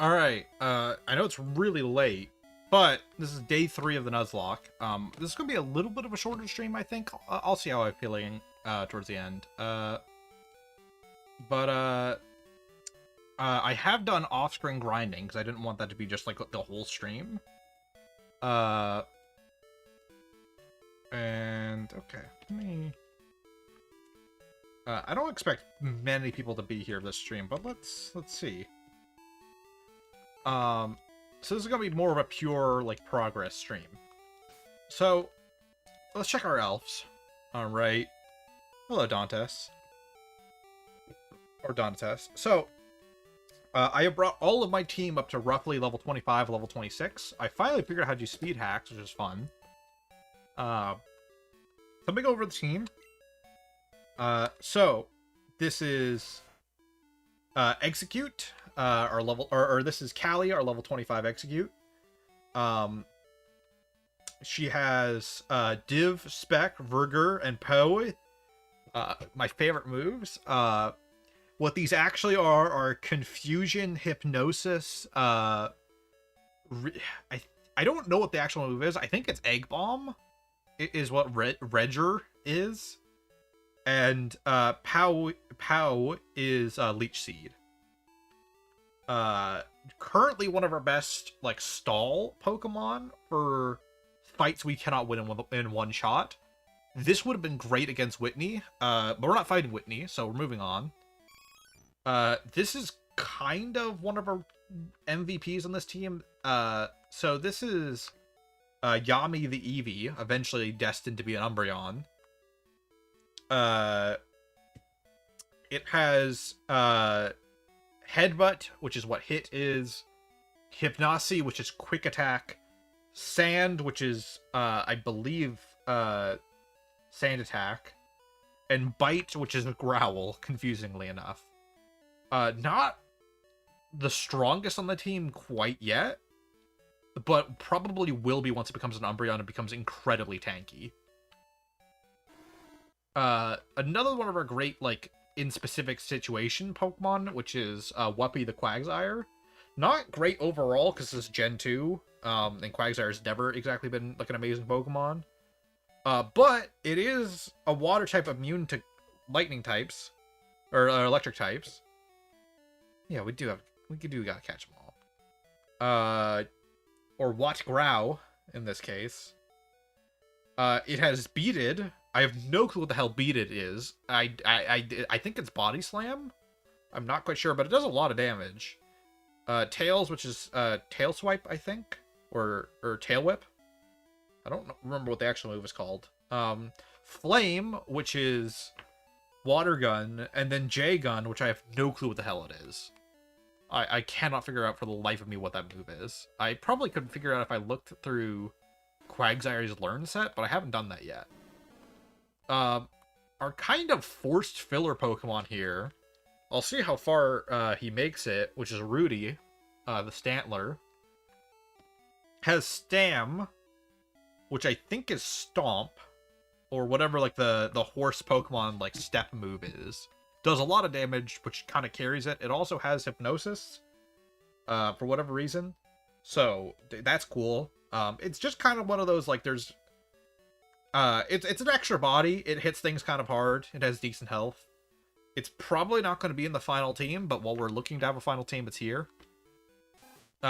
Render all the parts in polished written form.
Alright, I know it's really late, but this is day 3 of the Nuzlocke. This is going to be a little bit of a shorter stream, I think. I'll see how I'm feeling towards the end. I have done off-screen grinding, because I didn't want that to be just, like, the whole stream. Okay, let me... I don't expect many people to be here this stream, but let's see. So this is gonna be more of a pure, like, progress stream. So, let's check our elves. Alright. Hello, Dantes. Or Dantes. So, I have brought all of my team up to roughly level 25, level 26. I finally figured out how to do speed hacks, which is fun. Let me go over the team. So, this is, Execute. Our level, or this is Callie, our level 25 Execute. She has Div, Spec, Verger, and Poe. My favorite moves. What these actually are Confusion, Hypnosis. I don't know what the actual move is. I think it's Egg Bomb. It is what Redger is, and Pow is Leech Seed. Currently one of our best, like, stall Pokemon for fights we cannot win in one shot. This would have been great against Whitney, but we're not fighting Whitney, so we're moving on. This is kind of one of our MVPs on this team. So this is Yami the Eevee, eventually destined to be an Umbreon. It has Headbutt, which is what Hit is, Hypnosis, which is Quick Attack, Sand, which is, I believe, Sand Attack, and Bite, which is a Growl, confusingly enough. Not the strongest on the team quite yet, but probably will be once it becomes an Umbreon and becomes incredibly tanky. Another one of our great, like, in specific situation Pokemon, which is Wuppy the Quagsire. Not great overall, because this is Gen 2, and Quagsire has never exactly been, like, an amazing Pokemon. But it is a water type immune to lightning types, or electric types. Yeah, we gotta catch them all. Or What Grow, in this case. It has Beated. I have no clue what the hell Beated is. I think it's Body Slam. I'm not quite sure, but it does a lot of damage. Tails, which is Tail Swipe, I think, or Tail Whip. I don't remember what the actual move is called. Flame, which is Water Gun, and then J Gun, which I have no clue what the hell it is. I cannot figure out for the life of me what that move is. I probably could figure out if I looked through Quagsire's Learn set, but I haven't done that yet. Our kind of forced filler Pokemon here, I'll see how far he makes it, which is Rudy, the Stantler, has Stam, which I think is Stomp, or whatever, like, the horse Pokemon, like, step move is. Does a lot of damage, which kind of carries it. It also has Hypnosis, for whatever reason, so that's cool. It's just kind of one of those, like, there's... It's an extra body. It hits things kind of hard. It has decent health. It's probably not going to be in the final team, but while we're looking to have a final team, it's here. In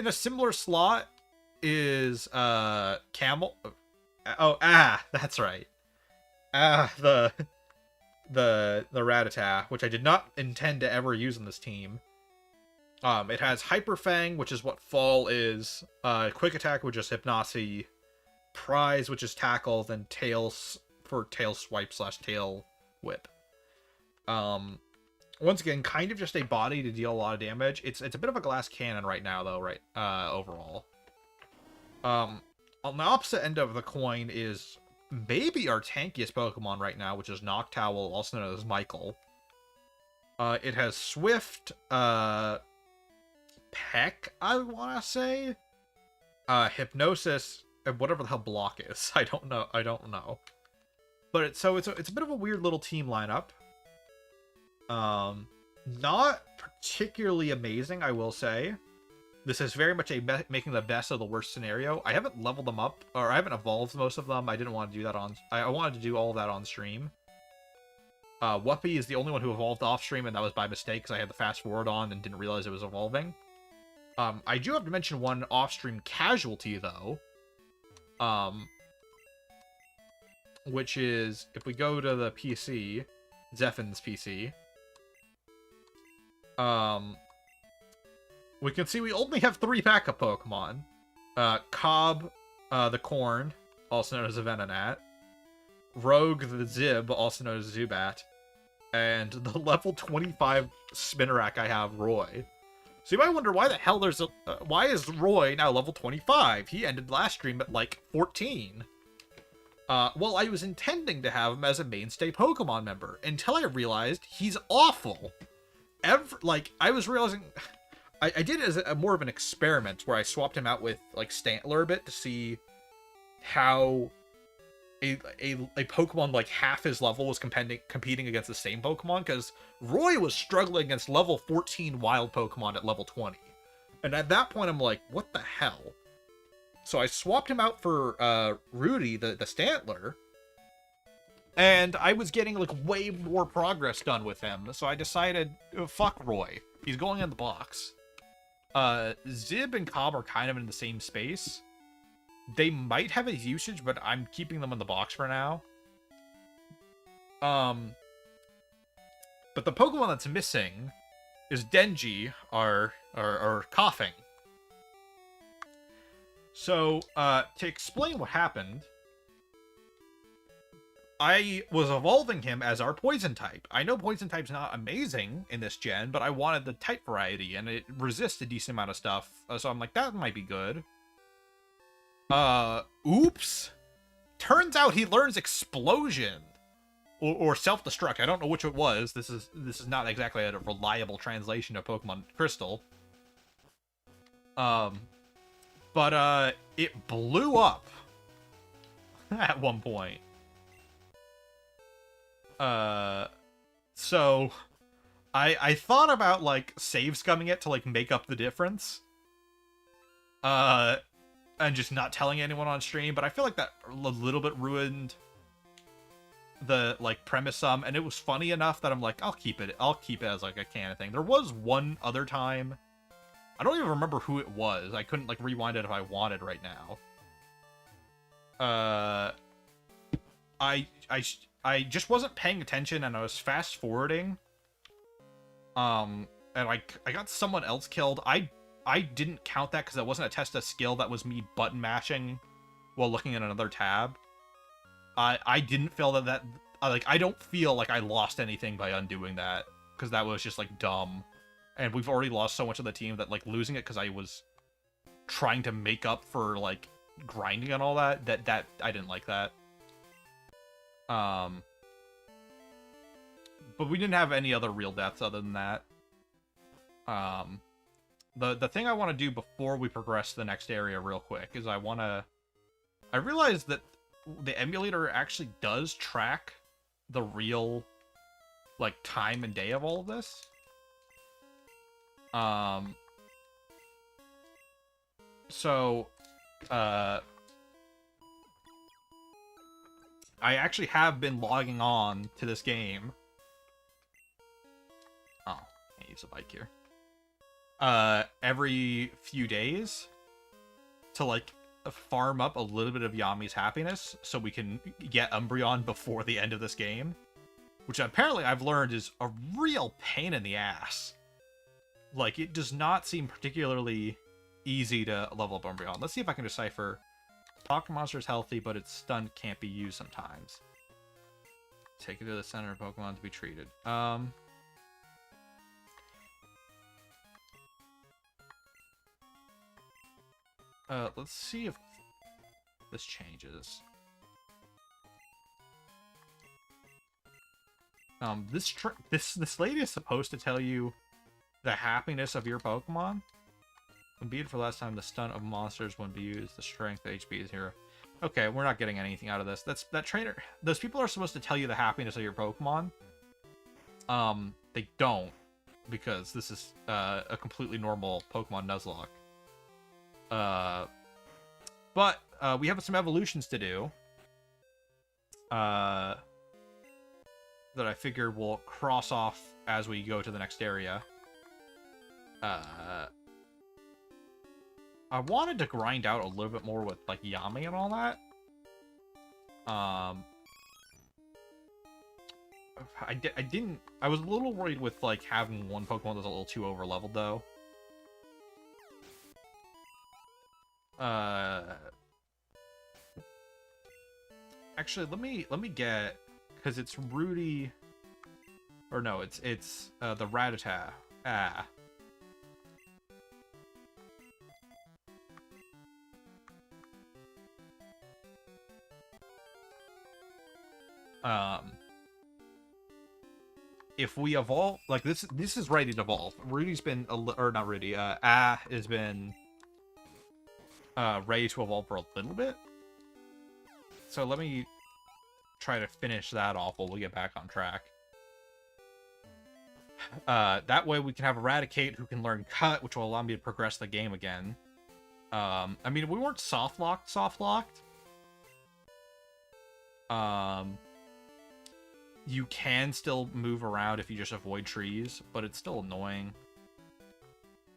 a similar slot is, Camel. Oh, that's right. The Rattata, which I did not intend to ever use in this team. It has Hyper Fang, which is what Fall is. Quick Attack, which is Hypnosis. Prize, which is Tackle, then Tails for Tail Swipe / Tail Whip. Once again, kind of just a body to deal a lot of damage. It's a bit of a glass cannon right now, though, right? Overall. On the opposite end of the coin is maybe our tankiest Pokemon right now, which is Noctowl, also known as Michael. It has Swift, Peck, I want to say, Hypnosis, and whatever the hell Block is. I don't know. But it's a bit of a weird little team lineup. Not particularly amazing, I will say. This is very much making the best of the worst scenario. I haven't leveled them up, or I haven't evolved most of them. I didn't want to do that on... I wanted to do all of that on stream. Whuppy is the only one who evolved off stream, and that was by mistake, because I had the fast forward on and didn't realize it was evolving. I do have to mention one off-stream casualty, though. Which is, if we go to the PC, Zephin's PC, we can see we only have 3 backup Pokemon. Cobb, the Corn, also known as a Venonat, Rogue, the Zib, also known as Zubat, and the level 25 Spinarak I have, Roy. So you might wonder why the hell there's a... why is Roy now level 25? He ended last stream at, like, 14. Well, I was intending to have him as a mainstay Pokemon member, until I realized he's awful. I was realizing... I did it as more of an experiment, where I swapped him out with, like, Stantler a bit to see how a Pokemon, like, half his level was competing against the same Pokemon, because Roy was struggling against level 14 wild Pokemon at level 20. And at that point, I'm like, what the hell? So I swapped him out for Rudy, the Stantler, and I was getting, like, way more progress done with him, so I decided, fuck Roy. He's going in the box. Zib and Cobb are kind of in the same space. They might have a usage, but I'm keeping them in the box for now. But the Pokemon that's missing is Denji, our Coughing. So, to explain what happened, I was evolving him as our Poison type. I know Poison type's not amazing in this gen, but I wanted the type variety, and it resists a decent amount of stuff, so I'm like, that might be good. Oops. Turns out he learns Explosion. Or Self-Destruct. I don't know which it was. This is not exactly a reliable translation of Pokemon Crystal. But it blew up at one point. So I thought about, like, save scumming it to, like, make up the difference. And just not telling anyone on stream, but I feel like that a little bit ruined the, like, premise some, and it was funny enough that I'm like, I'll keep it as, like, a canon thing. There was one other time, I don't even remember who it was. I couldn't, like, rewind it if I wanted right now. I just wasn't paying attention, and I was fast forwarding. And I got someone else killed. I didn't count that because that wasn't a test of skill. That was me button mashing while looking at another tab. I didn't feel that like, I don't feel like I lost anything by undoing that, because that was just, like, dumb. And we've already lost so much of the team that, like, losing it because I was trying to make up for, like, grinding and all that I didn't like that. But we didn't have any other real deaths other than that. The thing I want to do before we progress to the next area real quick is I realized that the emulator actually does track the real, like, time and day of all of this. So, I actually have been logging on to this game. Oh, I use a bike here. Every few days to, like, farm up a little bit of Yami's happiness so we can get Umbreon before the end of this game, which apparently I've learned is a real pain in the ass. Like, it does not seem particularly easy to level up Umbreon. Let's see if I can decipher. Talk monster is healthy, but its stun can't be used sometimes. Take it to the center of Pokemon to be treated. Let's see if this changes. This lady is supposed to tell you the happiness of your Pokemon. When beat for last time, the stun of monsters wouldn't be used. The strength, the HP is 0. Okay, we're not getting anything out of this. That trainer. Those people are supposed to tell you the happiness of your Pokemon. They don't. because this is a completely normal Pokemon Nuzlocke. But we have some evolutions to do. That I figured we'll cross off as we go to the next area. I wanted to grind out a little bit more with, like, Yami and all that. I didn't... I was a little worried with, like, having one Pokemon that's a little too over-leveled, though. Actually, let me get... Because it's Rudy... Or no, it's the Rattata. Ah. If we evolve, like, this is ready to evolve. Rudy's been, or not Rudy, has been, ready to evolve for a little bit. So let me try to finish that off while we get back on track. That way we can have Eradicate, who can learn Cut, which will allow me to progress the game again. I mean, we weren't soft-locked. You can still move around if you just avoid trees, but it's still annoying.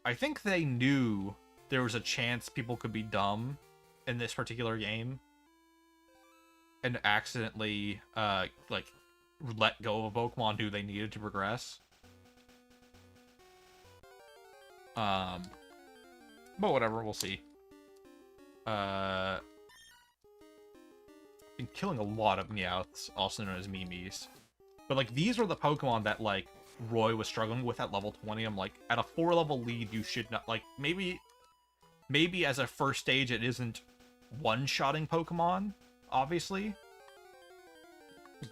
I think they knew there was a chance people could be dumb in this particular game and accidentally, like, let go of a Pokemon who they needed to progress. But whatever, we'll see. Been killing a lot of Meowths, also known as Mimis. But, like, these are the Pokemon that, like, Roy was struggling with at level 20. I'm like, at a 4-level lead, you should not, like, maybe as a first stage it isn't one-shotting Pokemon, obviously.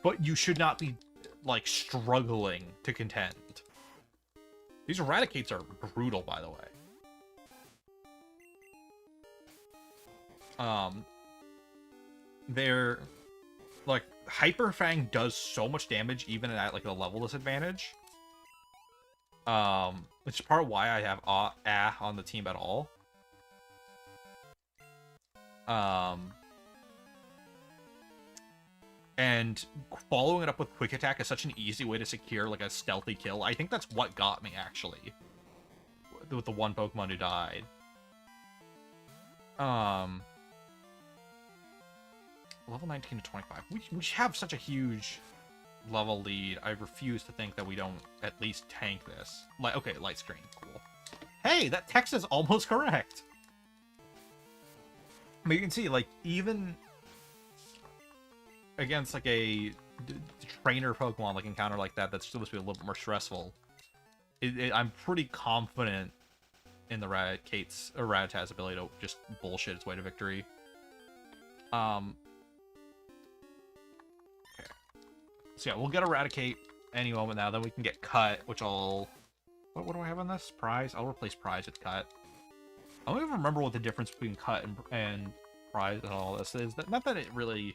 But you should not be, like, struggling to contend. These Eradicates are brutal, by the way. They're, like, Hyper Fang does so much damage even at, like, a level disadvantage. Which is part of why I have on the team at all. And following it up with Quick Attack is such an easy way to secure, like, a stealthy kill. I think that's what got me, actually, with the one Pokemon who died. Level 19 to 25. We have such a huge level lead. I refuse to think that we don't at least tank this. Like, okay, light screen. Cool. Hey, that text is almost correct. But you can see, like, even against, like, a trainer Pokemon, like, encounter like that, that's supposed to be a little bit more stressful. I'm pretty confident in the Rattata's ability to just bullshit its way to victory. So yeah, we'll get Eradicate any moment now. Then we can get Cut, which I'll... What do I have on this? Prize? I'll replace Prize with Cut. I don't even remember what the difference between Cut and Prize and all this is. Not that it really...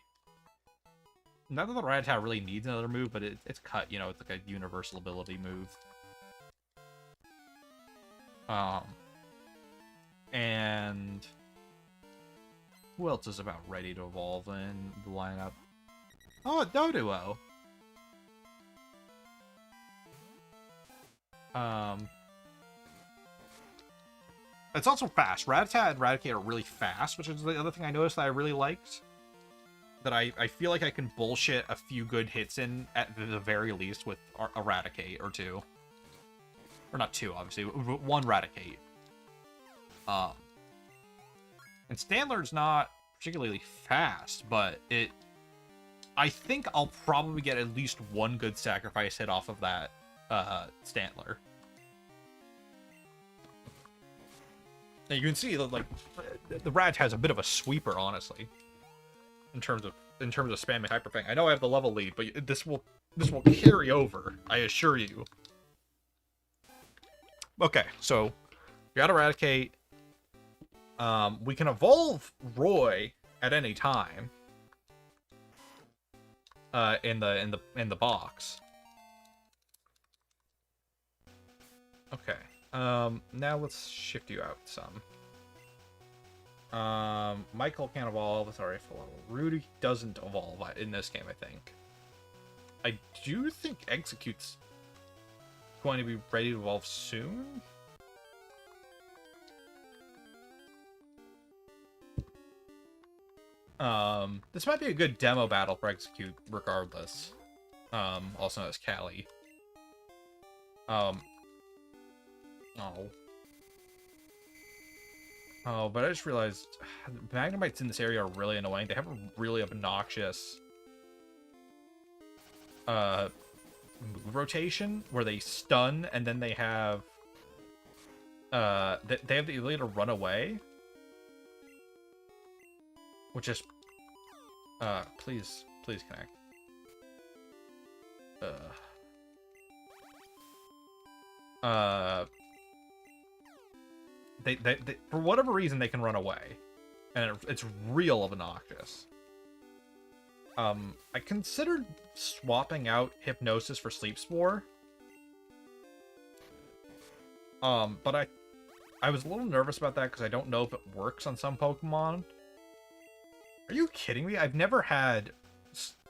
Not that the Rattata really needs another move, but it's Cut, you know, it's like a universal ability move. And... Who else is about ready to evolve in the lineup? Oh, Doduo! It's also fast. Rattata and Eradicate are really fast, which is the other thing I noticed that I really liked. That I feel like I can bullshit a few good hits in, at the very least, with Eradicate, or two. Or not two, obviously. One Eradicate. And Standler's not particularly fast, but I think I'll probably get at least one good sacrifice hit off of that Stantler. Now you can see that, like, the Rat has a bit of a sweeper, honestly, in terms of spamming Hyper Fang. I know I have the level lead, but this will carry over, I assure you. Okay, so we got Eradicate. We can evolve Roy at any time. In the box. Okay. Now let's shift you out some. Michael can't evolve. Sorry for level. Rudy doesn't evolve in this game, I think. I do think Execute's going to be ready to evolve soon. This might be a good demo battle for Execute, regardless. Also known as Callie. Oh. Oh, but I just realized Magnemites in this area are really annoying. They have a really obnoxious move rotation where they stun and then they have they have the ability to run away. Which is please connect. They for whatever reason they can run away, and it's real obnoxious. I considered swapping out Hypnosis for Sleep Spore. But I was a little nervous about that because I don't know if it works on some Pokemon. Are you kidding me? I've never had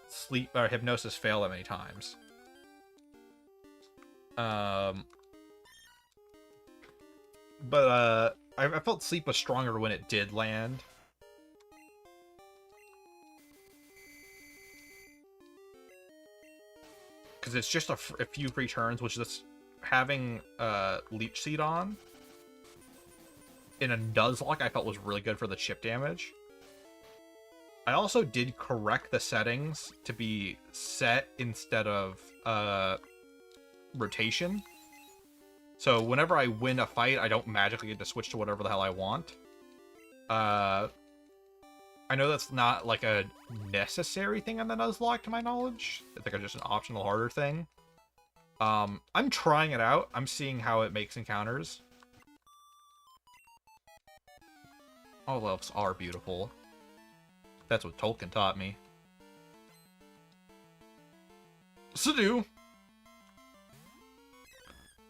sleep or Hypnosis fail that many times. But I felt Sleep was stronger when it did land. Because it's just a few free turns, which is having Leech Seed on in a Nuzlocke I felt was really good for the chip damage. I also did correct the settings to be set instead of rotation. So whenever I win a fight, I don't magically get to switch to whatever the hell I want. I know that's not like a necessary thing on the Nuzlocke to my knowledge. I think it's just an optional harder thing. I'm trying it out. I'm seeing how it makes encounters. All elves are beautiful. That's what Tolkien taught me. Sadu!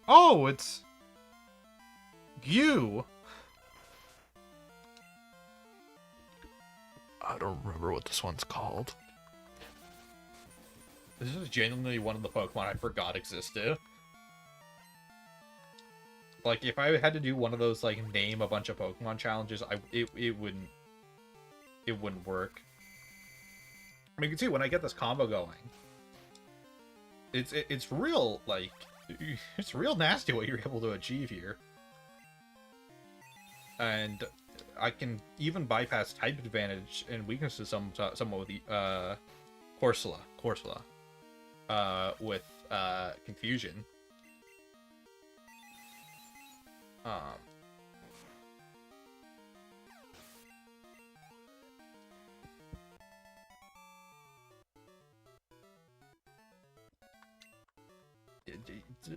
Oh, it's... you! I don't remember what this one's called. This is genuinely one of the Pokemon I forgot existed. Like, if I had to do one of those, like, name a bunch of Pokemon challenges, it wouldn't work. I mean, you can see when I get this combo going, it's real, like, it's real nasty what you're able to achieve here. And I can even bypass type advantage and weaknesses somewhat with the Corsola with Confusion.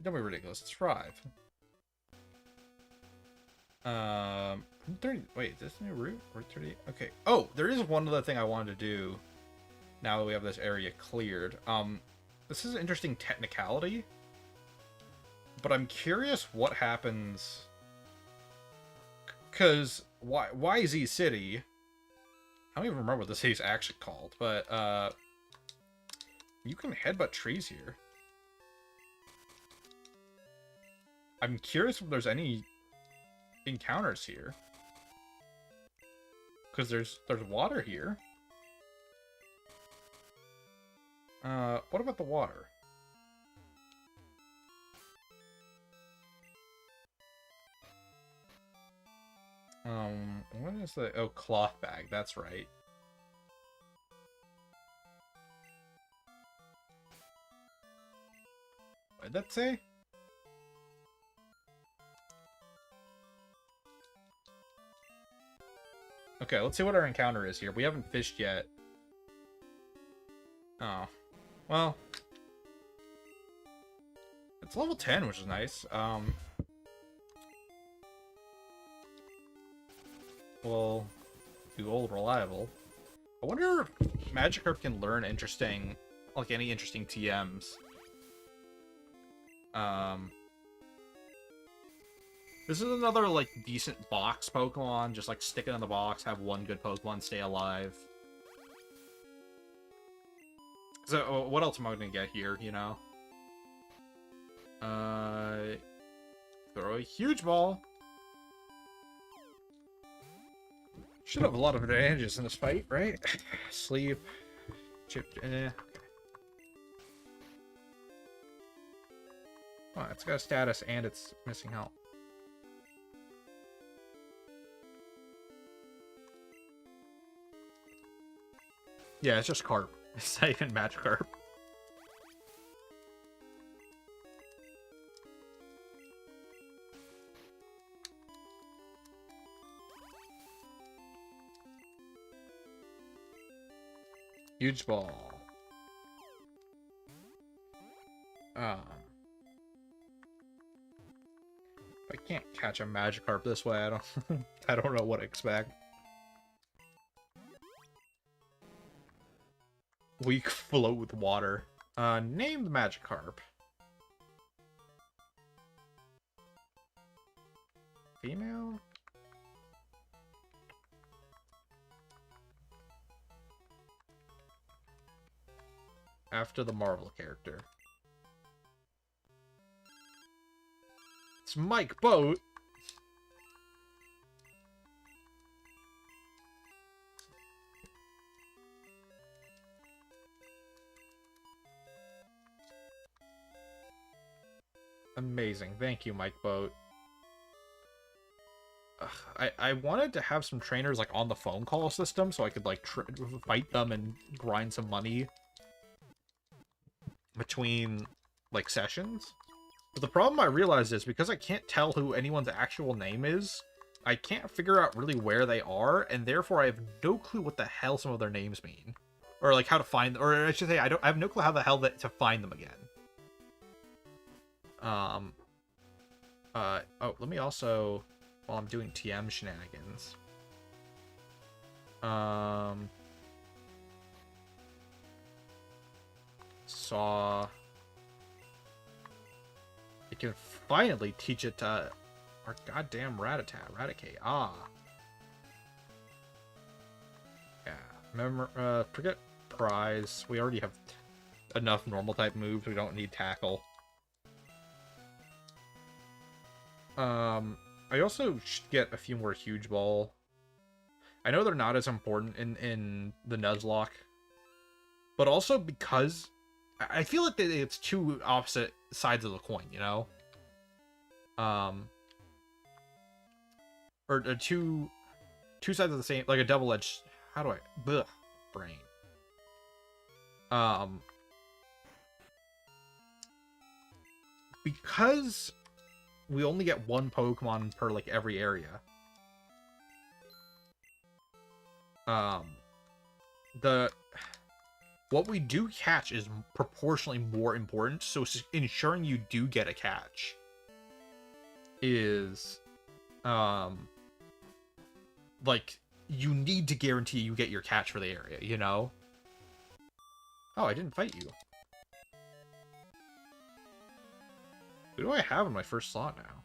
Don't be ridiculous. It's Thrive. 30. Wait, is this a new route? Route 30. Okay. Oh, there is one other thing I wanted to do. Now that we have this area cleared. This is an interesting technicality, but I'm curious what happens. Cause YZ City. I don't even remember what the city's actually called, but you can headbutt trees here. I'm curious if there's any encounters here. Because there's water here. What about the water? What is the... oh, cloth bag. That's right. What did that say? Okay, let's see what our encounter is here. We haven't fished yet. Oh. Well. It's level 10, which is nice. We'll do Old Reliable. I wonder if Magikarp can learn interesting, like any interesting TMs. This is another, like, decent box Pokemon. Just, like, stick it in the box, have one good Pokemon stay alive. So, what else am I gonna get here, you know? Throw a huge ball. Should have a lot of advantages in this fight, right? Sleep. Chip, Oh, it's got a status and it's missing health. Yeah, it's just Carp. It's not even Magikarp. Huge ball. I can't catch a Magikarp this way. I don't I don't know what to expect. Weak float with water. Name the Magikarp. Female? After the Marvel character. It's Mike Boat. Amazing. Thank you, Mike Boat. I wanted to have some trainers like on the phone call system so I could like fight them and grind some money between like sessions. But the problem I realized is because I can't tell who anyone's actual name is, I can't figure out really where they are, and therefore I have no clue what the hell some of their names mean. Or like how to find, or I should say I have no clue how the hell to find them again. Oh, let me also, while I'm doing TM shenanigans. Saw. It can finally teach it to our goddamn Raticate. Ah. Yeah. Forget Prize. We already have enough normal type moves. We don't need Tackle. I also should get a few more Huge Ball. I know they're not as important in the Nuzlocke, but also because I feel like it's two opposite sides of the coin, you know? Or two sides of the same, like a double-edged, how do I, brain. Because we only get one Pokemon per, like, every area. What we do catch is proportionally more important, so ensuring you do get a catch is, like, you need to guarantee you get your catch for the area, you know? Oh, I didn't fight you. Who do I have in my first slot now?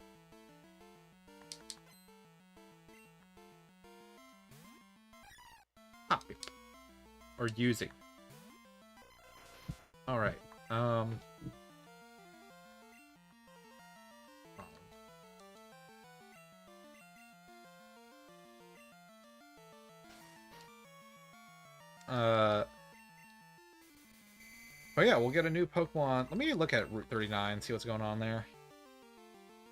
Hoppy. Or using. Alright. Oh yeah, we'll get a new Pokemon. Let me look at Route 39, see what's going on there.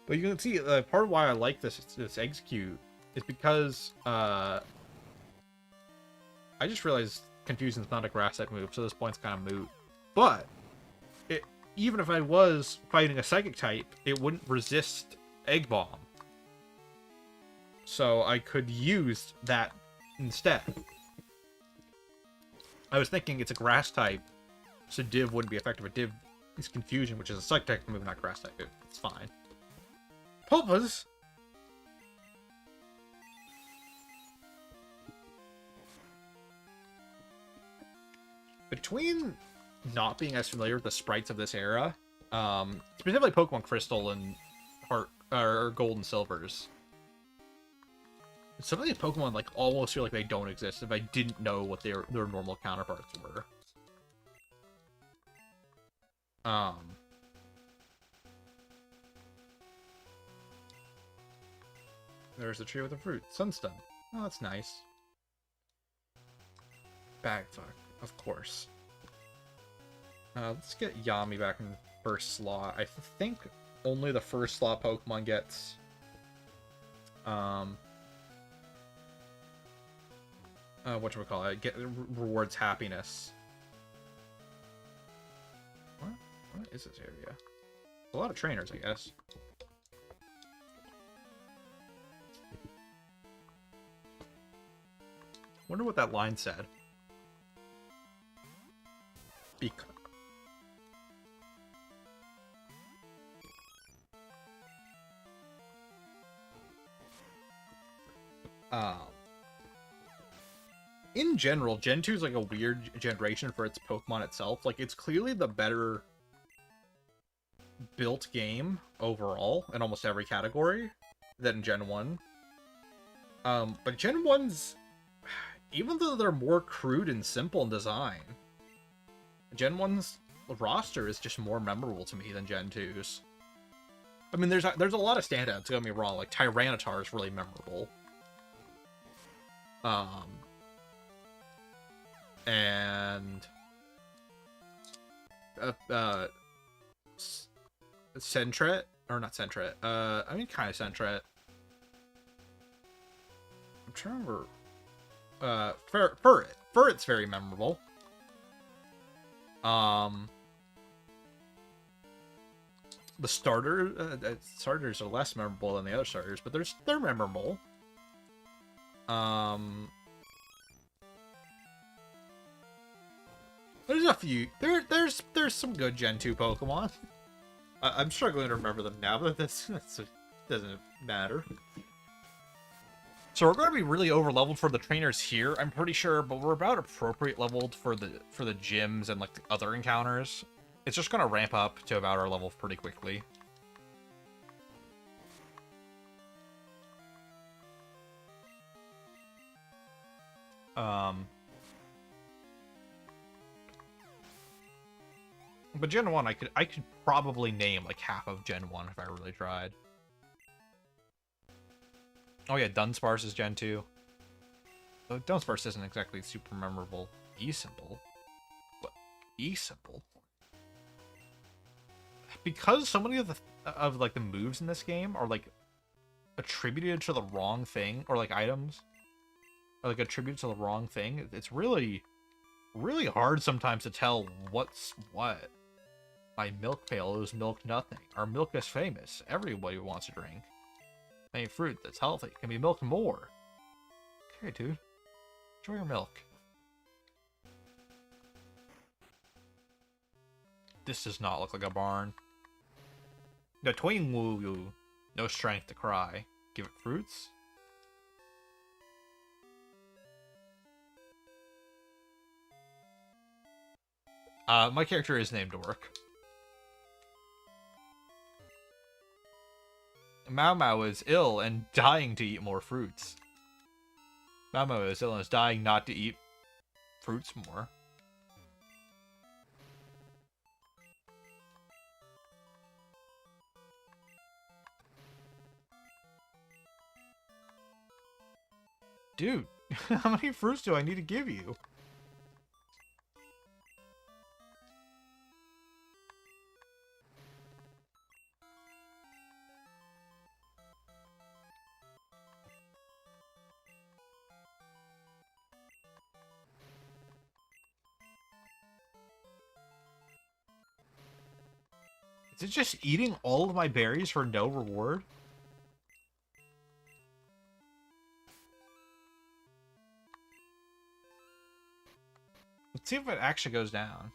But you can see part of why I like this execute is because I just realized Confusion's not a grass type move, so this point's kind of moot. But even if I was fighting a Psychic type, it wouldn't resist Egg Bomb. So I could use that instead. I was thinking it's a grass type, so Div wouldn't be effective. But Div is Confusion, which is a Psychic type move, not grass type. It's fine. Pulpas! Between not being as familiar with the sprites of this era, specifically Pokemon Crystal and Heart or gold and silvers. Some of these Pokemon like almost feel like they don't exist if I didn't know what their normal counterparts were. There's the tree with the fruit. Sunstone. Oh, that's nice. Bagfuck, of course. Let's get Yami back in first slot. I think only the first slot Pokemon gets whatchamacallit, rewards happiness. What is this area? A lot of trainers, I guess. Wonder what that line said. Because in general, Gen 2 is like a weird generation for its Pokemon itself. Like, it's clearly the better built game overall in almost every category than Gen 1. But Gen 1's, even though they're more crude and simple in design, Gen 1's roster is just more memorable to me than Gen 2's. I mean, there's a lot of standouts, don't get me wrong, like Tyranitar is really memorable. And Sentret, or not Sentret, I mean kind of Sentret. I'm trying to remember. Furret's very memorable. The starters are less memorable than the other starters, but they're memorable. There's a few. There's some good Gen 2 Pokemon. I'm struggling to remember them now, but this doesn't matter. So we're going to be really over-leveled for the trainers here, I'm pretty sure, but we're about appropriate leveled for the gyms and like the other encounters. It's just going to ramp up to about our level pretty quickly. But Gen 1, I could probably name like half of Gen 1 if I really tried. Oh yeah, Dunsparce is Gen 2. Though Dunsparce isn't exactly super memorable. E-Simple? What? E-Simple? Because so many of the moves in this game are like attributed to the wrong thing, or like items are like attributed to the wrong thing, it's really hard sometimes to tell what's what. My milk pail is milk nothing. Our milk is famous. Everybody wants to drink. Any fruit that's healthy can be milked more. Okay, dude. Enjoy your milk. This does not look like a barn. The twing woo you. No strength to cry. Give it fruits? My character is named Orc. Mau Mau is ill and dying to eat more fruits. Mau Mau is ill and is dying not to eat fruits more. Dude, how many fruits do I need to give you? Is it just eating all of my berries for no reward? Let's see if it actually goes down.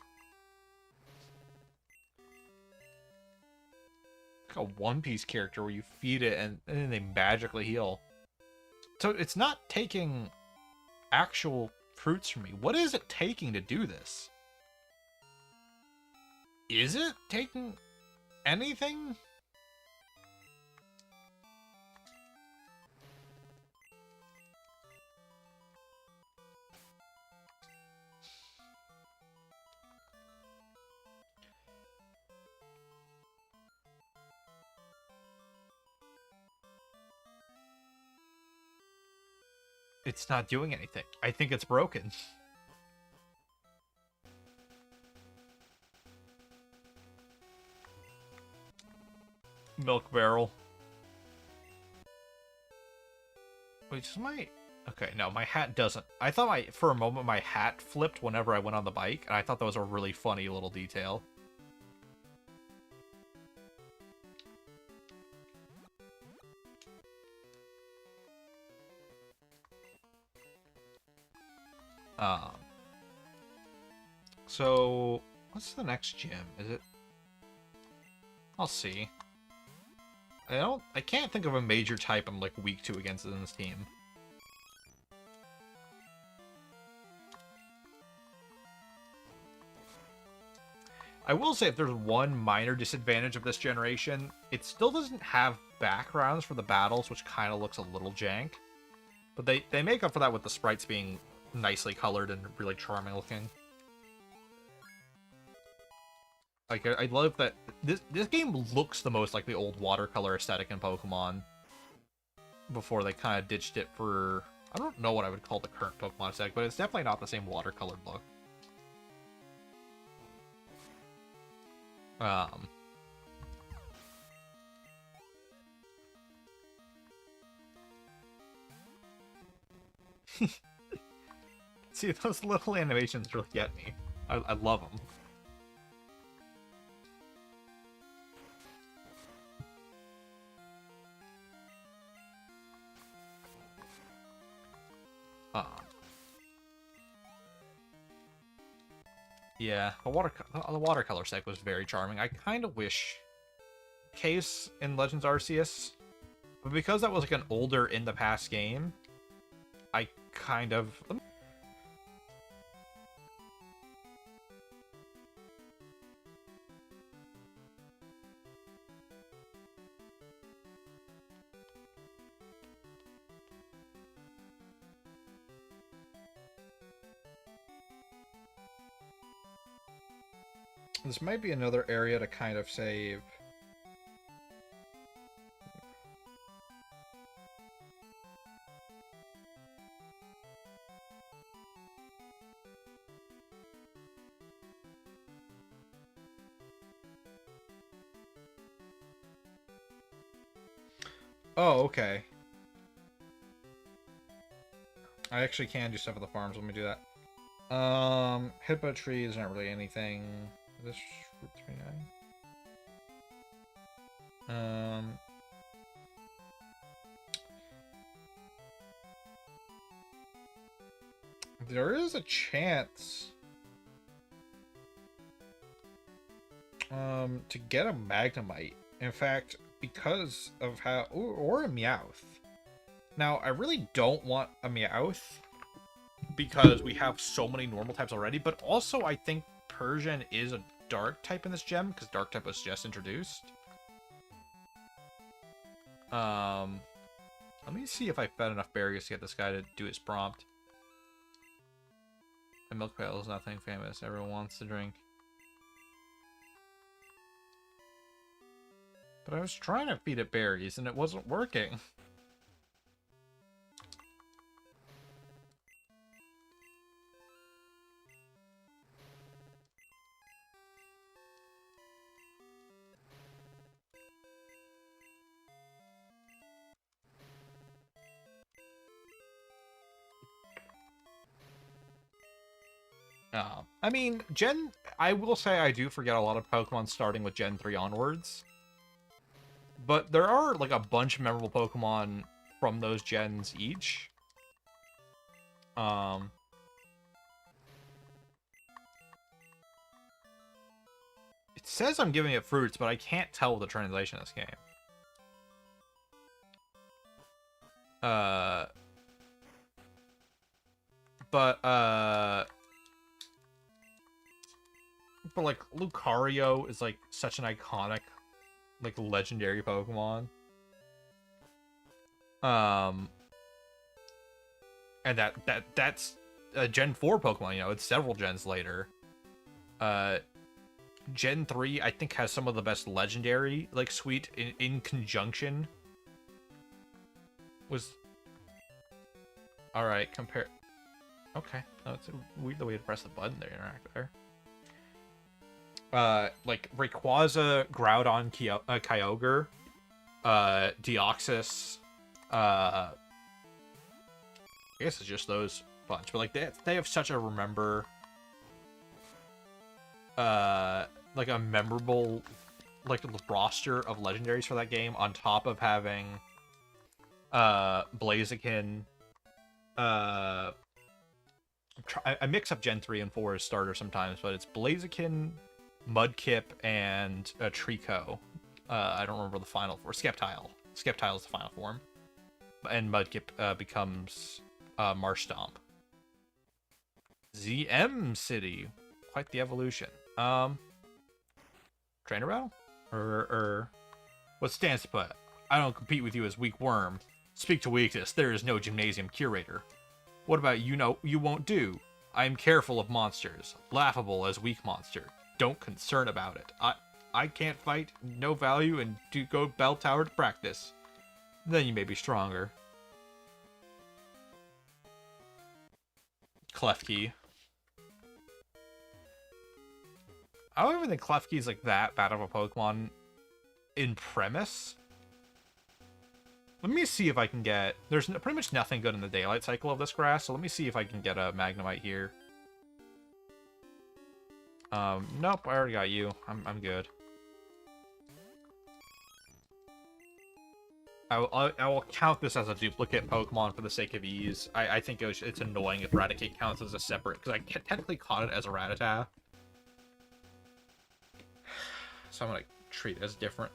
Like a One Piece character where you feed it and then they magically heal. So it's not taking actual fruits from me. What is it taking to do this? Is it taking anything? It's not doing anything. I think it's broken. Milk barrel. Wait, does my... Okay, no, my hat doesn't. I thought for a moment my hat flipped whenever I went on the bike, and I thought that was a really funny little detail. So, what's the next gym? Is it... I'll see. I can't think of a major type I'm, like, weak to against in this team. I will say if there's one minor disadvantage of this generation, it still doesn't have backgrounds for the battles, which kind of looks a little jank. But they make up for that with the sprites being nicely colored and really charming looking. Like, I love that this game looks the most like the old watercolor aesthetic in Pokemon before they kind of ditched it for... I don't know what I would call the current Pokemon aesthetic, but it's definitely not the same watercolored look. See, those little animations really get me. I love them. Yeah, the watercolor set was very charming. I kind of wish Case in Legends Arceus, but because that was like an older in the past game, I kind of... This might be another area to kind of save. Oh, okay. I actually can do stuff at the farms. Let me do that. Hippo tree is not really anything. This Route 39. There is a chance to get a Magnemite. In fact, because of how... Or a Meowth. Now, I really don't want a Meowth because we have so many normal types already, but also I think Persian is a dark type in this gem because dark type was just introduced. Let me see if I fed enough berries to get this guy to do his prompt. The milk pail is nothing famous. Everyone wants to drink. But I was trying to feed it berries and it wasn't working. I mean, I will say I do forget a lot of Pokemon starting with Gen 3 onwards. But there are, like, a bunch of memorable Pokemon from those gens each. It says I'm giving it fruits, but I can't tell the translation of this game. But like, Lucario is, like, such an iconic, like, legendary Pokemon. And that's a Gen 4 Pokemon, you know, it's several gens later. Gen 3, I think, has some of the best legendary, like, suite in conjunction. Alright, compare... Okay, that's a weird the way to press the button to interact there. Like, Rayquaza, Groudon, Kyogre, Deoxys, I guess it's just those bunch, but like they have such a like a memorable like roster of legendaries for that game, on top of having Blaziken. I mix up Gen 3 and 4 as starter sometimes, but it's Blaziken, Mudkip, and Trico. I don't remember the final form. Sceptile. Sceptile is the final form. And Mudkip becomes Marshtomp. ZM City. Quite the evolution. Trainer battle? Or what stands to put? I don't compete with you as weak worm. Speak to weakness. There is no gymnasium curator. What about you know you won't do? I am careful of monsters. Laughable as weak monster. Don't concern about it. I can't fight, no value, and do go bell tower to practice. Then you may be stronger. Klefki. I don't even think Klefki is like that bad of a Pokemon in premise. Let me see if I can get... There's pretty much nothing good in the daylight cycle of this grass, so let me see if I can get a Magnemite here. Nope, I already got you. I'm good. I will count this as a duplicate Pokemon for the sake of ease. I think it's annoying if Raticate counts as a separate, because I technically caught it as a Rattata. So I'm gonna treat it as different.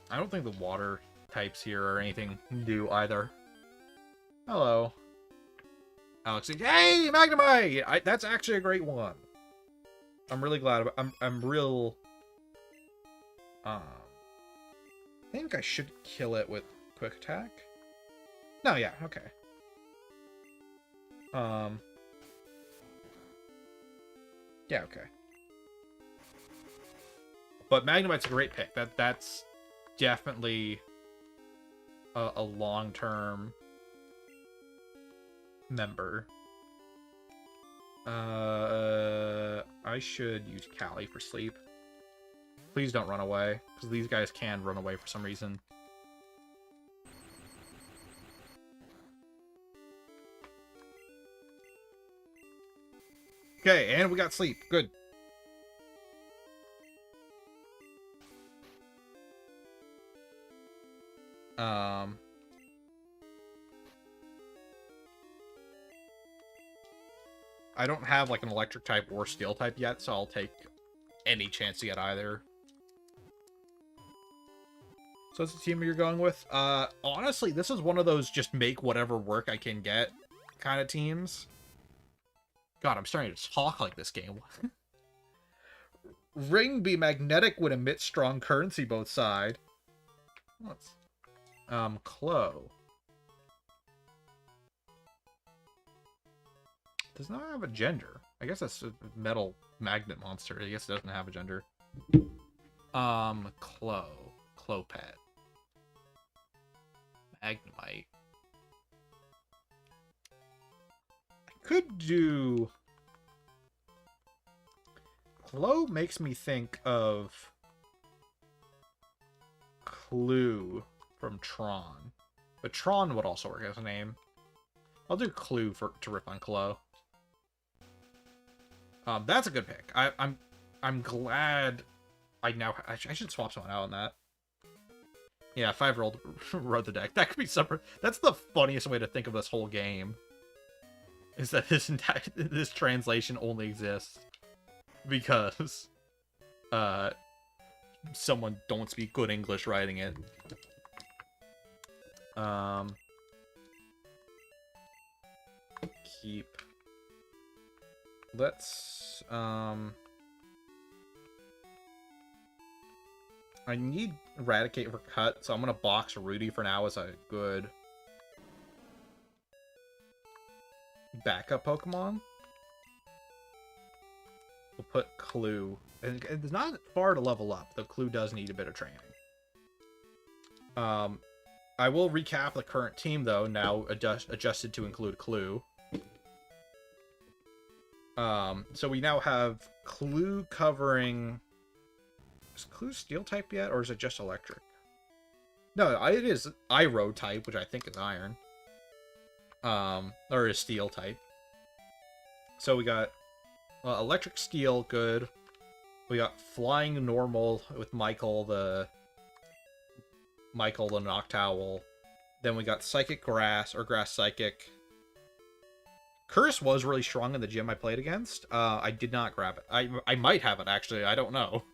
I don't think the water types here are anything new either. Hello. Alex, hey, Magnemite! That's actually a great one. I'm really glad about. I'm real. I think I should kill it with quick attack. No, yeah, okay. Yeah, okay. But Magnemite's a great pick. That's definitely a long-term member. I should use Callie for sleep. Please don't run away, because these guys can run away for some reason. Okay, and we got sleep. Good. I don't have like an electric type or steel type yet, so I'll take any chance to get either. So that's the team you're going with? Honestly, this is one of those just make whatever work I can get kind of teams. God, I'm starting to talk like this game. Ring be magnetic would emit strong currency both side. What's Clo. Does not have a gender. I guess that's a metal magnet monster. I guess it doesn't have a gender. Clopet. Magnemite. I could do... Clo makes me think of Clue from Tron. But Tron would also work as a name. I'll do Clue to rip on Clo. That's a good pick. I'm glad I should swap someone out on that. Yeah, 5-year-old wrote the deck. That could be super. That's the funniest way to think of this whole game. Is that this translation only exists because someone don't speak good English writing it. Keep. Let's I need Eradicate for cut, so I'm gonna box Rudy for now as a good backup Pokemon. We'll put Clue. And it's not far to level up, though Clue does need a bit of training. I will recap the current team, though, now adjusted to include Clue. So we now have Clue covering... Is Clue Steel type yet, or is it just Electric? No, it is Iroh type, which I think is Iron. Or is Steel type. So we got Electric Steel, good. We got Flying Normal with Michael the Noctowl. Then we got Psychic Grass, or Grass Psychic. Curse was really strong in the gym I played against. I did not grab it. I might have it, actually. I don't know.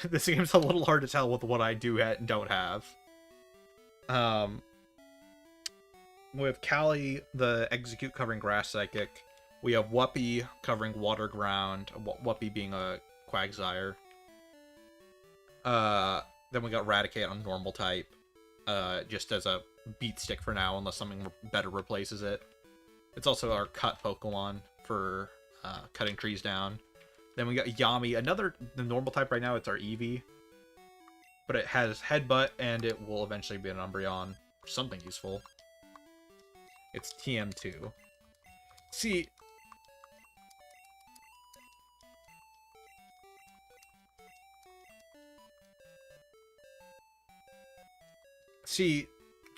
This game's a little hard to tell with what I do and don't have. We have Callie, the Execute covering Grass Psychic. We have Whuppy covering Water Ground. Whuppy being a Quagsire. Then we got Raticate on Normal type. Just as a beat stick for now, unless something better replaces it. It's also our cut Pokemon for cutting trees down. Then we got Yami, the normal type right now, it's our Eevee. But it has Headbutt, and it will eventually be an Umbreon. Something useful. It's TM2. See...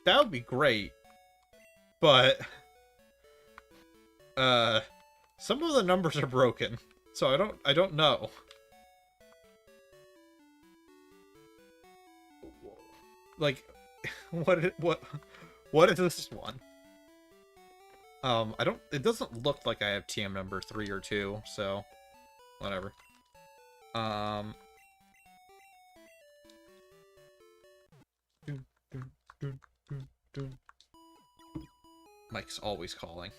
that would be great. But... some of the numbers are broken. So I don't know. Like, what is this one? It doesn't look like I have TM number 3 or 2, so whatever. Mike's always calling.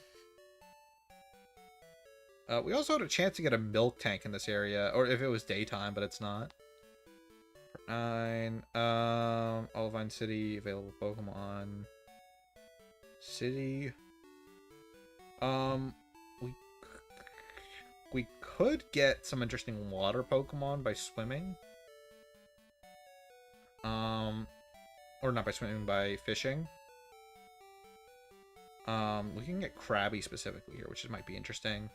We also had a chance to get a milk tank in this area, or if it was daytime, but it's not. 9, Olivine City, available Pokemon. City. We could get some interesting water Pokemon by swimming. Or not by swimming, by fishing. We can get Krabby specifically here, which might be interesting.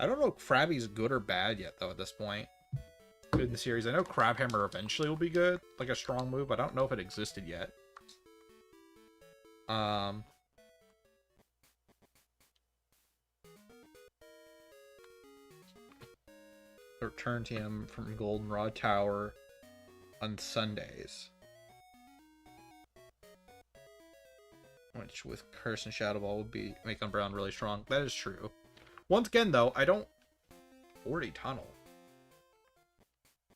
I don't know if Krabby's good or bad yet, though, at this point. In the series. I know Crabhammer eventually will be good, like a strong move, but I don't know if it existed yet. Return to him from Goldenrod Tower on Sundays. Which, with Curse and Shadow Ball, would make Umbreon really strong. That is true. Once again, though, I don't... 40 Tunnel.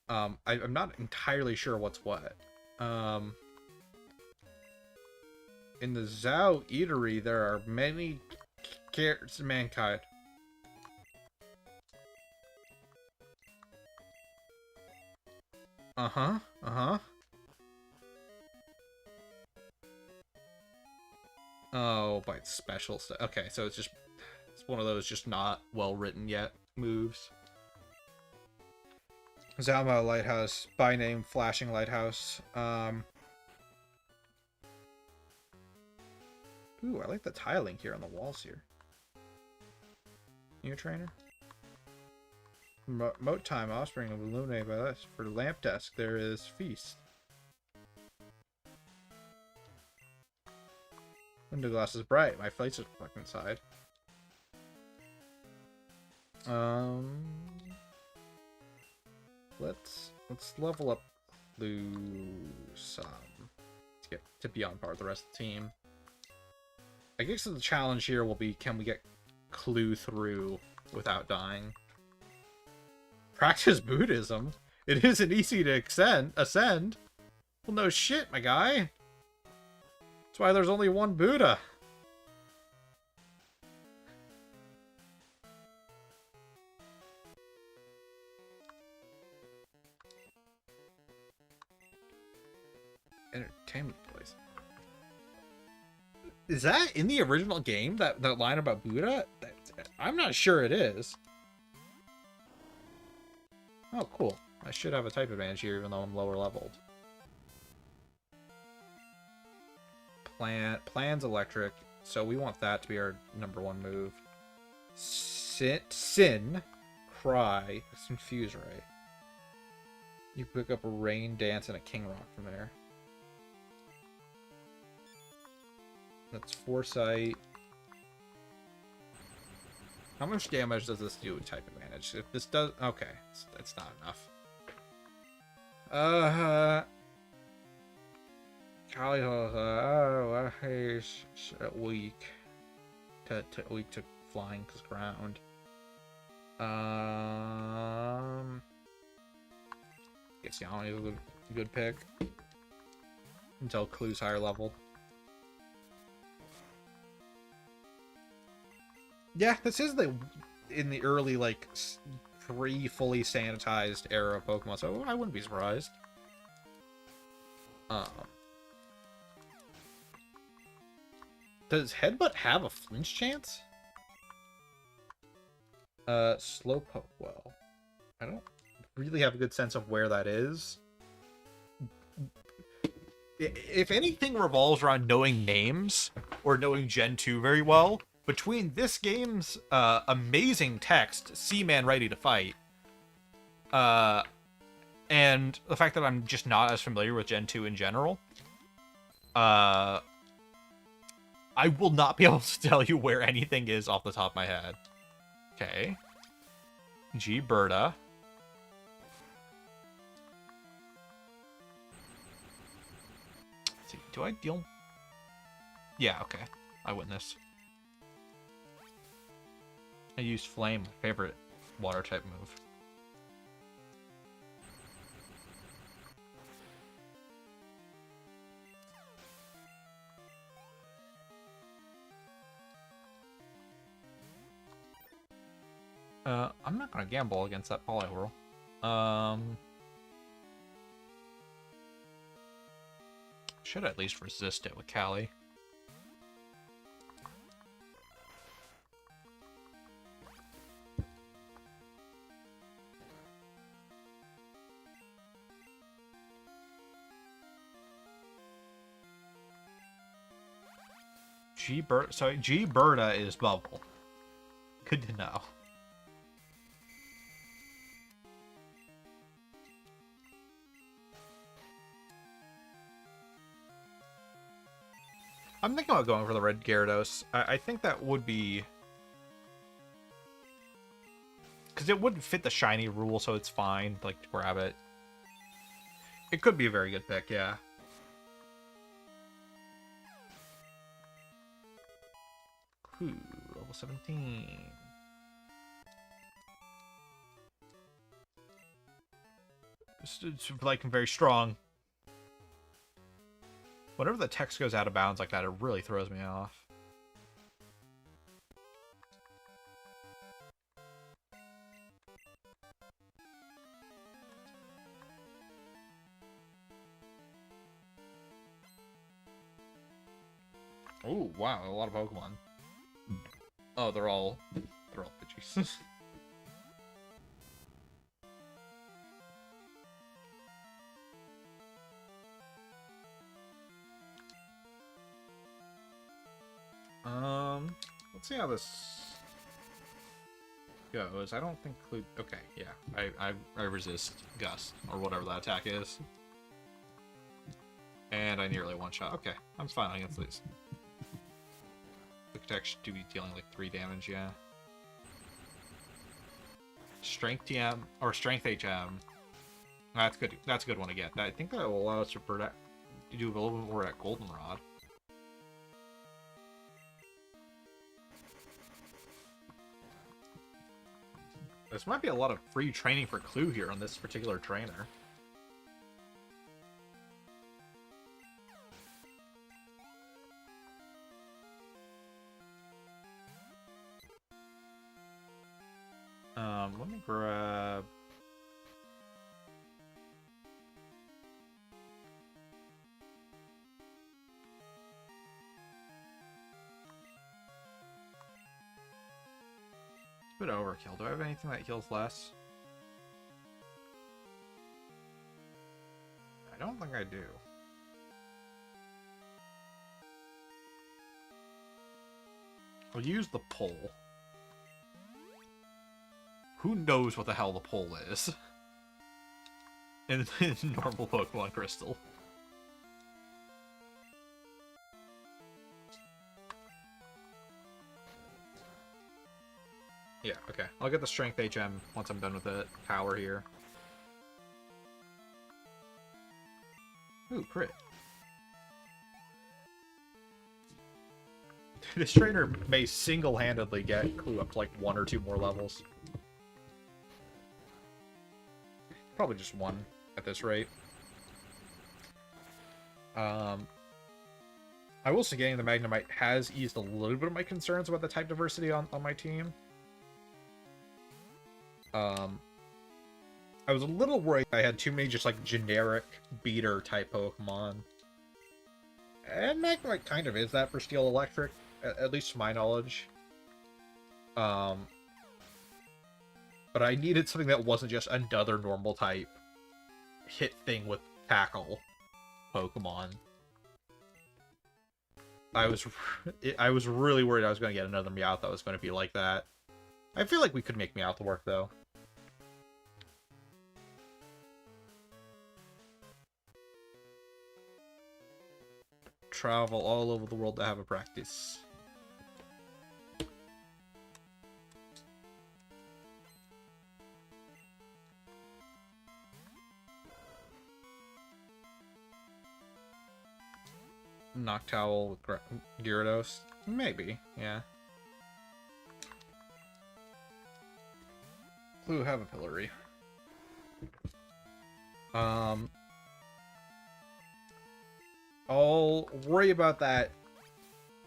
I'm not entirely sure what's what. In the Zhao Eatery, there are many characters in mankind. Oh, by special stuff. Okay, so it's one of those just not well written yet moves. Zalma Lighthouse, by name Flashing Lighthouse. Ooh, I like the tiling here on the walls here. New trainer. Moat time, offspring of illuminated by us. For the lamp desk, there is feast. Window glass is bright. My flights are reflecting inside. Let's level up Clue some to get to be on par with the rest of the team. I guess the challenge here will be, can we get Clue through without dying? Practice Buddhism. It isn't easy to ascend. Well, no shit, my guy. That's why there's only one Buddha. Entertainment place. Is that in the original game? That line about Buddha? I'm not sure it is. Oh, cool. I should have a type advantage here, even though I'm lower leveled. Plan's electric, so we want that to be our #1 move. Sin, Cry, Confuse Ray. You pick up a Rain Dance and a King Rock from there. That's Foresight. How much damage does this do with type advantage? If this does... Okay, it's not enough. Kali is weak to flying because ground. Guess Yanni is a good pick until Clue's higher level. Yeah, this is in the early like pre-fully sanitized era of Pokemon, so I wouldn't be surprised. Does Headbutt have a flinch chance? Slowpoke. Well, I don't really have a good sense of where that is. If anything revolves around knowing names or knowing Gen 2 very well, between this game's amazing text, Seaman Ready to Fight, and the fact that I'm just not as familiar with Gen 2 in general, I will not be able to tell you where anything is off the top of my head. Okay. Berta. Let's see, do I deal? Yeah, okay. Eyewitness. I used Flame, favorite water type move. I'm not gonna gamble against that Poliwhirl. Should at least resist it with Callie. Berta is Bubble. Good to know. I'm thinking about going for the red Gyarados. I think that would be... Because it wouldn't fit the shiny rule, so it's fine, like, to grab it. It could be a very good pick, yeah. Ooh, level 17. It's like very strong. Whenever the text goes out of bounds like that, it really throws me off. Oh, wow, a lot of Pokemon. Oh, they're all Pidgeys. Let's see how this goes. I don't think okay, yeah. I resist Gust, or whatever that attack is. And I nearly one-shot. Okay, I'm fine against these. The attack should be dealing like 3 damage, yeah. Strength TM, or Strength HM. That's good. That's a good one to get. I think that will allow us to do a little bit more at Goldenrod. This might be a lot of free training for Clue here on this particular trainer. Let me grab... Bit overkill. Do I have anything that heals less? I don't think I do. I'll use the pull. Who knows what the hell the pull is? In normal Pokemon Crystal. Yeah, okay. I'll get the Strength HM once I'm done with the power here. Ooh, crit. This trainer may single-handedly get Clue up to like 1 or 2 more levels. Probably just 1 at this rate. I will say getting the Magnemite has eased a little bit of my concerns about the type diversity on my team. I was a little worried I had too many just like generic beater type Pokemon. And Magnemite kind of is that for Steel Electric, at least to my knowledge. But I needed something that wasn't just another normal type hit thing with tackle Pokemon. I was really worried I was going to get another Meowth that was going to be like that. I feel like we could make Meowth work though. Travel all over the world to have a practice. Noctowl with Gyarados? Maybe, yeah. Clue have a Pillory. I'll worry about that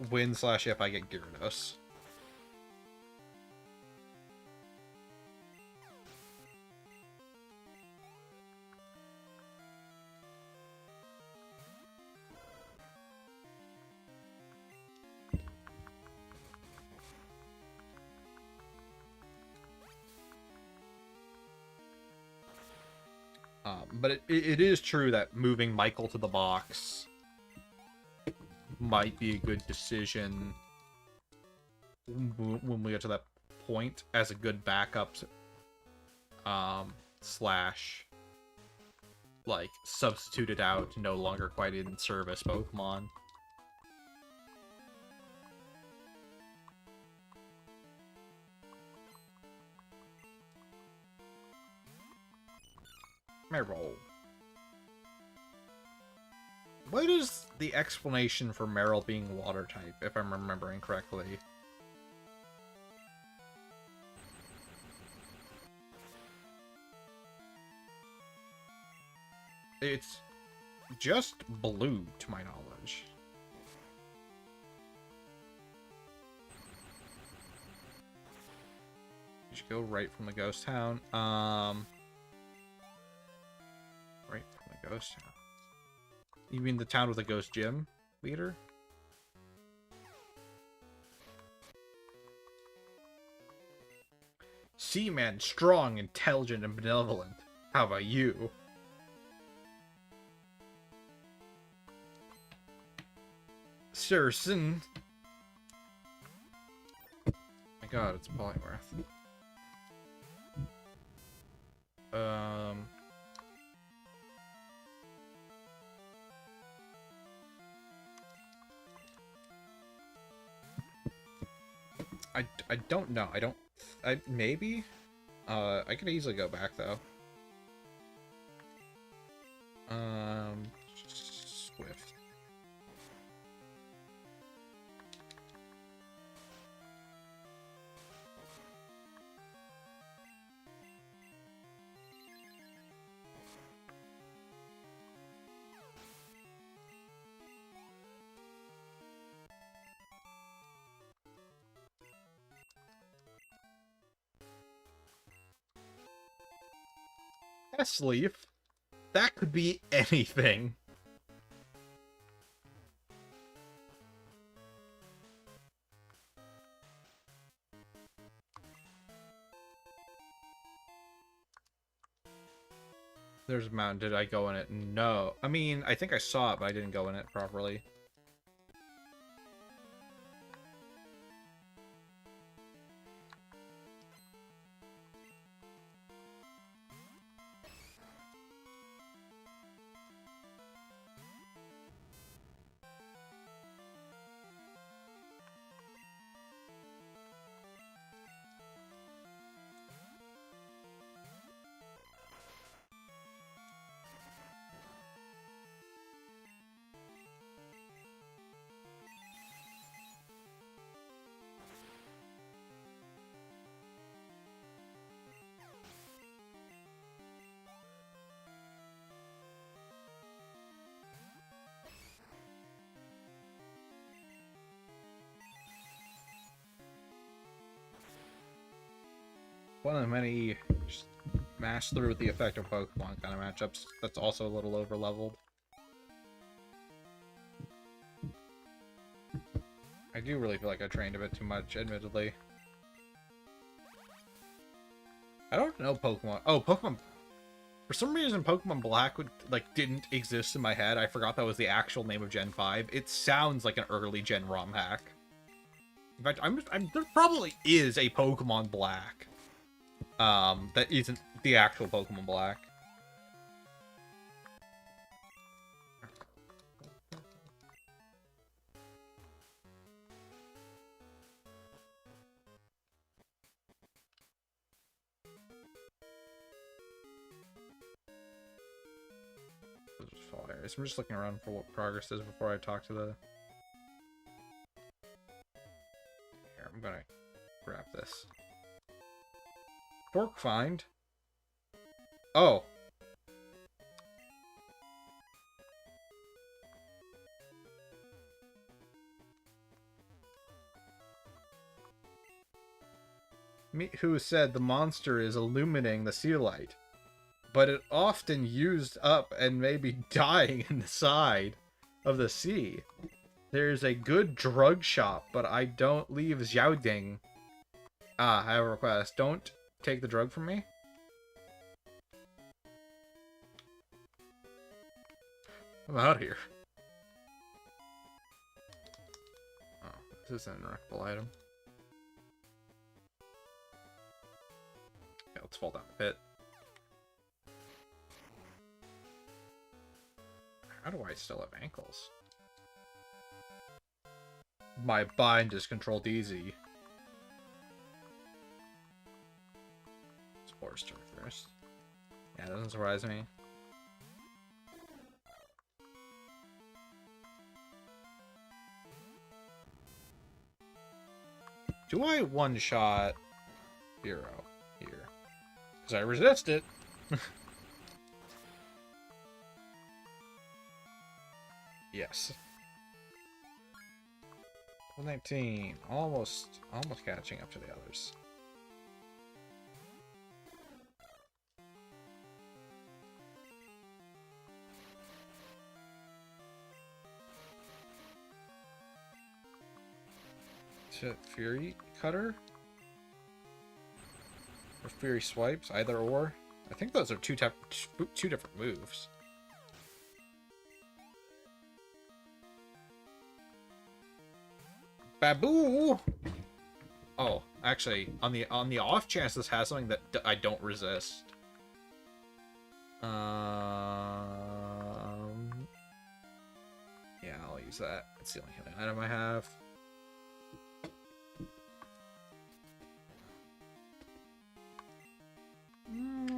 when/if I get Gyarados. But it is true that moving Michael to the box might be a good decision when we get to that point as a good backup slash like substituted out, no longer quite in service Pokemon. Meryl. What is the explanation for Meryl being water type, if I'm remembering correctly? It's just blue, to my knowledge. You should go right from the ghost town. Right from the ghost town. You mean the town with a ghost gym leader? Seaman, strong, intelligent, and benevolent. How about you? Surson. My god, it's Poliwrath. I don't know. Maybe? I could easily go back, though. Swift. S-Leaf? That could be anything. There's a mountain. Did I go in it? No. I mean, I think I saw it, but I didn't go in it properly. one of the many just mash through with the effect of Pokemon kind of matchups that's also a little over leveled. I do really feel like I trained a bit too much, admittedly. I don't know Pokemon. Oh, Pokemon. For some reason, Pokemon Black didn't exist in my head. I forgot that was the actual name of Gen 5. It sounds like an early Gen ROM hack. In fact, there probably is a Pokemon Black. That isn't the actual Pokemon Black. I'm just looking around for what progress is before I talk to the... Here, I'm gonna grab this. Dork find. Oh. Who said the monster is illuminating the sea light, but it often used up and may be dying in the side of the sea. There's a good drug shop, but I don't leave Xiaoding. Ah, I have a request. Don't take the drug from me. I'm out of here. Oh, this is an unrecognizable item. Yeah, let's fall down the pit. How do I still have ankles? My bind is controlled easy. Spores turn first. Yeah, that doesn't surprise me. Do I one-shot Hero here? Because I resist it. Yes. 19. Almost catching up to the others. Fury Cutter? Or Fury Swipes, either or. I think those are two different moves. Baboo! Oh, actually, on the off chance this has something that I don't resist. Yeah, I'll use that. It's the only healing item I have.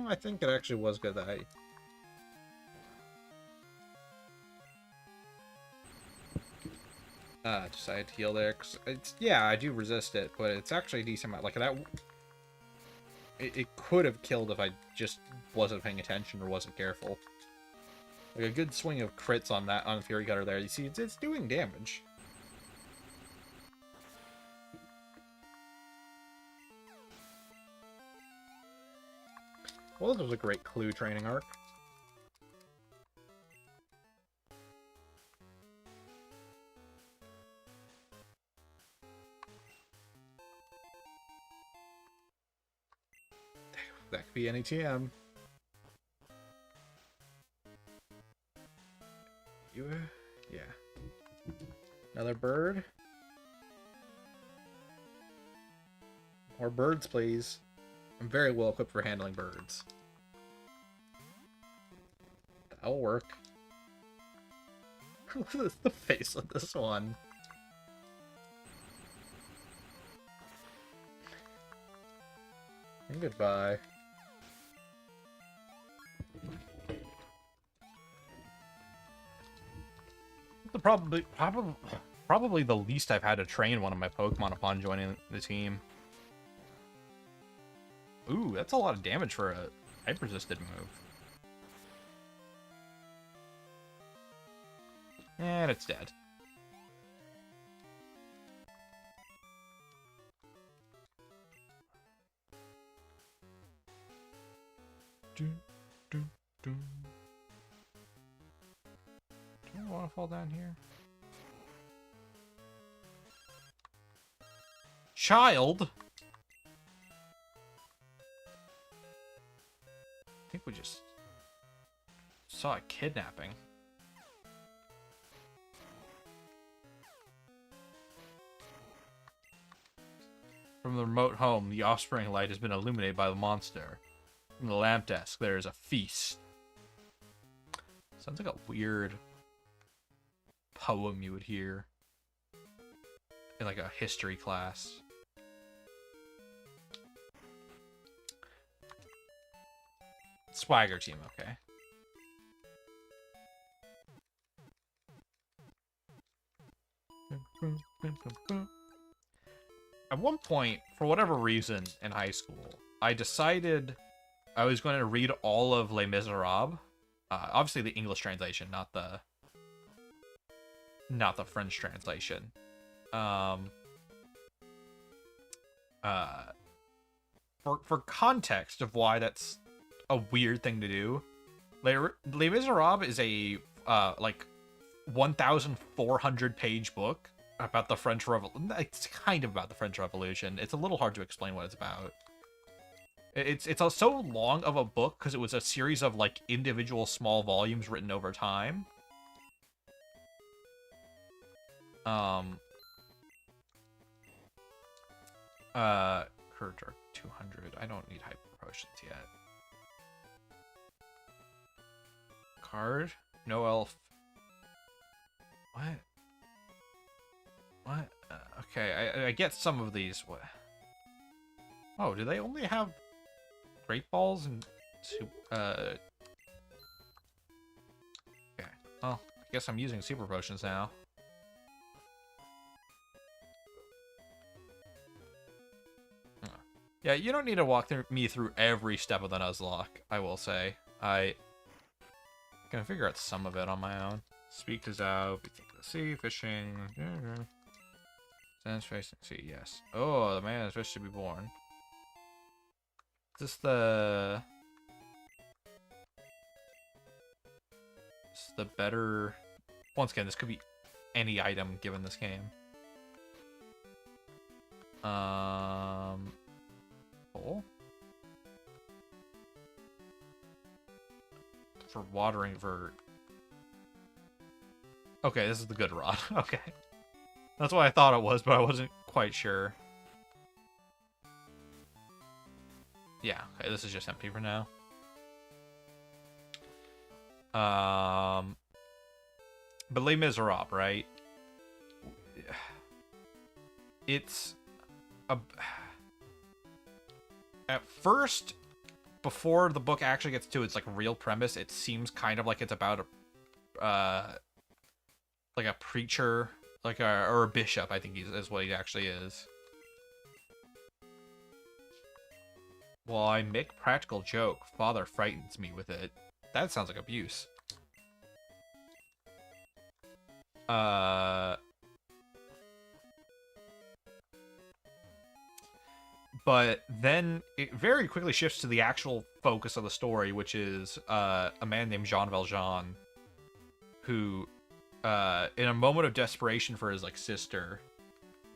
I think it actually was good that I... decided to heal there, cause it's, yeah, I do resist it, but it's actually a decent amount. Like, that... It could have killed if I just wasn't paying attention or wasn't careful. Like, a good swing of crits on that, on Fury Cutter there. You see, it's doing damage. Well, this was a great clue training arc. That could be any TM. Yeah. Another bird. More birds, please. I'm very well equipped for handling birds. That'll work. Look at the face of this one. And goodbye. Probably the least I've had to train one of my Pokemon upon joining the team. Ooh, that's a lot of damage for a type-resisted move. And it's dead. Do I want to fall down here? Child? I think we just saw a kidnapping. From the remote home, the offspring light has been illuminated by the monster. From the lamp desk, there is a feast. Sounds like a weird poem you would hear in like a history class. Swagger team, okay. At one point, for whatever reason in high school, I decided I was going to read all of Les Miserables. Obviously the English translation, not the French translation. For context of why that's a weird thing to do, Les Miserables is a like 1,400 page book about the French Revolution. It's kind of about the French Revolution. It's a little hard to explain what it's about. It's so long of a book because it was a series of like individual small volumes written over time. Curd 200. I don't need hyper potions yet. Card? No elf. What? What? Okay, I get some of these. What? Oh, do they only have Great Balls and okay. Well, I guess I'm using super potions now. Yeah, you don't need to walk me through every step of the Nuzlocke, I will say. I can figure out some of it on my own. Speak to Zhao, be think of the sea, fishing. Stands facing sea, yes. Oh, the man is wished to be born. Is this the better? Once again, this could be any item given this game. Cool. For watering vert. Okay, this is the good rod. Okay. That's what I thought it was, but I wasn't quite sure. Yeah, okay, this is just empty for now. But Les Miserables, right? It's a... At first, before the book actually gets to its like real premise, it seems kind of like it's about a like a preacher, like or a bishop. I think is what he actually is. While I make practical joke, father frightens me with it. That sounds like abuse. But then it very quickly shifts to the actual focus of the story, which is a man named Jean Valjean, who, in a moment of desperation for his like sister,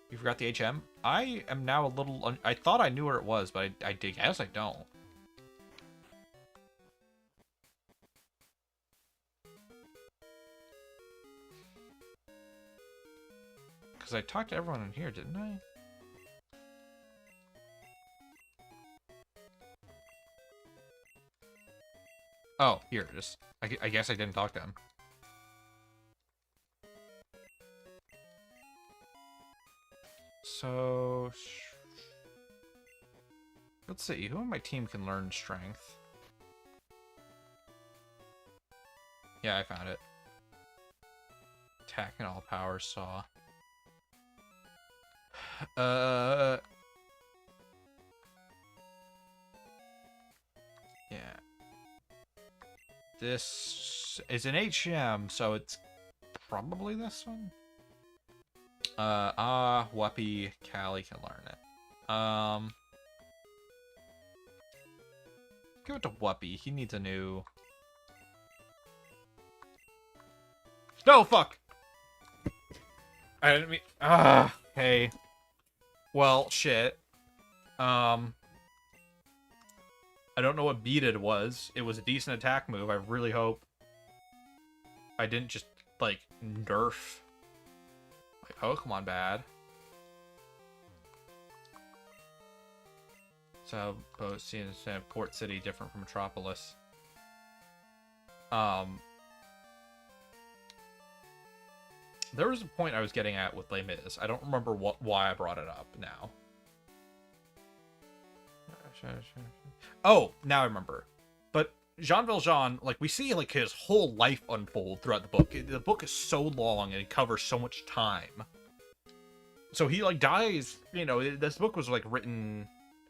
you forgot the HM? I am now a little... I thought I knew where it was, but I guess I don't. Because I talked to everyone in here, didn't I? Oh, here, just... I guess I didn't talk to him. So... Let's see, who on my team can learn strength? Yeah, I found it. Attack and all powers saw. Yeah. This is an HM, so it's probably this one. Whuppy, Callie can learn it. Give it to Whuppy. He needs a new... No, fuck! I didn't mean... hey. Well, shit. I don't know what beat it was. It was a decent attack move. I really hope I didn't just, like, nerf my Pokemon bad. So, both seen as Port City different from Metropolis. There was a point I was getting at with Les Mis. I don't remember why I brought it up now. Oh, now I remember. But Jean Valjean, like, we see, like, his whole life unfold throughout the book. The book is so long and it covers so much time. So he, like, dies, you know, this book was, like, written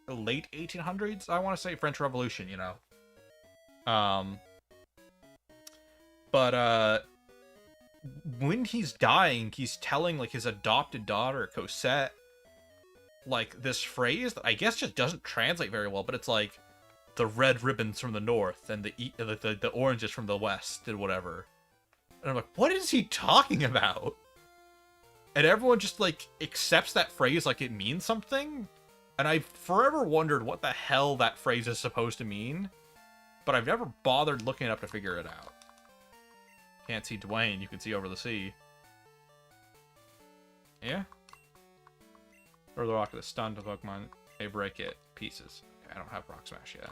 late 1800s, I want to say, French Revolution, you know. But when he's dying, he's telling, like, his adopted daughter, Cosette, like, this phrase that I guess just doesn't translate very well, but it's like, the red ribbons from the north and the oranges from the west and whatever. And I'm like, what is he talking about? And everyone just, like, accepts that phrase like it means something. And I've forever wondered what the hell that phrase is supposed to mean. But I've never bothered looking it up to figure it out. Can't see Dwayne, you can see over the sea. Yeah? Throw the rock at the stun to Pokemon. They break it. Pieces. Okay, I don't have Rock Smash yet.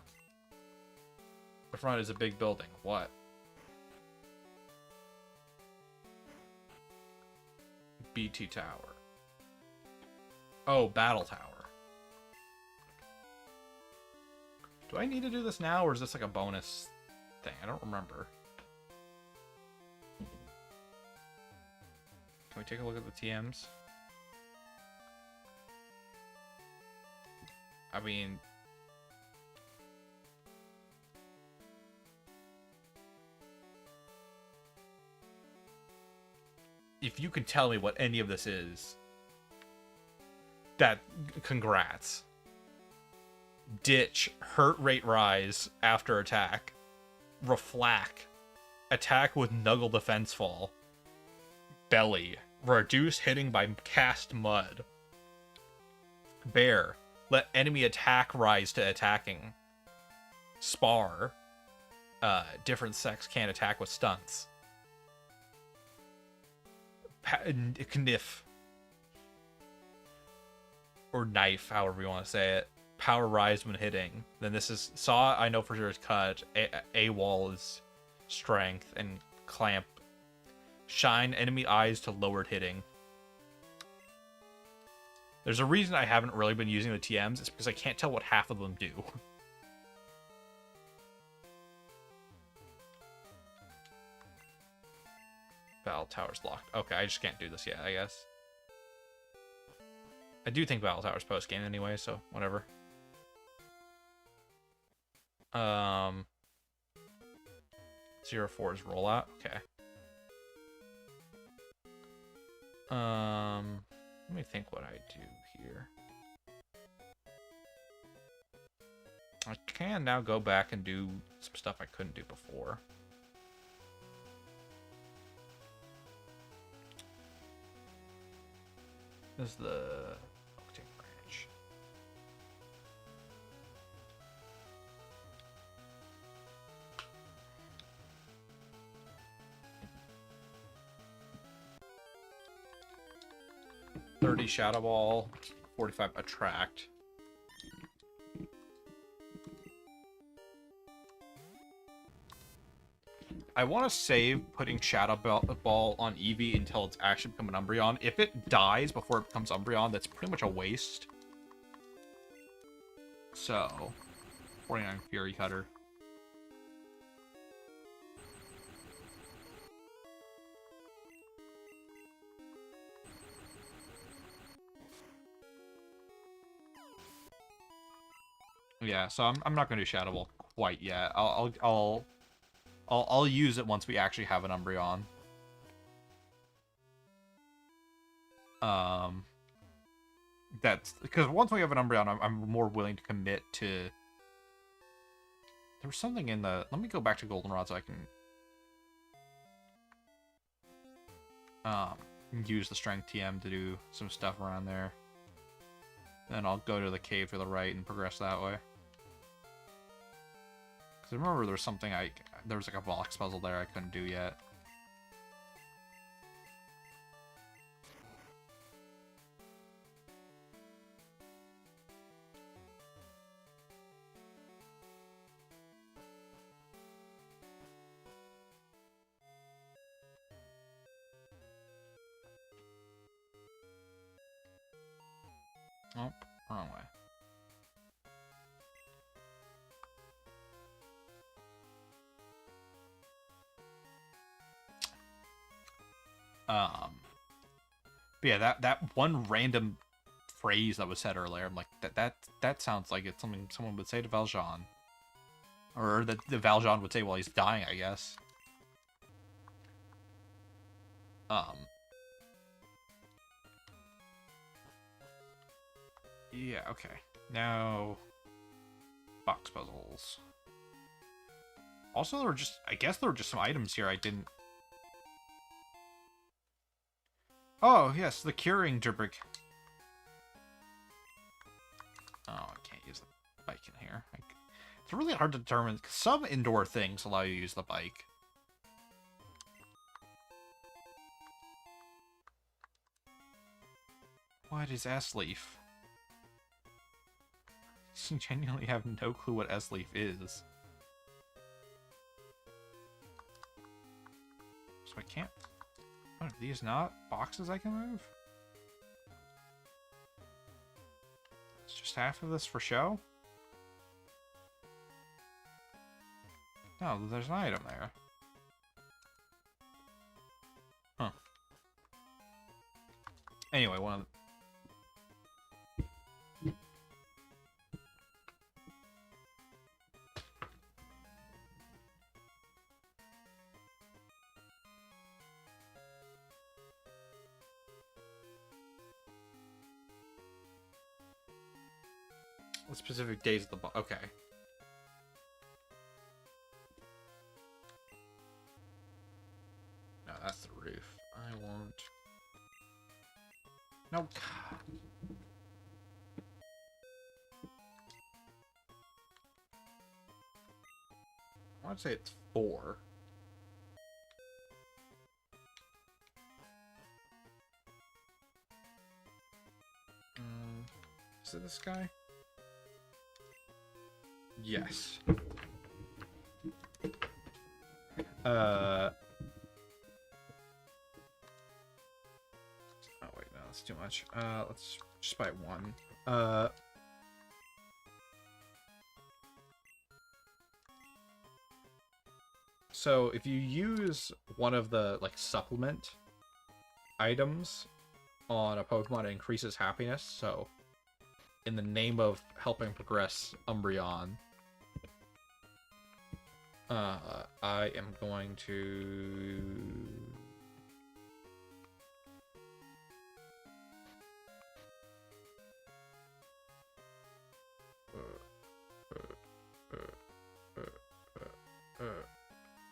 The front is a big building. What? BT Tower. Oh, Battle Tower. Do I need to do this now, or is this like a bonus thing? I don't remember. Can we take a look at the TMs? I mean... if you can tell me what any of this is, that... congrats. Ditch, hurt rate rise after attack. Reflack, attack with Nuggle defense fall. Belly, reduce hitting by cast mud. Bear, let enemy attack rise to attacking. Spar, different sex can't attack with stunts. Kniff, or knife, however you want to say it. Power rise when hitting. Then this is Saw, I know for sure is cut. A-wall is strength, and clamp. Shine enemy eyes to lowered hitting. There's a reason I haven't really been using the TMs. It's because I can't tell what half of them do. Battle Tower's locked. Okay, I just can't do this yet, I guess. I do think Battle Tower's post-game anyway, so whatever. 0-4 is rollout. Okay. Let me think what I do here. I can now go back and do some stuff I couldn't do before. This is the Octane branch. $30 Shadow Ball, 45 Attract. I want to save putting Shadow Ball on Eevee until it's actually become an Umbreon. If it dies before it becomes Umbreon, that's pretty much a waste. So, 49 Fury Cutter. Yeah, so I'm not gonna do Shadow Ball quite yet. I'll use it once we actually have an Umbreon. That's because once we have an Umbreon, I'm more willing to commit to There was something in the... Let me go back to Goldenrod so I can... use the Strength TM to do some stuff around there. Then I'll go to the cave to the right and progress that way. Because I remember there was something there was like a box puzzle there I couldn't do yet. Oh, wrong way. But yeah, that one random phrase that was said earlier, I'm like, that sounds like it's something someone would say to Valjean. Or that the Valjean would say while he's dying, I guess. Yeah, okay. Now, box puzzles. Also, there were just... I guess there were just some items here I didn't... Oh, yes, the curing Dribrick. Oh, I can't use the bike in here. It's really hard to determine. Some indoor things allow you to use the bike. What is S-Leaf? I genuinely have no clue what S-Leaf is. So I can't... Oh, are these not boxes I can move? It's just half of this for show? No, there's an item there. Huh. Anyway, one of the... specific days of the box. Okay. No, that's the roof. I want... No. I want to say it's 4. Is it this guy? Yes. Oh wait, no, that's too much. Let's just buy 1. So if you use one of the like supplement items on a Pokemon, it increases happiness. So in the name of helping progress Umbreon, I am going to...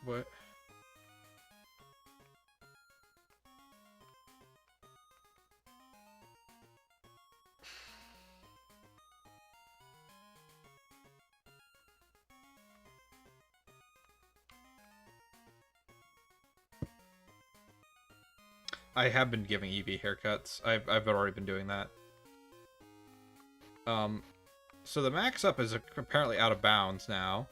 What? I have been giving Eevee haircuts. I've already been doing that. So the max up is apparently out of bounds now.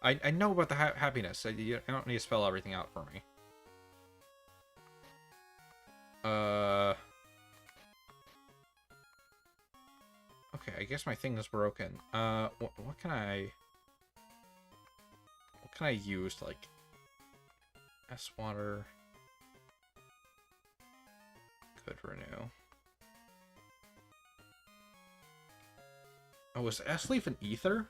I know about the happiness. You don't need to spell everything out for me. Okay, I guess my thing is broken. What can I use to, like, S-Water could renew? Oh, was S-Leaf an ether?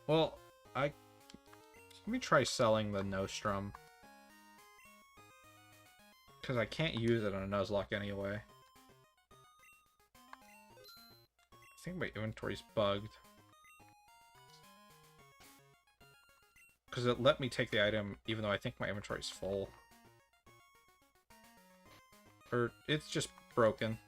Well, let me try selling the Nostrum. Because I can't use it on a Nuzlocke anyway. I think my inventory's bugged. Because it let me take the item even though I think my inventory's full. Or it's just broken.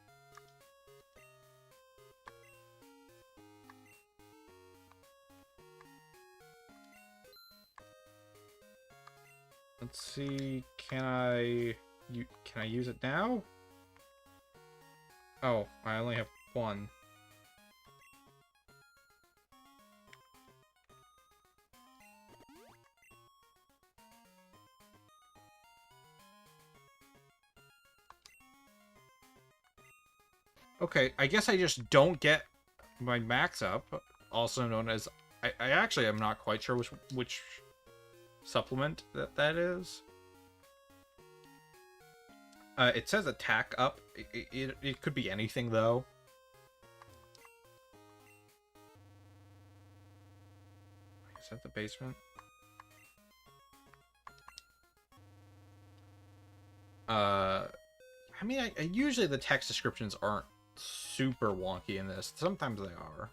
Let's see, can I use it now? Oh, I only have one. Okay, I guess I just don't get my max up, also known as... I actually am not quite sure which supplement that is. It says attack up. It could be anything, though. Is that the basement? I mean, usually the text descriptions aren't super wonky in this. Sometimes they are.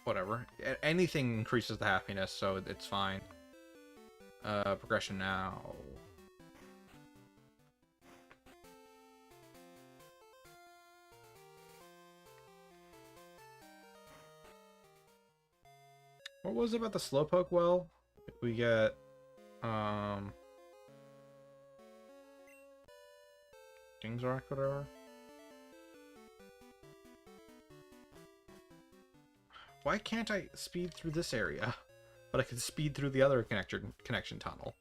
Whatever. Anything increases the happiness, so it's fine. Progression now. What was it about the Slowpoke well? We get, King's Rock, whatever. Why can't I speed through this area? But I can speed through the other connection tunnel.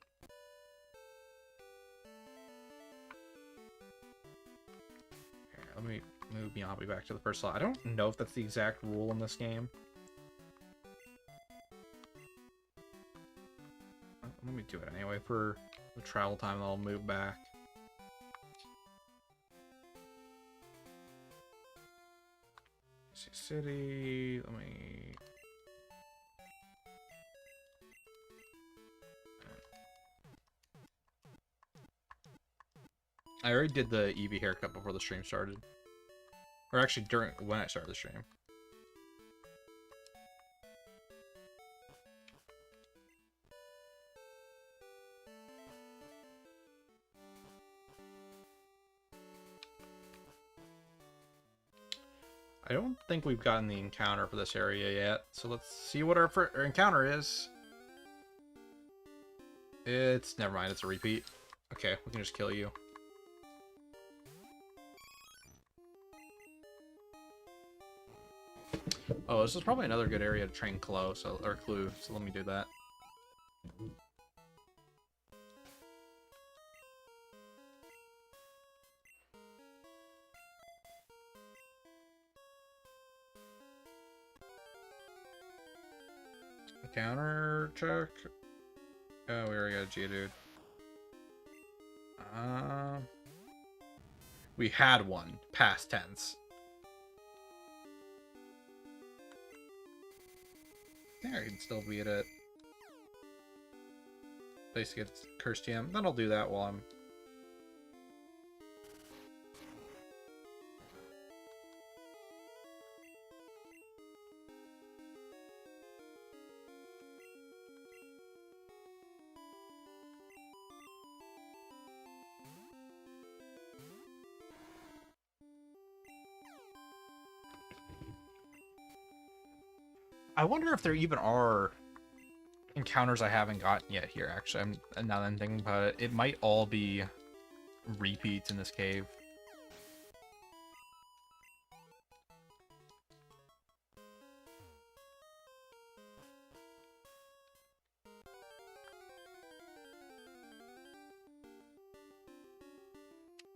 Here, let me move Miyabi back to the first slot. I don't know if that's the exact rule in this game. Let me do it anyway for the travel time, and I'll move back. City, let me... I already did the Eevee haircut before the stream started. Or actually, when I started the stream. I don't think we've gotten the encounter for this area yet, so let's see what our encounter is. Never mind, it's a repeat. Okay, we can just kill you. Oh, this is probably another good area to train Clue, so let me do that. Counter check. Oh, we already got a Geodude. We had one. Past tense. I think I can still beat it. Basically, it's Cursed TM. Then I'll do that while I'm... I wonder if there even are encounters I haven't gotten yet here, actually. Now that I'm thinking about it, it might all be repeats in this cave.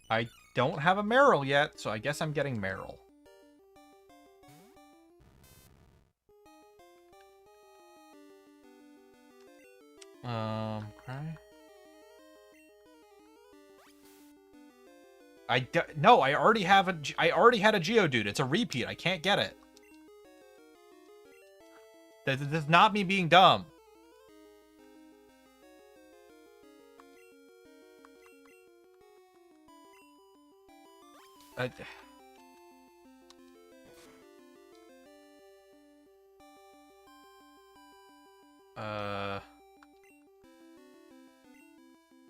I don't have a Meryl yet, so I guess I'm getting Meryl. Okay. No, I already had a Geodude. It's a repeat. I can't get it. This is not me being dumb.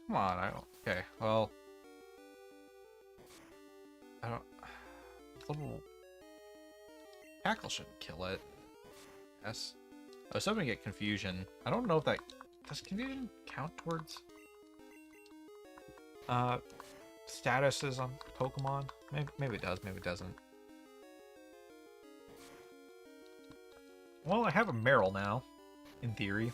Come on, I don't. Okay, well, I don't. Little tackle shouldn't kill it. Yes. I was hoping to get confusion. I don't know if that does confusion count towards statuses on Pokemon. Maybe it does. Maybe it doesn't. Well, I have a Meryl now, in theory.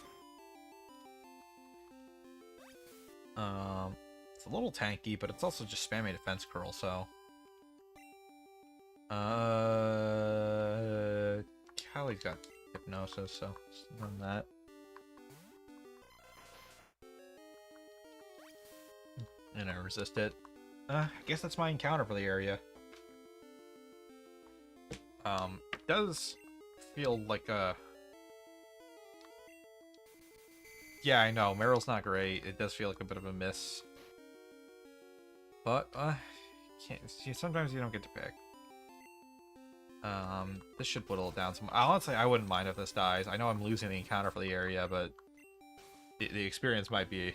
It's a little tanky, but it's also just spamming defense curl, so. Callie's got hypnosis, so run that. And I resist it. I guess that's my encounter for the area. It does feel like a... Yeah, I know, Meryl's not great. It does feel like a bit of a miss. But, can't see, sometimes you don't get to pick. This should whittle it down some. Honestly, I wouldn't mind if this dies. I know I'm losing the encounter for the area, but the experience might be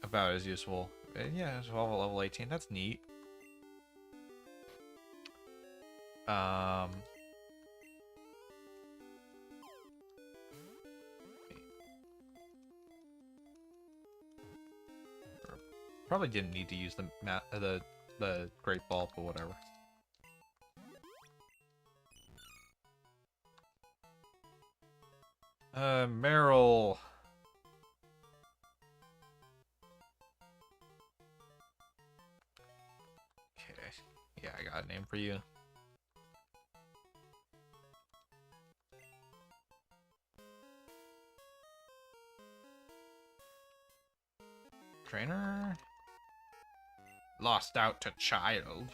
about as useful. Yeah, it's level 18. That's neat. Probably didn't need to use the Great Ball, but whatever. Meryl. Okay. Yeah, I got a name for you. Trainer? Lost out to child.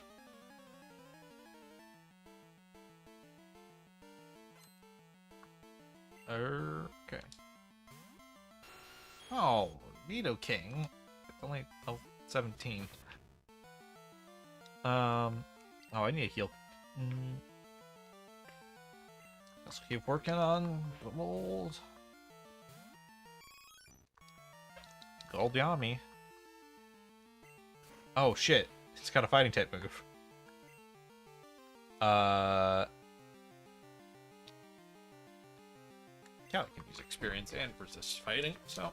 Okay. Oh, Nidoking. It's only 17. Oh, I need a heal. Let's keep working on the mold. Gold Yami. Oh shit! It's got a fighting type move. Yeah, I can use experience and resist fighting, so.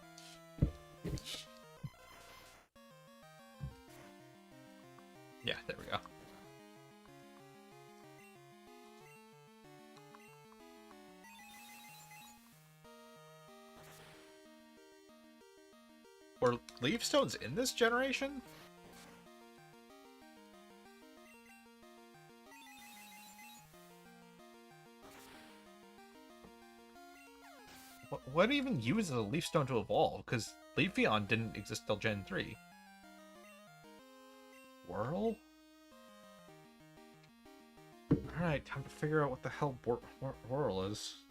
Yeah, there we go. Were leaf stones in this generation? What even uses a leaf stone to evolve? Because Leafeon didn't exist till Gen 3. Whirl? Alright, time to figure out what the hell Whirl is.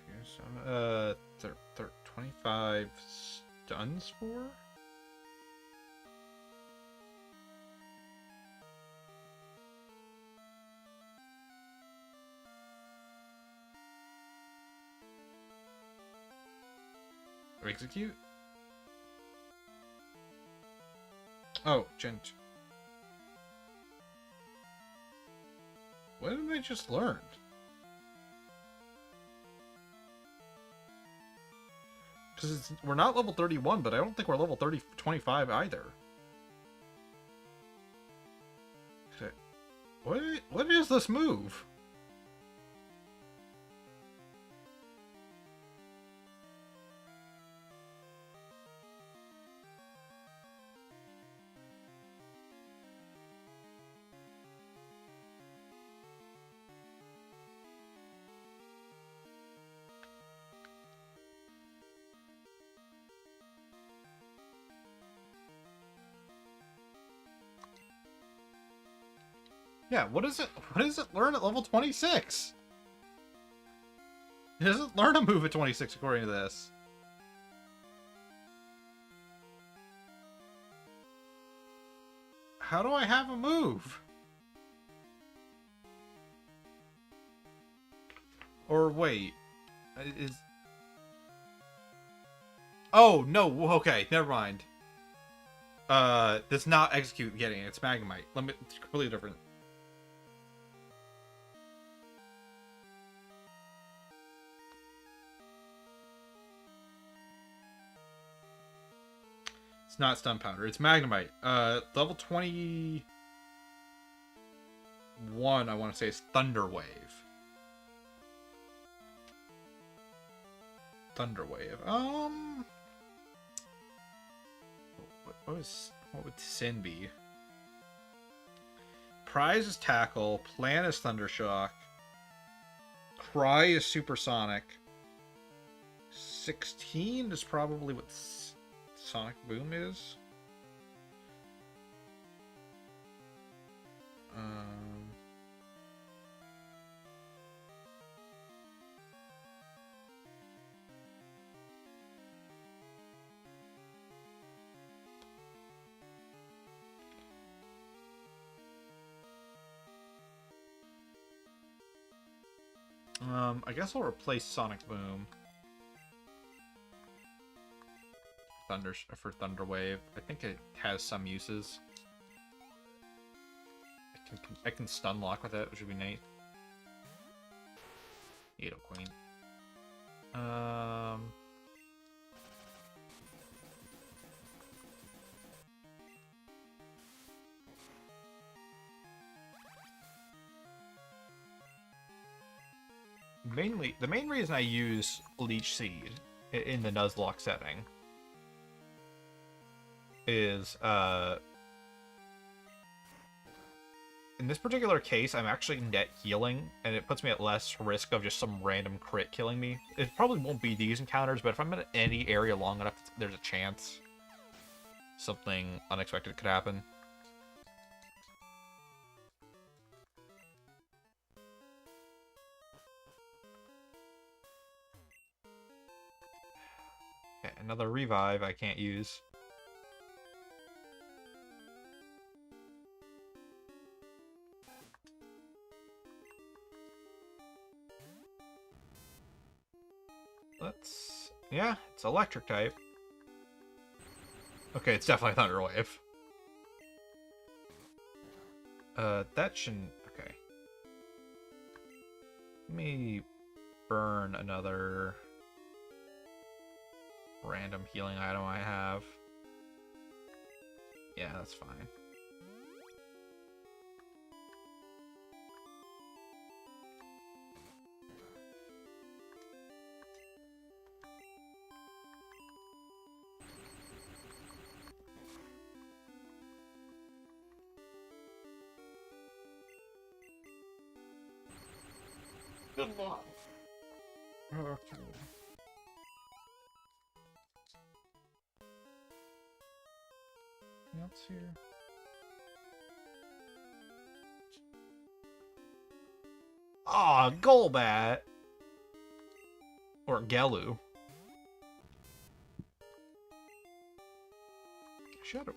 Here's 25 stun spore? Execute? Oh, Gen 2. What did I just learn? Because we're not level 31, but I don't think we're level 25 either. Okay. What is this move? Yeah, what is it? What does it learn at level 26? He doesn't learn a move at 26 according to this. How do I have a move? Or wait. Is... Oh, no. Okay, never mind. Does not execute getting it. It's Magnemite. It's completely different. It's not Stun Powder. It's Magnemite. Level 21, I want to say, is Thunder Wave. Thunder Wave. What would Sin be? Prize is Tackle. Plan is Thundershock. Cry is Supersonic. 16 is probably what Sonic Boom is. I guess I'll replace Sonic Boom. For Thunder Wave. I think it has some uses. I can stun lock with it, which would be neat. Edo Queen. The main reason I use Leech Seed in the Nuzlocke setting is, in this particular case, I'm actually net healing, and it puts me at less risk of just some random crit killing me. It probably won't be these encounters, but if I'm in any area long enough, there's a chance something unexpected could happen. Okay, another revive I can't use. Yeah, it's electric type. Okay, it's definitely Thunder Wave. That shouldn't... Okay. Let me burn another random healing item I have. Yeah, that's fine. Good luck. Okay. Anything else here? Ah, Golbat! Or Gelu. Shadow.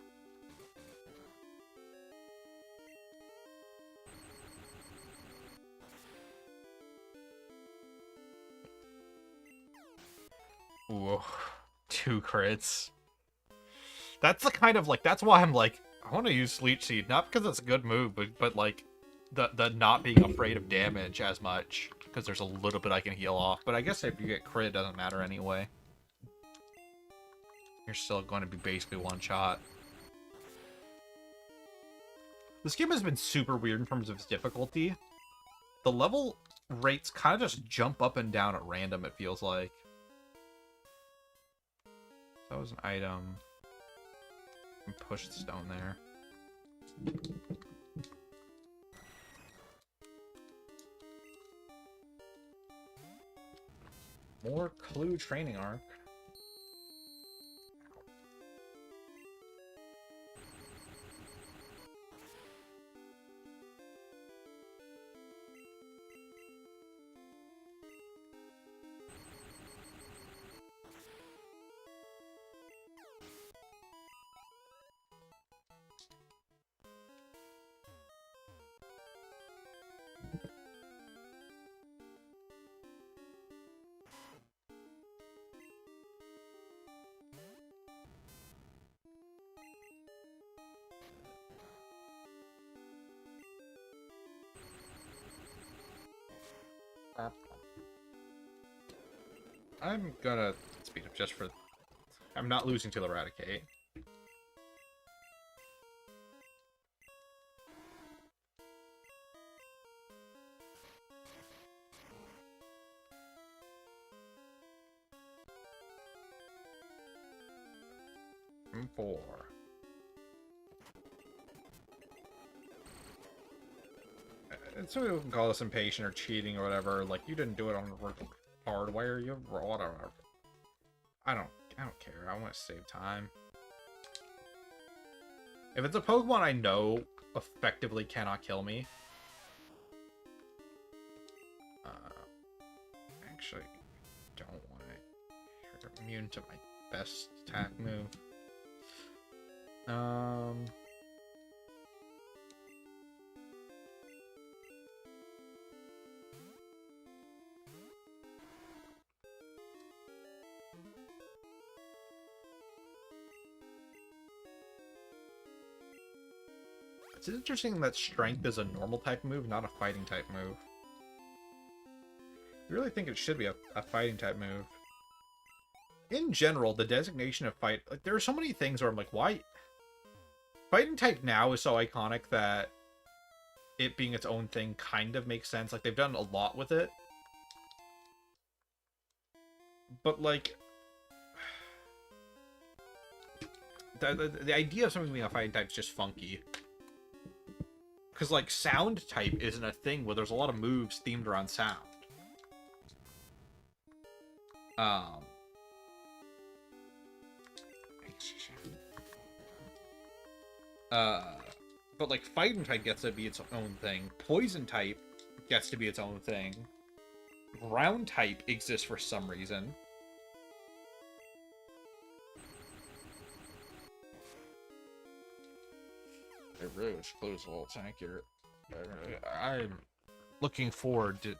Ooh, 2 crits. That's the kind of, like, that's why I'm like, I want to use Leech Seed, not because it's a good move, but like, the not being afraid of damage as much, because there's a little bit I can heal off, but I guess if you get crit, it doesn't matter anyway. You're still going to be basically one shot. This game has been super weird in terms of its difficulty. The level rates kind of just jump up and down at random, it feels like. That was an item. Push the stone there. More Clue training arc. I'm gonna speed up just for... I'm not losing to Eradicate. And 4. And some people can call this impatient or cheating or whatever. Like, you didn't do it on hardware. You whatever. I don't care. I want to save time. If it's a Pokemon I know effectively cannot kill me. Actually, don't want it. You're immune to my best attack move. It's interesting that Strength is a normal type move, not a fighting type move. I really think it should be a fighting type move. In general, the designation of fight... Like, there are so many things where I'm like, why... Fighting type now is so iconic that it being its own thing kind of makes sense. Like, they've done a lot with it. But, like... The idea of something being a fighting type is just funky. Because, like, sound type isn't a thing where there's a lot of moves themed around sound. But, like, fighting type gets to be its own thing. Poison type gets to be its own thing. Ground type exists for some reason. It really was close a little tankier. I'm looking forward to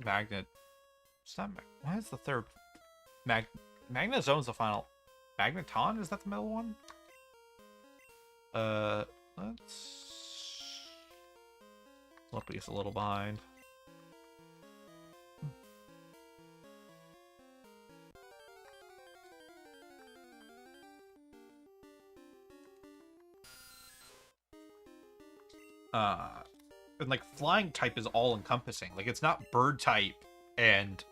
Magnet. It's not what is the third? Magnezone's the final. Magneton, is that the middle one? Let's... Lumpy's a little behind. And like flying type is all encompassing. Like it's not bird type and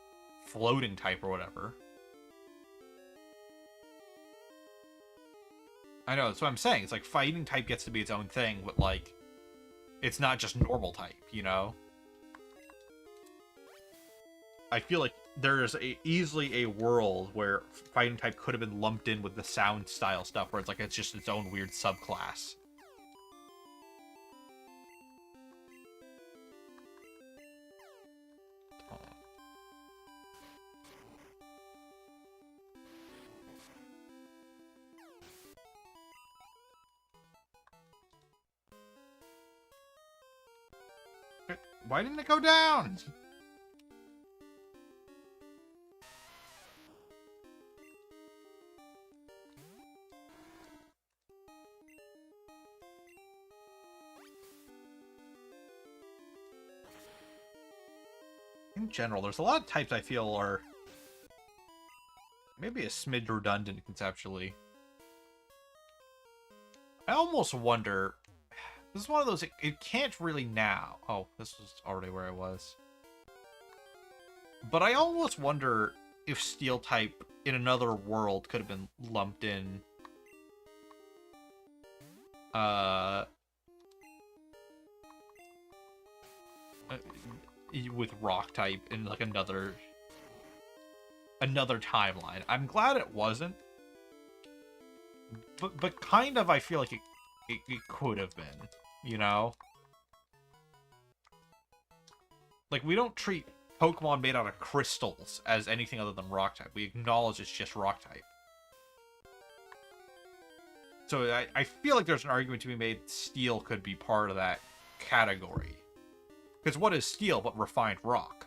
floating type or whatever. I know, that's what I'm saying. It's like fighting type gets to be its own thing, but like it's not just normal type, you know? I feel like there's easily a world where fighting type could have been lumped in with the sound style stuff where it's like it's just its own weird subclass. Why didn't it go down? In general, there's a lot of types I feel are maybe a smidge redundant conceptually. I almost wonder... This is one of those, it can't really now. Oh, this was already where I was. But I almost wonder if Steel type in another world could have been lumped in. With Rock type in like another timeline. I'm glad it wasn't. But kind of I feel like it could have been, you know? Like, we don't treat Pokemon made out of crystals as anything other than Rock type. We acknowledge it's just Rock type. So I feel like there's an argument to be made Steel could be part of that category. Because what is Steel but refined rock?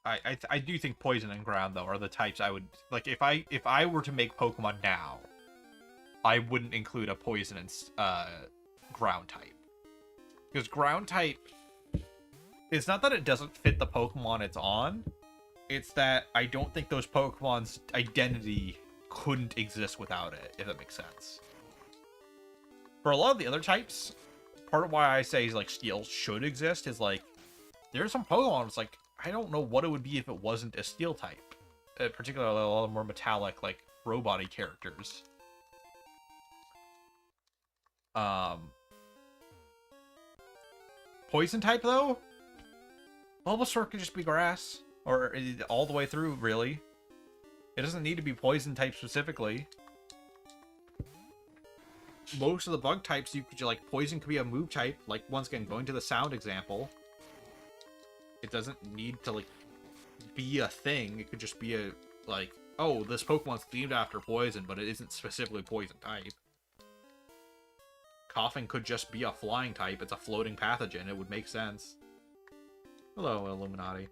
I do think poison and ground though are the types I would like if I were to make Pokemon now, I wouldn't include a poison and ground type. Because ground type, it's not that it doesn't fit the Pokemon it's on, it's that I don't think those Pokemon's identity couldn't exist without it, if that makes sense. For a lot of the other types, part of why I say like Steel should exist is like, there's some Pokemon, it's like, I don't know what it would be if it wasn't a Steel type. Particularly a lot of more metallic, like, robot-y characters. Poison type, though? Bulbasaur could just be grass. Or all the way through, really. It doesn't need to be poison type specifically. Most of the bug types, you could, like, poison could be a move type. Like, once again, going to the sound example. It doesn't need to, like, be a thing. It could just be a, like, oh, this Pokemon's themed after poison, but it isn't specifically poison type. Coughing could just be a flying type. It's a floating pathogen. It would make sense. Hello, Illuminati.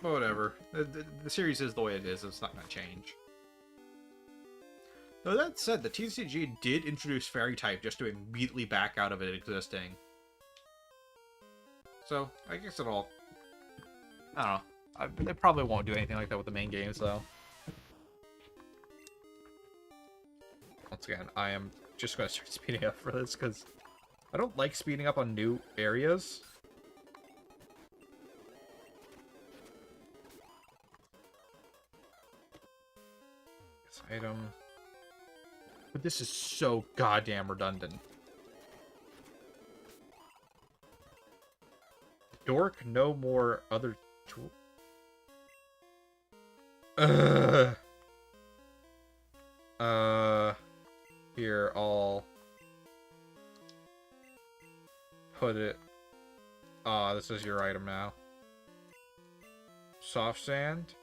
Whatever. The series is the way it is. It's not going to change. Though that said, the TCG did introduce Fairy type just to immediately back out of it existing. So, I guess it'll... I don't know. They probably won't do anything like that with the main games, though. Once again, I am just going to start speeding up for this, because I don't like speeding up on new areas. This item... But this is so goddamn redundant. Dork, no more other tool. Here, I'll put it. This is your item now. Soft sand.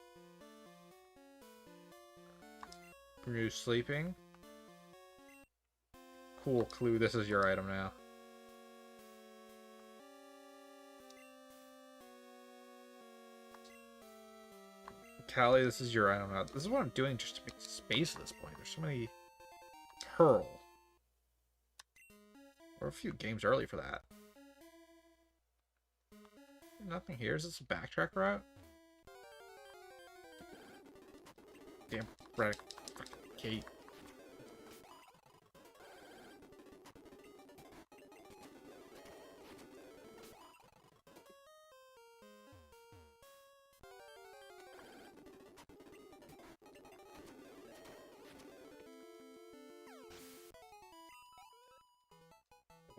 New sleeping. Cool clue, this is your item now. Callie, this is your item now. This is what I'm doing just to make space at this point. There's so many... Pearl. We're a few games early for that. Nothing here. Is this a backtrack route? Damn, right. Kate.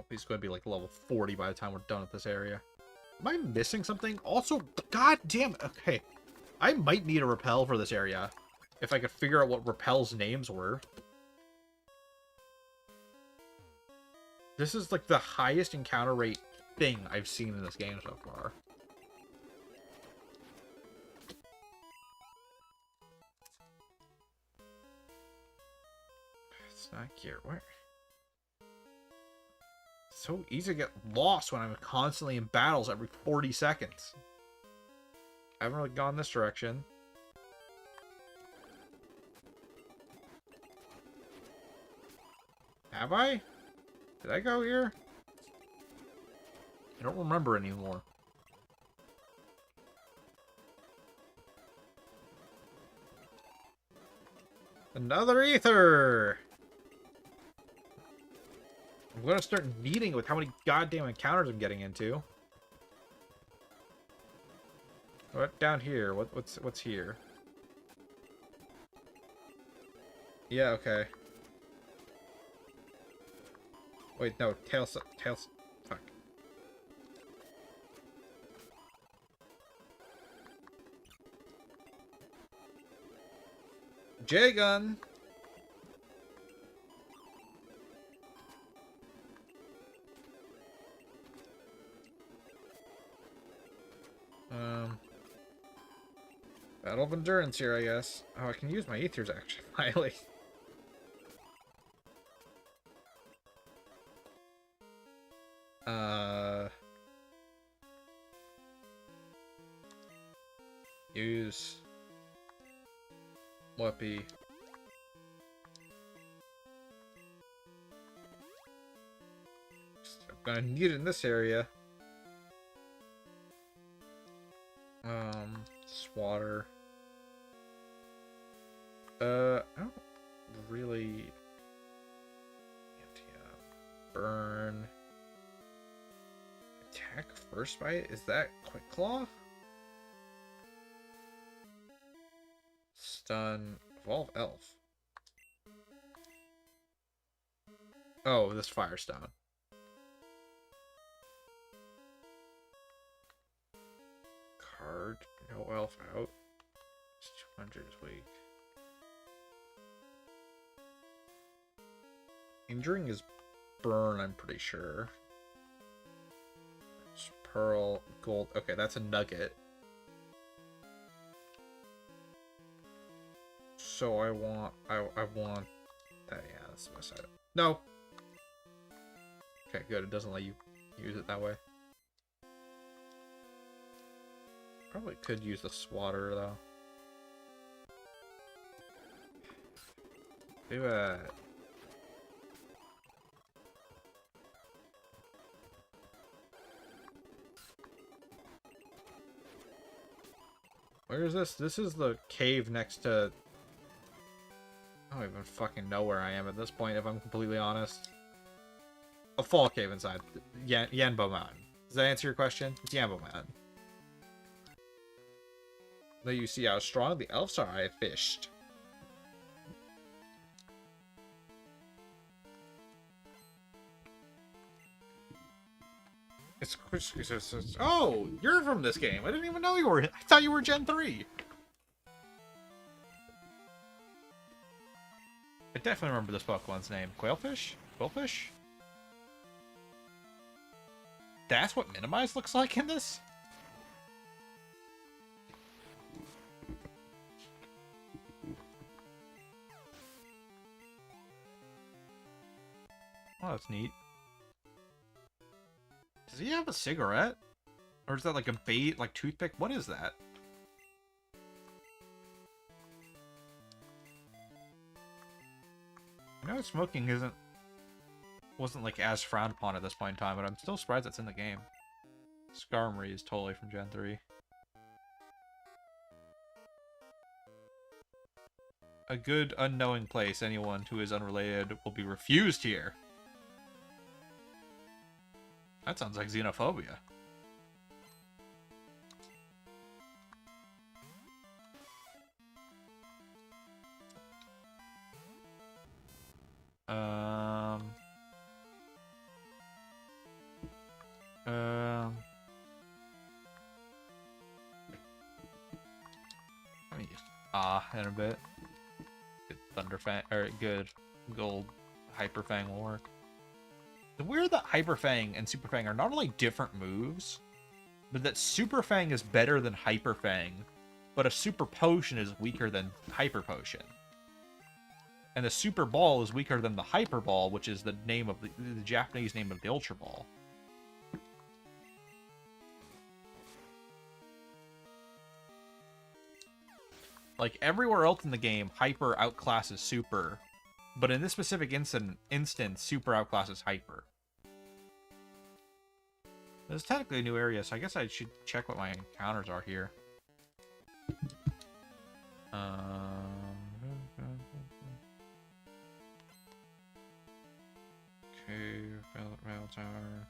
He's going to be like level 40 by the time we're done with this area. Am I missing something? Also, god damn, okay. I might need a repel for this area. If I could figure out what repel's names were. This is like the highest encounter rate thing I've seen in this game so far. It's not here. Where? So easy to get lost when I'm constantly in battles every 40 seconds. I haven't really gone this direction. Have I? Did I go here? I don't remember anymore. Another ether! I'm gonna start needing it with how many goddamn encounters I'm getting into. What down here? What's here? Yeah, okay. Wait, no, tails. Fuck. J-gun. Battle of Endurance here, I guess. Oh, I can use my ethers, actually, finally. Use Whoopee. I'm gonna need it in this area. Swatter. I don't really. Burn. Attack first bite? Is that Quick Claw? Stun. Evolve Elf. Oh, this Firestone. Card. No Elf out. It's 200 is weak. Injuring is burn, I'm pretty sure. It's pearl, gold. Okay, that's a nugget. So I want that. Yeah, that's the best side. No. Okay, good. It doesn't let you use it that way. Probably could use the swatter though. Do it. Where is this? This is the cave next to... I don't even fucking know where I am at this point, if I'm completely honest. A fall cave inside. Yanbo Mountain. Does that answer your question? It's Yanbo Mountain. Now you see how strong the elves are. I fished. It's oh, you're from this game. I didn't even know you were. I thought you were Gen 3. I definitely remember this Pokemon's name. Quailfish? Quillfish? That's what Minimize looks like in this? Oh, that's neat. Does he have a cigarette? Or is that like a bait, like toothpick? What is that? I know smoking wasn't like as frowned upon at this point in time, but I'm still surprised it's in the game. Skarmory is totally from Gen 3. A good unknowing place. Anyone who is unrelated will be refused here. That sounds like xenophobia. Let me just in a bit. Good Thunderfang or good gold Hyperfang will work. The weird that Hyperfang and Superfang are not only different moves, but that Superfang is better than Hyperfang, but a Super Potion is weaker than Hyper Potion. And the Super Ball is weaker than the Hyper Ball, which is the name of the Japanese name of the Ultra Ball. Like, everywhere else in the game, Hyper outclasses Super. But in this specific instance, Super outclasses Hyper. This is technically a new area, so I guess I should check what my encounters are here. Okay, rail tower.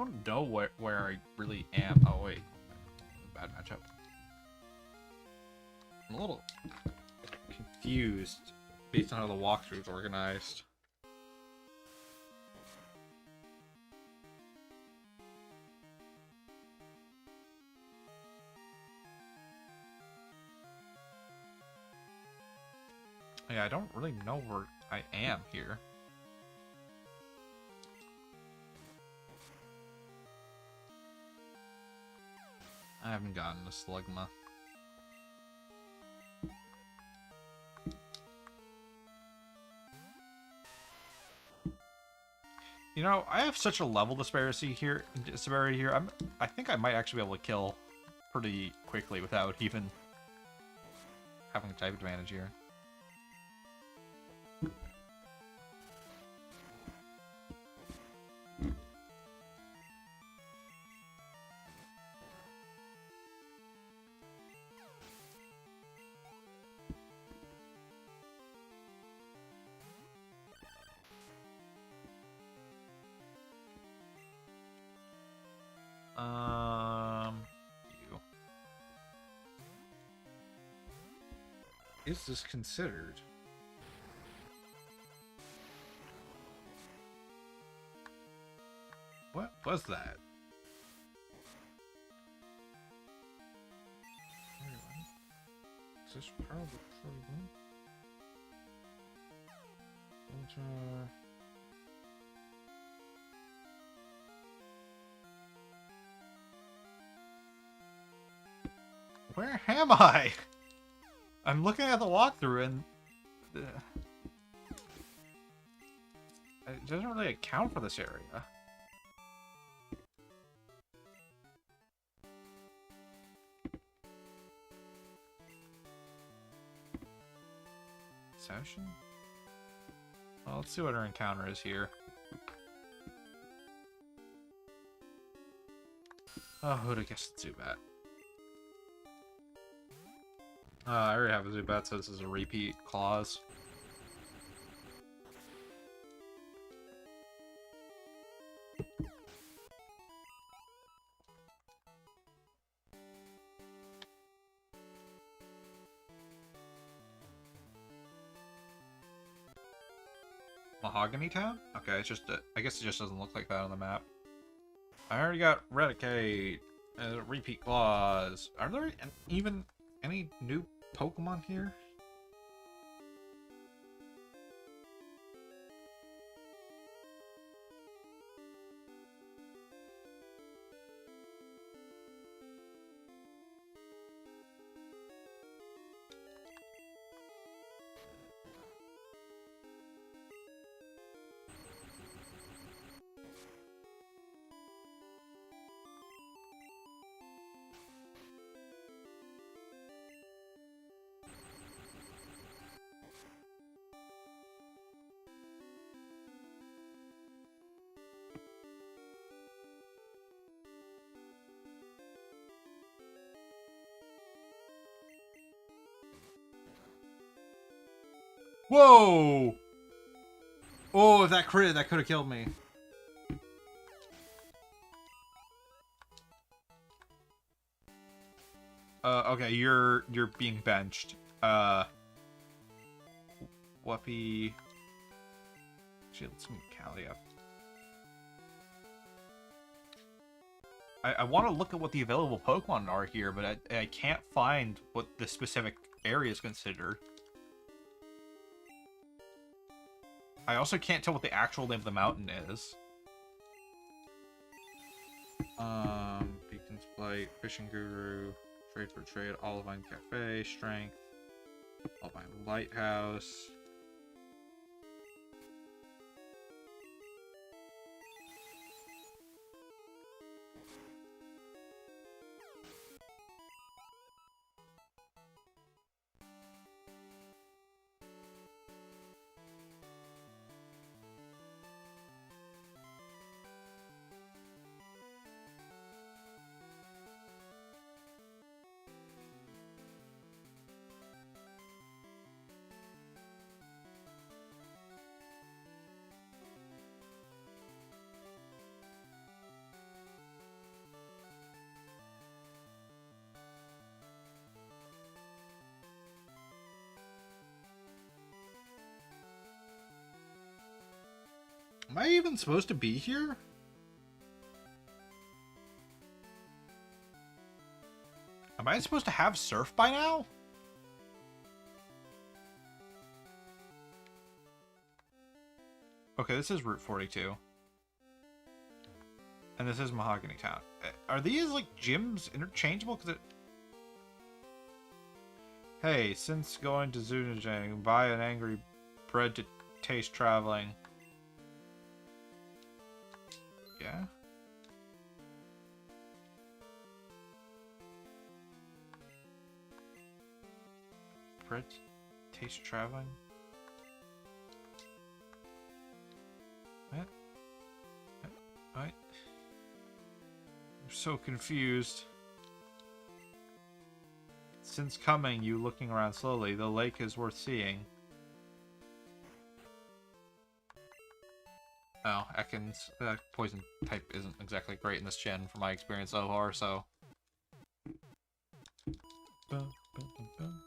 don't know where I really am. Oh wait, bad matchup. I'm a little confused based on how the walkthrough's organized. Yeah, I don't really know where I am here. I haven't gotten a Slugma. You know, I have such a level disparity here. I think I might actually be able to kill pretty quickly without even having a type advantage here. You. Is this considered? What was that? Is this probably where am I? I'm looking at the walkthrough and it doesn't really account for this area. Session? Well, let's see what our encounter is here. Oh, who'd have guessed Zubat? I already have a Zubat, so this is a repeat clause. Mahogany Town? Okay, it's just I guess it just doesn't look like that on the map. I already got Redicate, repeat clause. Are there even any new Pokemon here? Whoa! Oh, if that crit, that could have killed me. Okay, you're being benched. Whuppy. Actually, let's move Callie up. I want to look at what the available Pokemon are here, but I can't find what the specific area is considered. I also can't tell what the actual name of the mountain is. Beacon's Flight, Fishing Guru, Trade for Trade, Olivine Cafe, Strength, Olivine Lighthouse. Am I even supposed to be here? Am I supposed to have surf by now? Okay, this is Route 42. And this is Mahogany Town. Are these, like, gyms interchangeable? Because it... Hey, since going to Zunijang, buy an angry bread to taste traveling. Yeah? Bread to taste traveling? What? What? I'm so confused. Since coming, you looking around slowly, the lake is worth seeing. Oh, Ekans, poison type isn't exactly great in this gen from my experience so far, so... Boom, boom, boom, boom.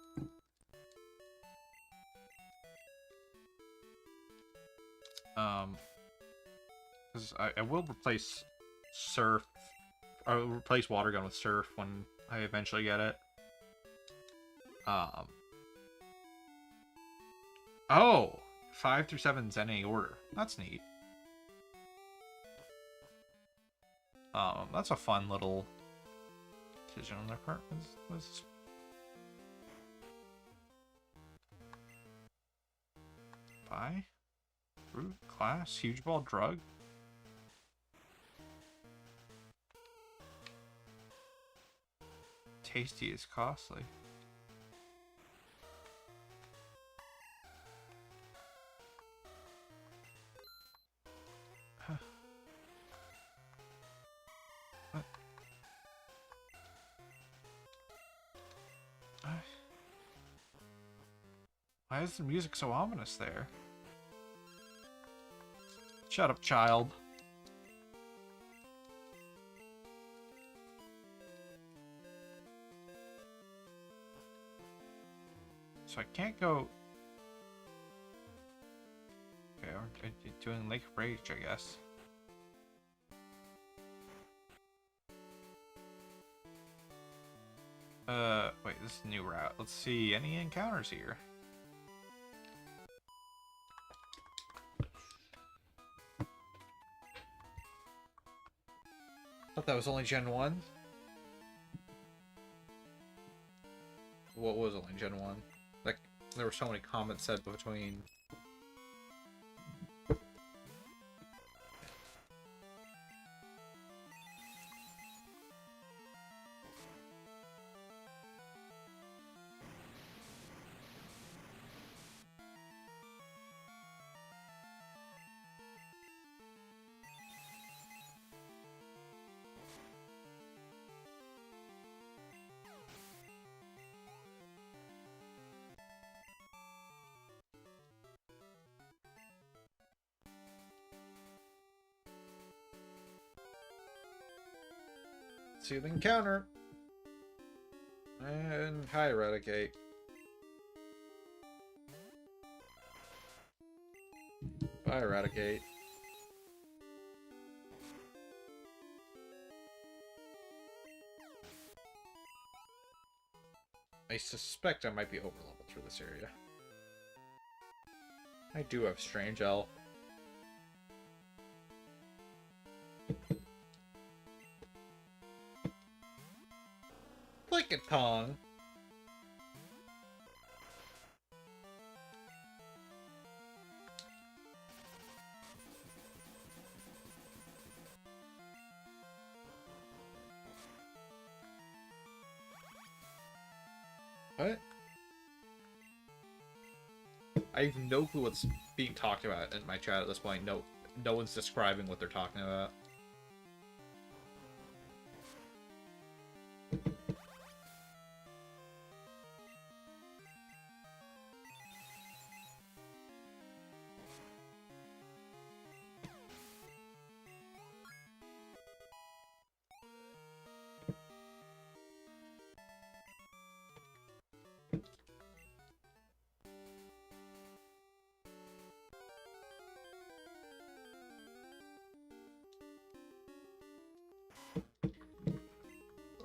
Because I will replace Surf... I'll replace Water Gun with Surf when I eventually get it. Oh! 5 through 7's in any order. That's neat. That's a fun little decision on their part. What is this? Buy? Fruit? Class? Huge ball? Drug? Tasty is costly. Huh. What? Why is the music so ominous there? Shut up, child. So I can't go... Okay, we're doing Lake Rage, I guess. Wait, this is a new route. Let's see, any encounters here? Thought that was only Gen 1? What was only Gen 1? Like, there were so many comments said between... See the encounter. And hi, Eradicate. Bye, Eradicate. I suspect I might be over-leveled through this area. I do have Strange Elf. Lickitung. What? I have no clue what's being talked about in my chat at this point. No one's describing what they're talking about.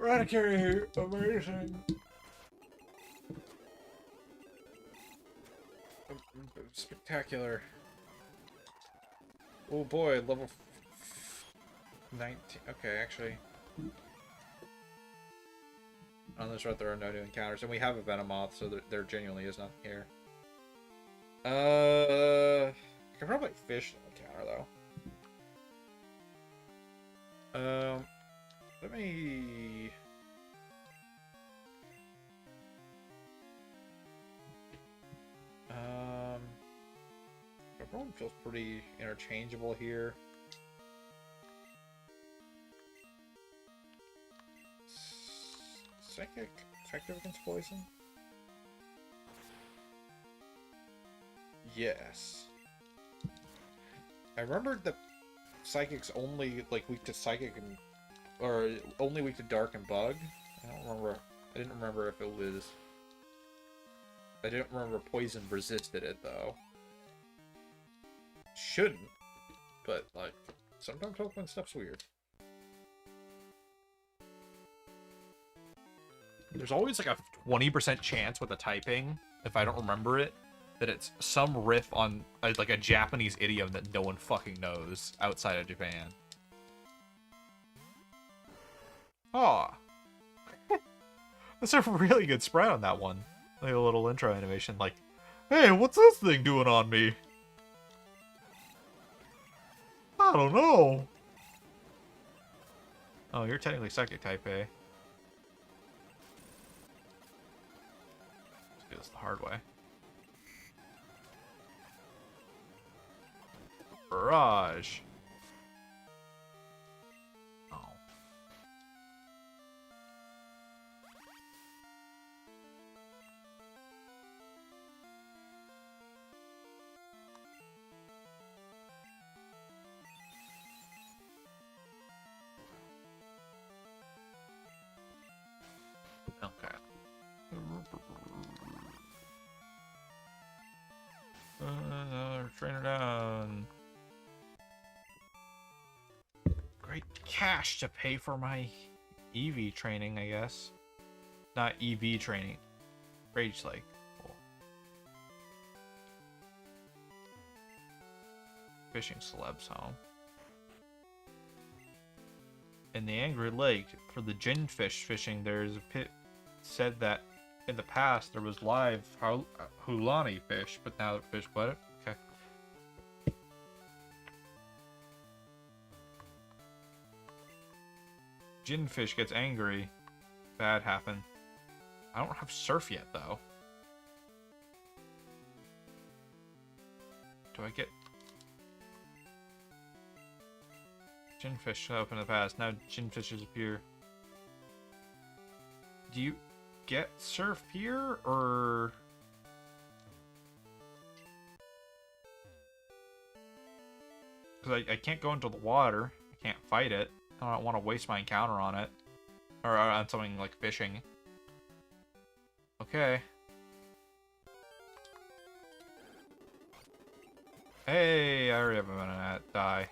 Raticary, amazing. Spectacular. Oh boy, level 19. Okay, actually. On this route, there are no new encounters, and we have a Venomoth, so there genuinely is nothing here. I could probably fish the encounter though. Let me. Everyone feels pretty interchangeable here. Psychic effective against poison? Yes. I remembered that Psychic's only like weak to Psychic and or only weak to Dark and Bug. I don't remember. I didn't remember if it was. I didn't remember Poison resisted it though. Shouldn't, but like sometimes Pokemon stuff's weird. There's always like a 20% chance with a typing, if I don't remember it, that it's some riff on like a Japanese idiom that no one fucking knows outside of Japan. Aw. That's a really good spread on that one. Like a little intro animation like, hey, what's this thing doing on me? I don't know. Oh, you're technically Psychic type, eh? Let's do this the hard way. Barrage. Oh. Okay. Trainer down. Great cash to pay for my EV training, I guess. Not EV training. Rage Lake. Cool. Fishing celebs home. In the Angry Lake, for the ginfish fishing, there's a pit said that in the past there was live Hulani fish, but now the fish what? Okay. Ginfish gets angry. Bad happen. I don't have surf yet though. Do I get Ginfish showed up in the past? Now Ginfishes appear. Do you get surf here or? Because I can't go into the water. I can't fight it. I don't want to waste my encounter on it. Or on something like fishing. Okay. Hey, I already have a minute. Die.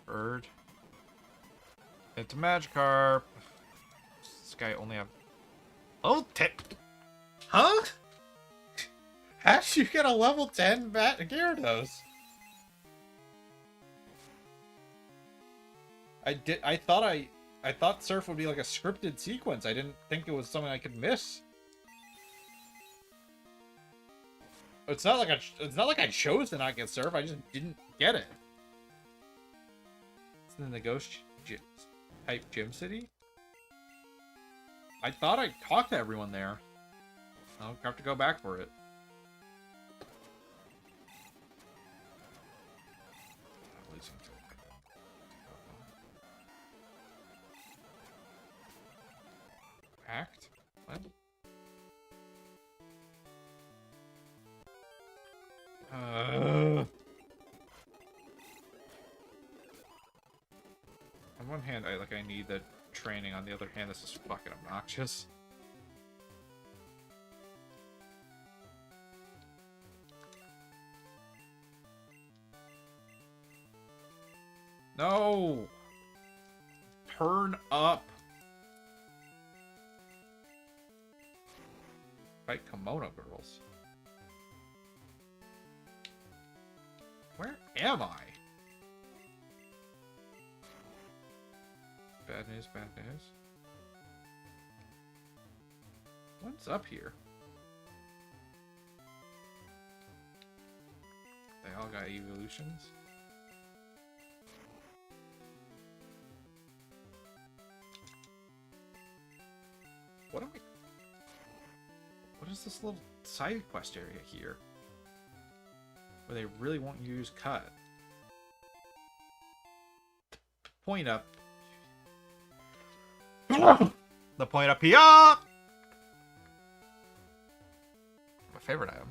Bird. It's a Magikarp. This guy only have... Oh, 10. Huh? How'd you get a level 10 Gyarados? I thought Surf would be like a scripted sequence. I didn't think it was something I could miss. It's not like I chose to not get Surf. I just didn't get it. It's in the Ghost type Gym City. I thought I talked to everyone there. I'll have to go back for it. Act? What? On one hand, I need the training. On the other hand, this is fucking obnoxious. No! Turn up. Right, kimono girls. Where am I? Bad news, bad news. What's up here? They all got evolutions. What is this little side quest area here? Where they really won't use cut. Point up. The point up here! My favorite item.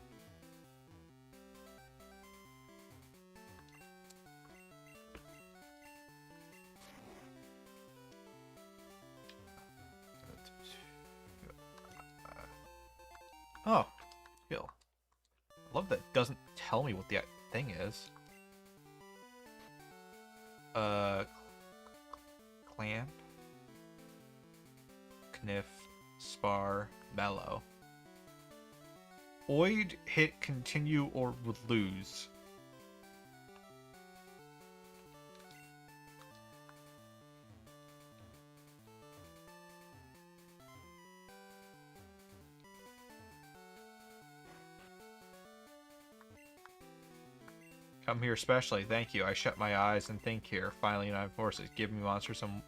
Oh, skill. I love that it doesn't tell me what the thing is. Clamp. Kniff. Spar. Mellow. Void, hit, continue, or would lose. Come here especially, thank you. I shut my eyes and think here. Finally, United Forces. Give me monster some...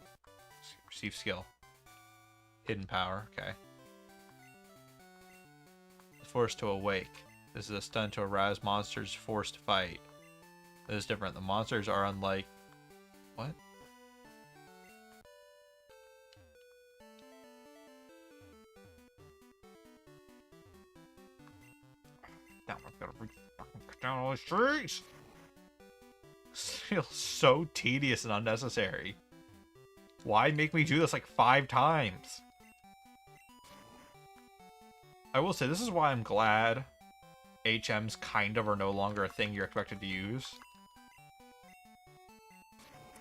Receive skill. Hidden power, okay. Forced to awake. This is a stun to arouse monsters forced to fight. This is different. The monsters are unlike... What? Now I've got to fucking cut down all these trees! This feels so tedious and unnecessary. Why make me do this like 5 times? I will say, this is why I'm glad HMs kind of are no longer a thing you're expected to use.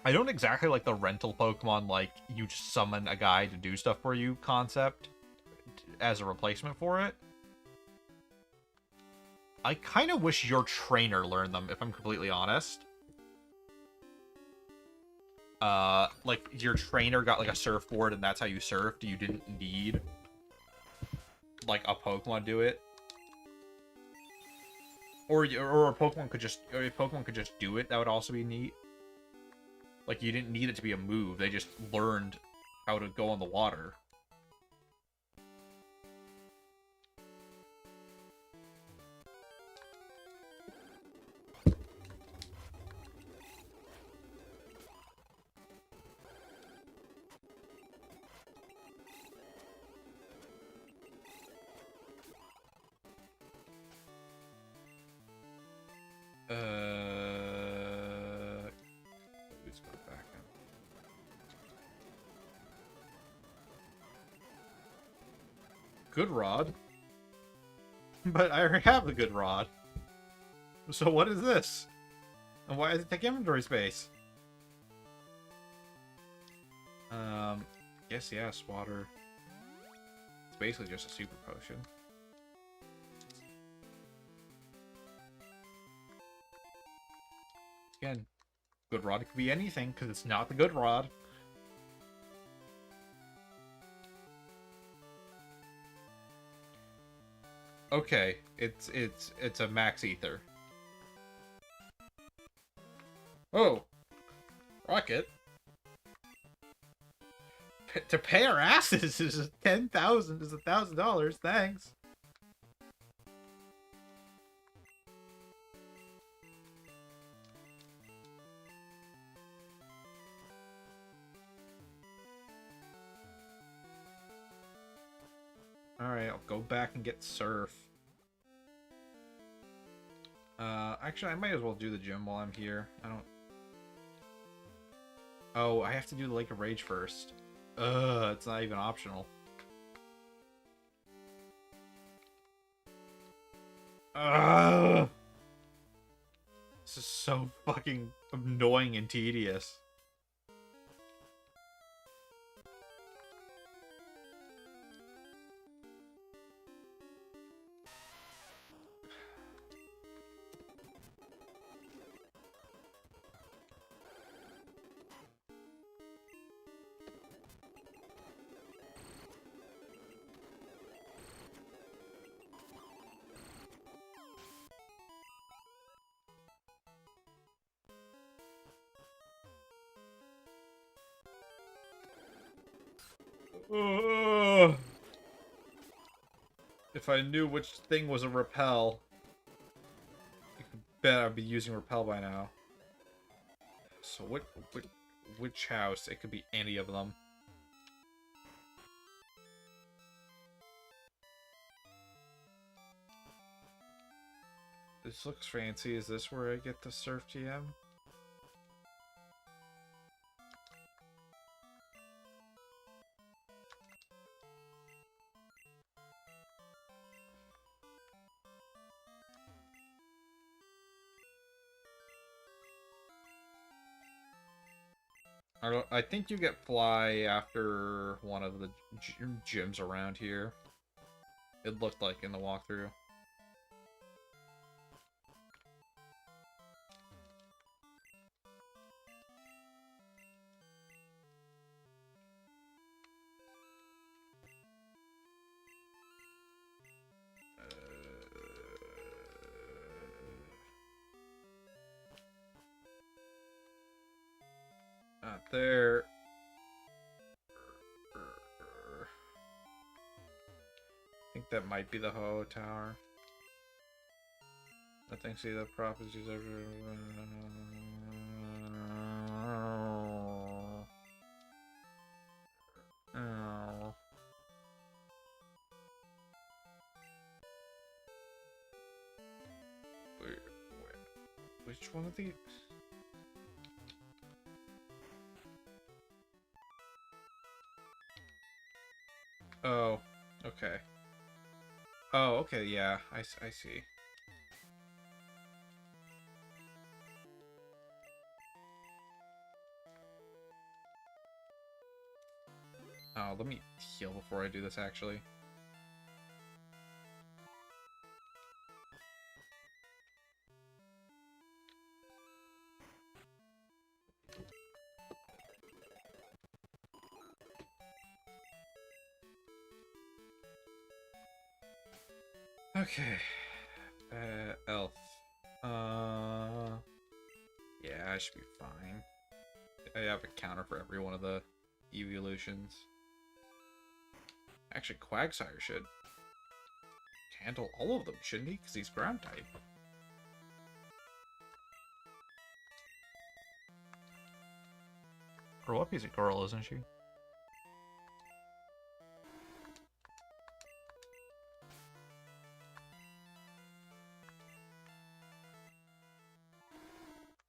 I don't exactly like the rental Pokemon, like, you just summon a guy to do stuff for you concept as a replacement for it. I kind of wish your trainer learned them, if I'm completely honest. Like, your trainer got, like, a surfboard and that's how you surfed. You didn't need... like a Pokemon do it, or a Pokemon could just do it. That would also be neat. Like, you didn't need it to be a move; they just learned how to go on the water. Let's go back in. Good rod. But I already have the good rod. So what is this? And why does it take inventory space? Guess yes, water. It's basically just a super potion. Again, good rod could be anything because it's not the good rod. Okay, it's a max ether. Oh, Rocket. To pay our asses is $1,000. Thanks. Alright, I'll go back and get Surf. Actually, I might as well do the gym while I'm here. I don't... Oh, I have to do the Lake of Rage first. It's not even optional. This is so fucking annoying and tedious. If I knew which thing was a repel, I could bet I'd be using repel by now. So which house? It could be any of them. This looks fancy. Is this where I get the Surf GM? I think you get fly after one of the gyms around here. It looked like in the walkthrough. Not there. I think that might be the Ho Tower. I think see the prophecies over. Oh. Wait, which one of these? Oh, okay. Oh, okay, yeah, I see. Oh, let me heal before I do this, actually. Okay. Elf. Yeah, I should be fine. I have a counter for every one of the evolutions. Actually, Quagsire should handle all of them, shouldn't he? Because he's ground type. Or Whoopi's a girl, isn't she?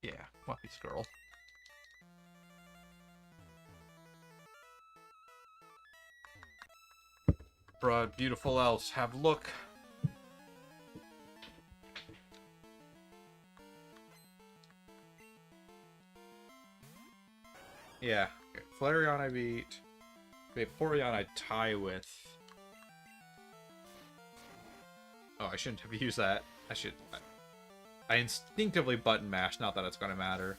Yeah, Whoopi's a girl. Broad, beautiful elves, have a look. Yeah, okay. Flareon I beat. Vaporeon I tie with. Oh, I shouldn't have used that. I instinctively button mash, not that it's gonna matter.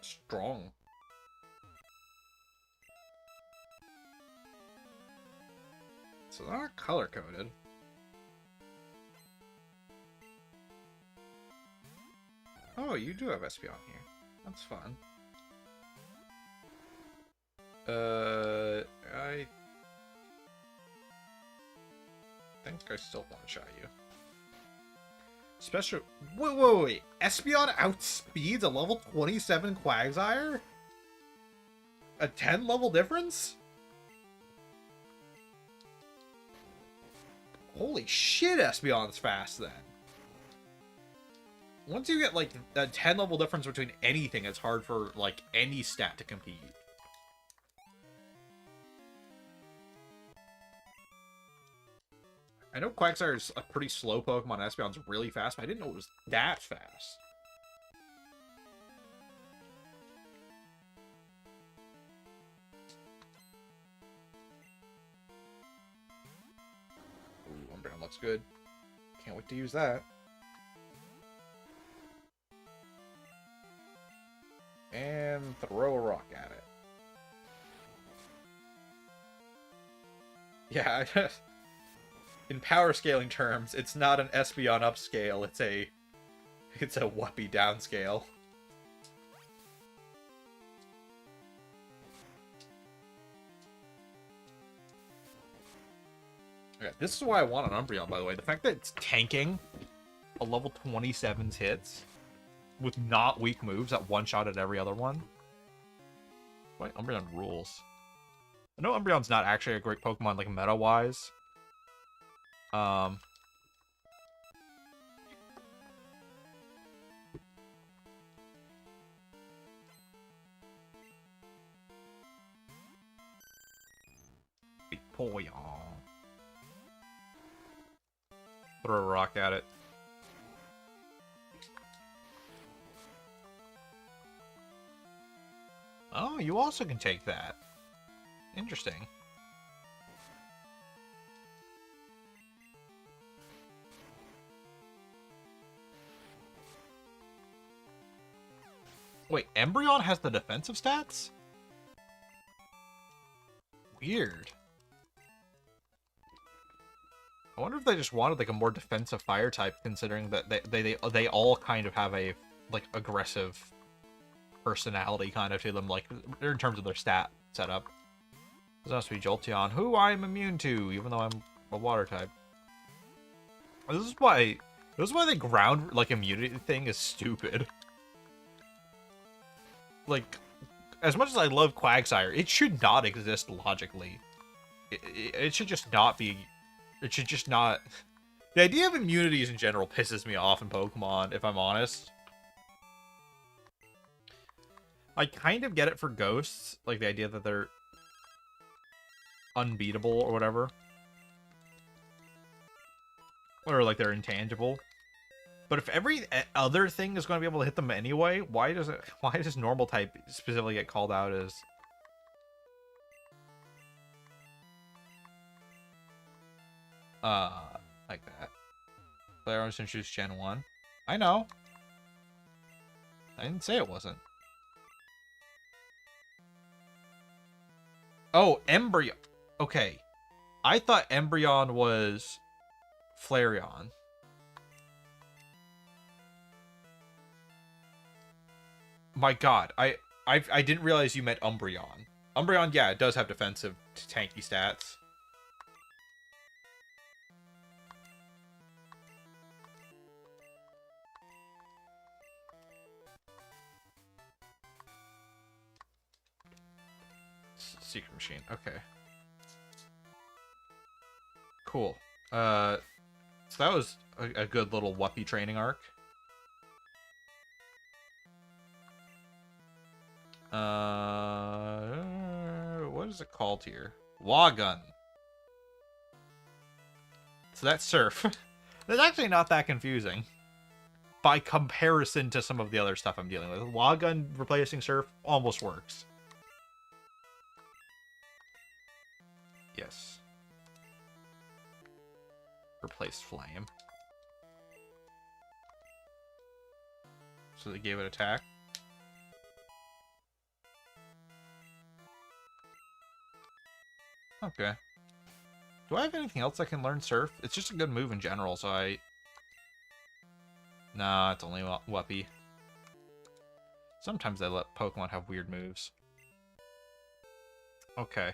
Strong. So they're not color-coded. Oh, you do have Espeon here. That's fun. I think I still one-shot you. Special... Wait. Espeon outspeeds a level 27 Quagsire? A 10 level difference? Holy shit, Espeon's fast then. Once you get, like, a 10 level difference between anything, it's hard for, like, any stat to compete. I know Quagsire is a pretty slow Pokemon. Espeon's really fast, but I didn't know it was that fast. Ooh, Umbreon looks good. Can't wait to use that. And throw a rock at it. Yeah, in power scaling terms, it's not an Espeon upscale, it's a Whuppy downscale. Okay, this is why I want an Umbreon, by the way. The fact that it's tanking a level 27's hits with not weak moves that one-shot at every other one. Wait, Umbreon rules. I know Umbreon's not actually a great Pokemon, like, meta-wise. Poyon. Throw a rock at it. Oh, you also can take that. Interesting. Wait, Embryon has the defensive stats? Weird. I wonder if they just wanted like a more defensive fire type, considering that they all kind of have a like aggressive personality kind of to them, like in terms of their stat setup. This has to be Jolteon, who I'm immune to, even though I'm a water type. This is why the ground like immunity thing is stupid. Like, as much as I love Quagsire, it should not exist logically. It should just not be. It should just not... The idea of immunities in general pisses me off in Pokemon, if I'm honest. I kind of get it for ghosts, like the idea that they're unbeatable or whatever. Or like they're intangible. But if every other thing is going to be able to hit them anyway, why does normal type specifically get called out as... like that. Player always introduced Gen 1. I know. I didn't say it wasn't. Oh, Embryon. Okay. I thought Embryon was Flareon. My god, I didn't realize you meant Umbreon. Umbreon, yeah, it does have defensive tanky stats. Secret machine, okay. Cool. So that was a good little Wuppy training arc. What is it called here? Wagun. So that's Surf. That's actually not that confusing. By comparison to some of the other stuff I'm dealing with. Wagun replacing Surf almost works. Yes. Replace Flame. So they gave it attack. Okay. Do I have anything else I can learn Surf? It's just a good move in general, so I... Nah, it's only Wuppy. Sometimes they let Pokemon have weird moves. Okay.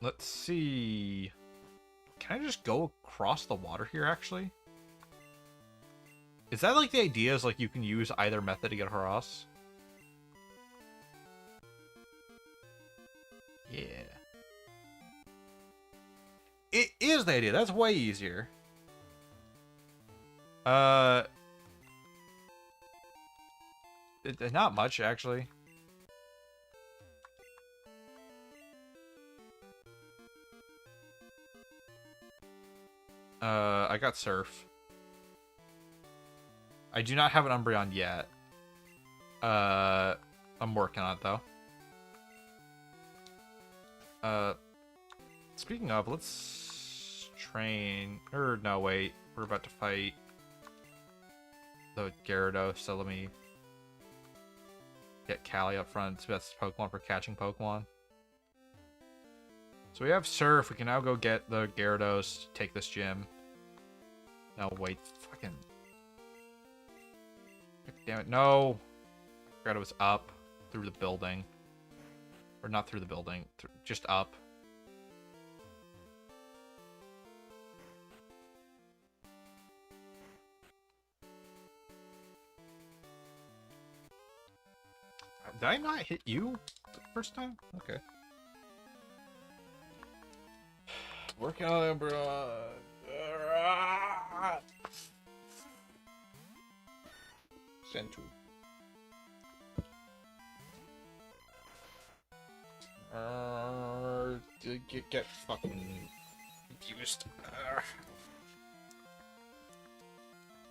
Let's see... Can I just go across the water here, actually? Is that like the idea is like you can use either method to get across? Yeah. It is the idea. That's way easier. Not much, actually. I got Surf. I do not have an Umbreon yet. I'm working on it, though. Speaking of, let's train... Or, no, wait. We're about to fight the Gyarados, so let me get Callie up front. It's the best Pokemon for catching Pokemon. So we have Surf. We can now go get the Gyarados, take this gym. No, wait. Fucking... Damn it. No! I forgot it was up through the building. Or not through the building. Just up. Did I not hit you the first time? Okay. Working on it, bro. Sentu. Get fucking confused.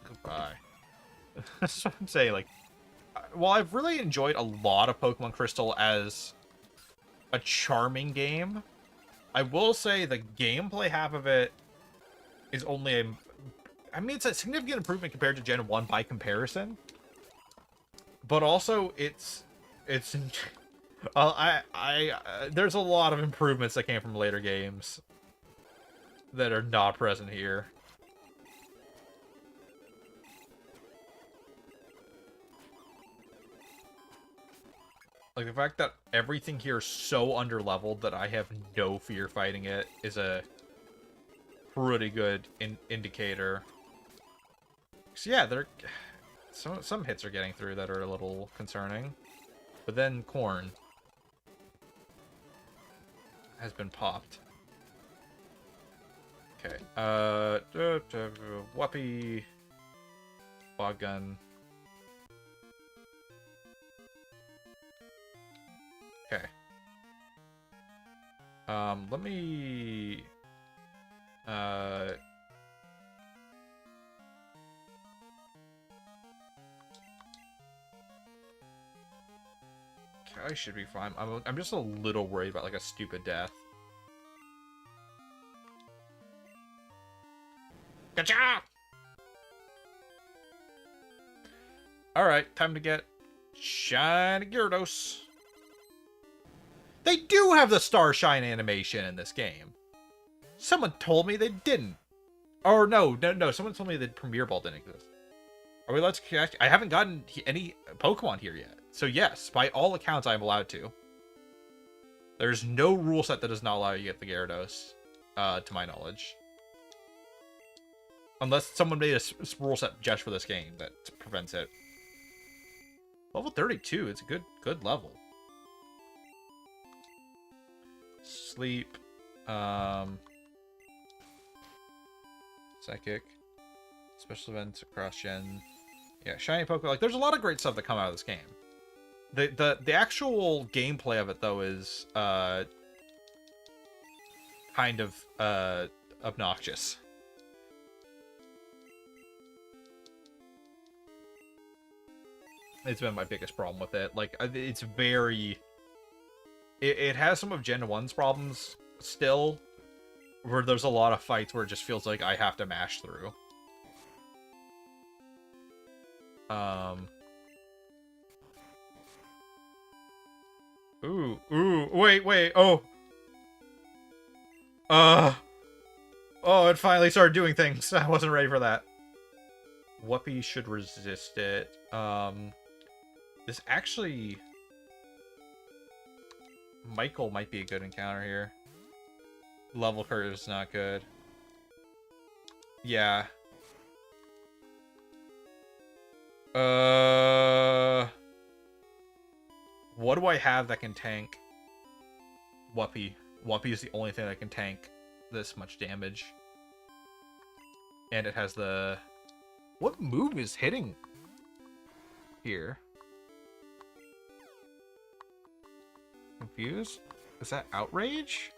Goodbye. That's what I'm saying. Like, while I've really enjoyed a lot of Pokemon Crystal as a charming game, I will say the gameplay half of it is only a... I mean, it's a significant improvement compared to Gen 1 by comparison. But also, it's there's a lot of improvements that came from later games that are not present here. Like, the fact that everything here is so underleveled that I have no fear fighting it is a pretty good indicator. So yeah, some hits are getting through that are a little concerning. But then Corn has been popped. Okay. Whoopee. Bog Gun. Okay. Let me... I should be fine. I'm just a little worried about, like, a stupid death. Gotcha! Alright, time to get Shiny Gyarados. They do have the Star Shine animation in this game. Someone told me they didn't. Or no. Someone told me the Premier Ball didn't exist. Are we allowed to catch? I haven't gotten any Pokemon here yet. So yes, by all accounts, I'm allowed to. There's no rule set that does not allow you to get the Gyarados, to my knowledge. Unless someone made a rule set just for this game that prevents it. Level 32, it's a good level. Sleep. Psychic. Special events across gen. Yeah, shiny Pokemon. Like, there's a lot of great stuff that come out of this game. The actual gameplay of it, though, is kind of obnoxious. It's been my biggest problem with it. Like, it's very... It has some of Gen 1's problems still, where there's a lot of fights where it just feels like I have to mash through. Ooh, wait, oh. Oh, it finally started doing things. I wasn't ready for that. Whoopee should resist it. This actually... Michael might be a good encounter here. Level curve is not good. Yeah. What do I have that can tank Whoopee? Whoopee is the only thing that can tank this much damage. And it has the... What move is hitting here? Confused? Is that Outrage?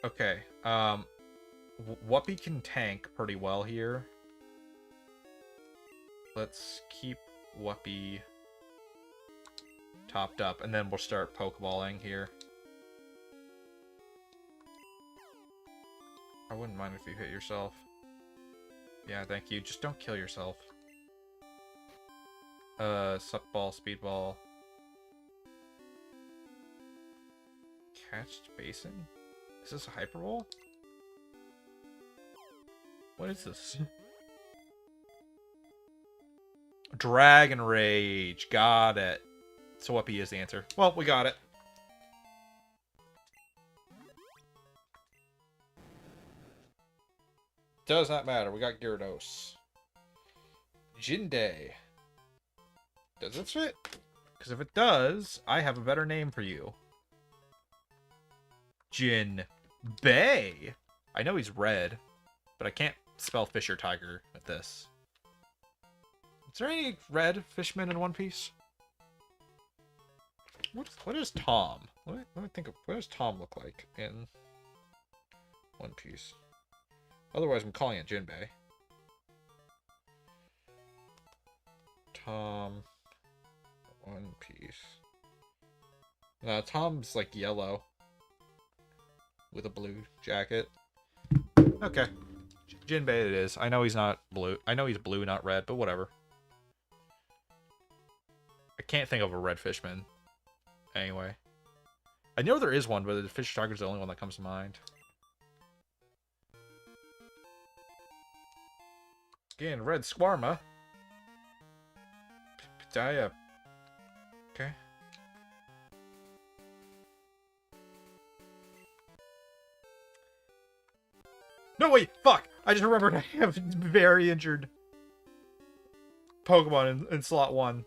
Okay, Whoopee can tank pretty well here. Let's keep Whoopee topped up, and then we'll start Pokeballing here. I wouldn't mind if you hit yourself. Yeah, thank you. Just don't kill yourself. Suck Ball, Speedball. Catched Basin? Is this a Hyper Ball? What is this? Dragon Rage. Got it. So Whoopee is the answer. Well, we got it. Does not matter. We got Gyarados. Jinde. Does it fit? Because if it does, I have a better name for you. Jinbei. I know he's red, but I can't spell fish or tiger with this. Is there any red fishmen in One Piece? What is Tom? Let me think of, what does Tom look like in One Piece? Otherwise, I'm calling it Jinbei. Tom, One Piece. No, Tom's like yellow with a blue jacket. Okay, Jinbei it is. I know he's not blue. I know he's blue, not red, but whatever. I can't think of a red fishman. Anyway, I know there is one, but the fish tiger is the only one that comes to mind. Again, red squarma. Pitaya. Okay. No, wait, fuck! I just remembered I have very injured Pokemon in slot 1.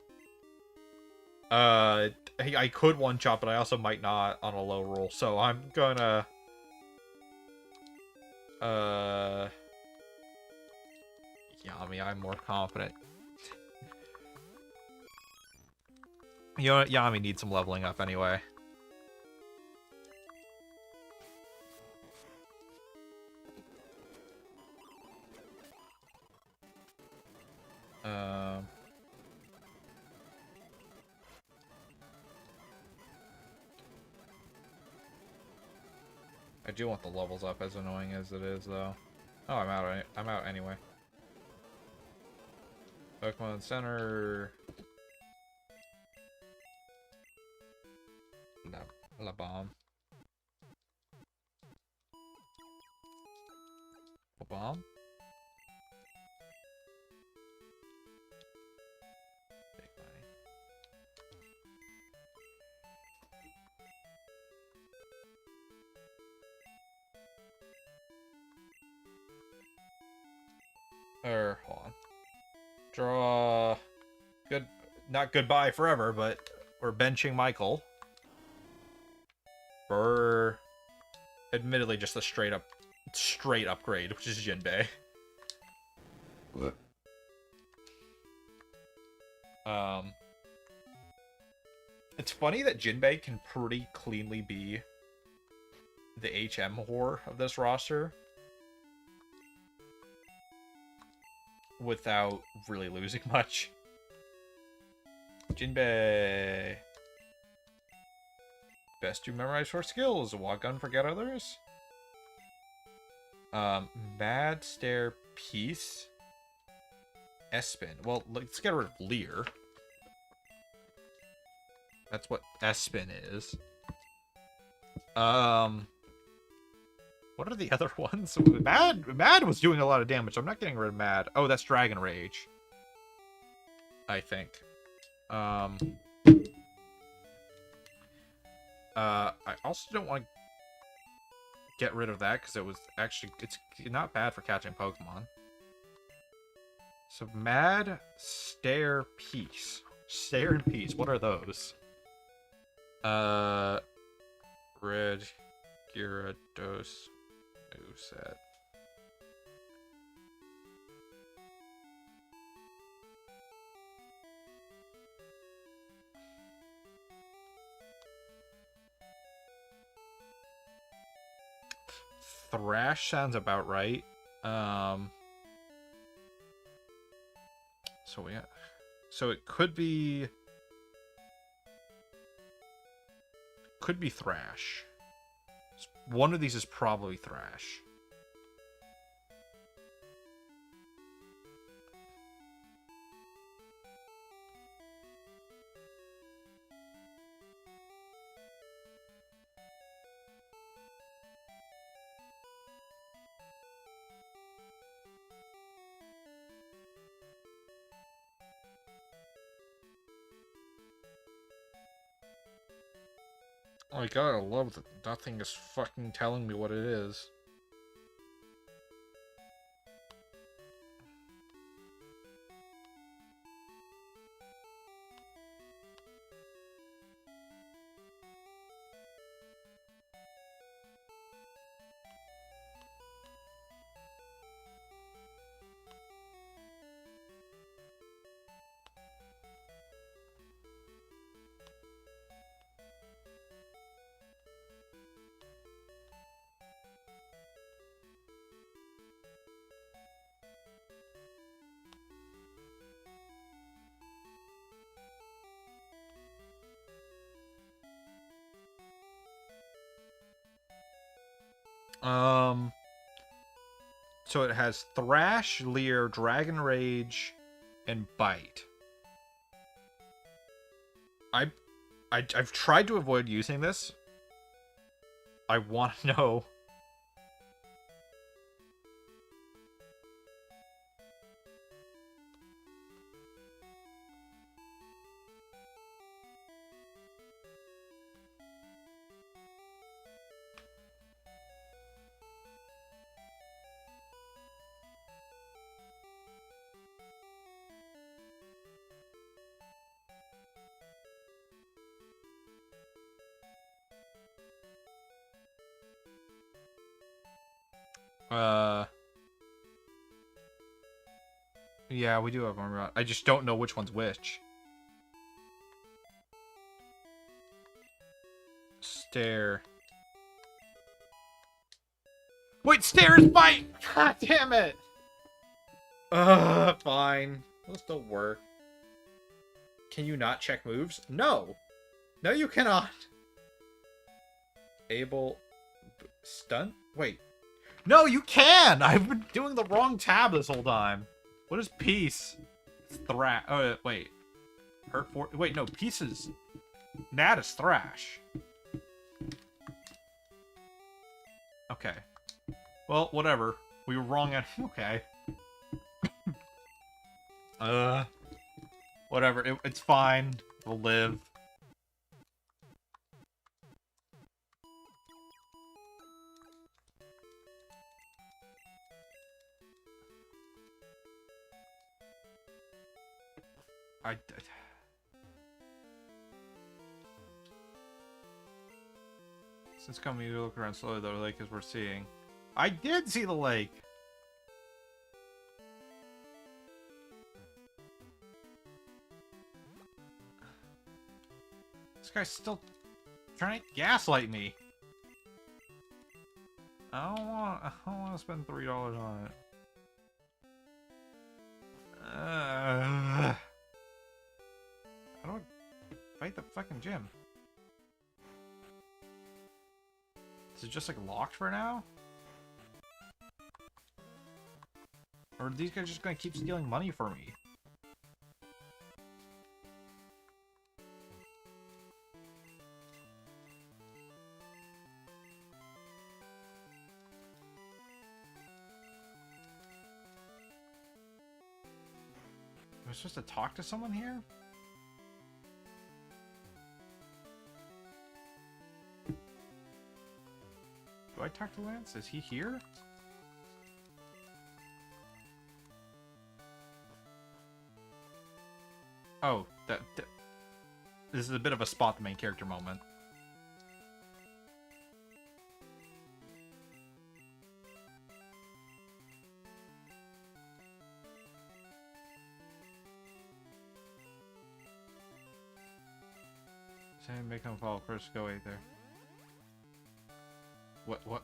I could one-shot, but I also might not on a low roll, so I'm gonna... Yami, I'm more confident. You know what? Yami needs some leveling up anyway. I do want the levels up, as annoying as it is, though. Oh, I'm out anyway. Pokemon Center. La bomb. A bomb? Big money. Hold on. Draw. Good. Not goodbye forever, but we're benching Michael. For admittedly just a straight upgrade, which is Jinbei. What? It's funny that Jinbei can pretty cleanly be the HM whore of this roster without really losing much. Jinbei. Best to memorize for skills. Walk gun, forget others. Mad Stare, Peace. Espin. Well, let's get rid of Leer. That's what Espin is. What are the other ones? Mad was doing a lot of damage, so I'm not getting rid of Mad. Oh, that's Dragon Rage. I think. I also don't want to get rid of that because it's not bad for catching Pokemon. So Mad, Stare, Peace. Stare and Peace. What are those? Red, Gyarados, moveset. Thrash sounds about right. So it could be Thrash. One of these is probably Thrash. Oh my god, I love that nothing is fucking telling me what it is. Um, so it has Thrash, Leer, Dragon Rage, and Bite. I've tried to avoid using this. I want to know. Yeah, we do have armor. I just don't know which one's which. Stare. Wait, stare is bite! God damn it! Fine. It'll still work. Can you not check moves? No! No, you cannot! Able... Stunt? Wait. No, you can! I've been doing the wrong tab this whole time. What is peace? It's thrash. Oh, wait. Hurt for... Wait, no, peace is... Nat is thrash. Okay. Well, whatever. We were wrong at... Okay. Whatever. It's fine. We'll live. Since coming, you look around slowly, though, the lake is worth seeing. I did see the lake! This guy's still trying to gaslight me. I don't want to spend $3 on it. How do I fight the fucking gym? Is it just like locked for now? Or are these guys just gonna keep stealing money from me? Am I supposed to talk to someone here? Do I talk to Lance? Is he here? Oh, this is a bit of a spot the main character moment. Saying make him follow first, go wait there. What,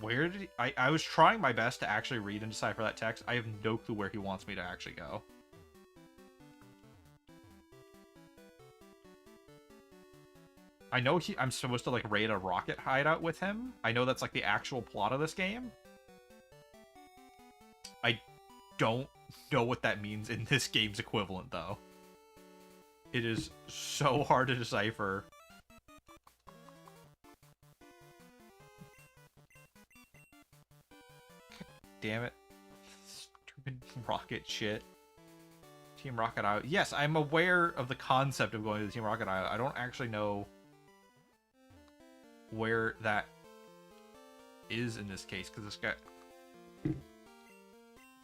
where did he... I was trying my best to actually read and decipher that text. I have no clue where he wants me to actually go. I know I'm supposed to, like, raid a rocket hideout with him. I know that's, like, the actual plot of this game. I don't know what that means in this game's equivalent, though. It is so hard to decipher. God damn it. Stupid rocket shit. Team Rocket Island. Yes, I'm aware of the concept of going to the Team Rocket Island. I don't actually know where that is in this case, because this guy...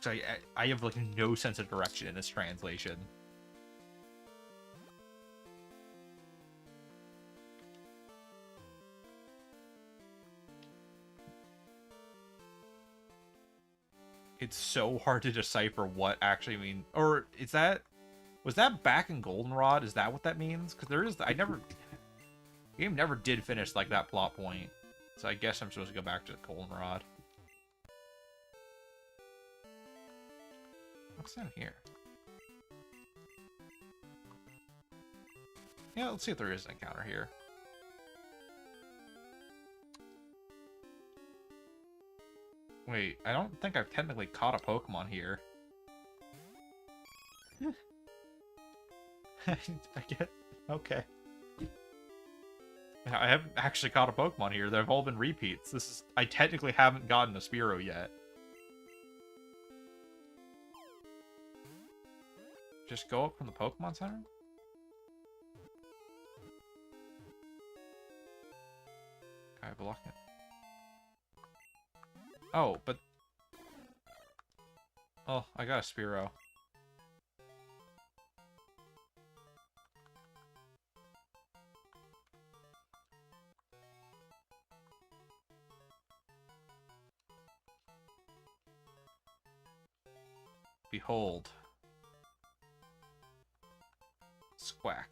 So I have, like, no sense of direction in this translation. It's so hard to decipher what actually mean. Or is that... Was that back in Goldenrod? Is that what that means? Because there is... I never... The game never did finish, like, that plot point. So I guess I'm supposed to go back to Goldenrod. What's in here? Yeah, let's see if there is an encounter here. Wait, I don't think I've technically caught a Pokemon here. I get... Okay. I haven't actually caught a Pokemon here. They've all been repeats. This is... I technically haven't gotten a Spearow yet. Just go up from the Pokemon Center? Can I block it? Oh, but... Oh, I got a Spearow. Behold. Squack.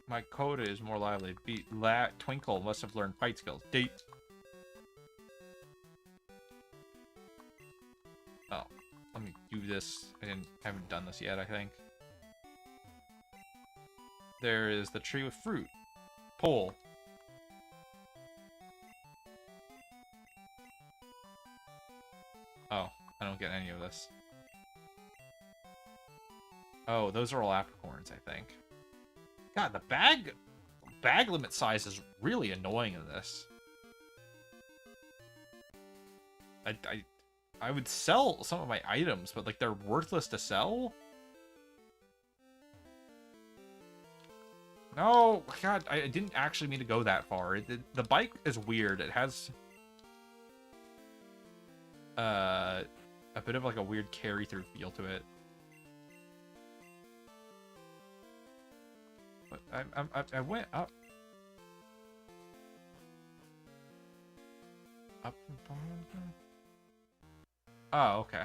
My coda is more lively. Twinkle must have learned fight skills. Date. Oh, let me do this. I haven't done this yet, I think. There is the tree with fruit. Pull. Oh, I don't get any of this. Oh, those are all apricorns, I think. God, the bag limit size is really annoying in this. I would sell some of my items, but like they're worthless to sell. No, God, I didn't actually mean to go that far. The bike is weird. It has a bit of like a weird carry-through feel to it. But I went up. Up and bottom. Oh, okay.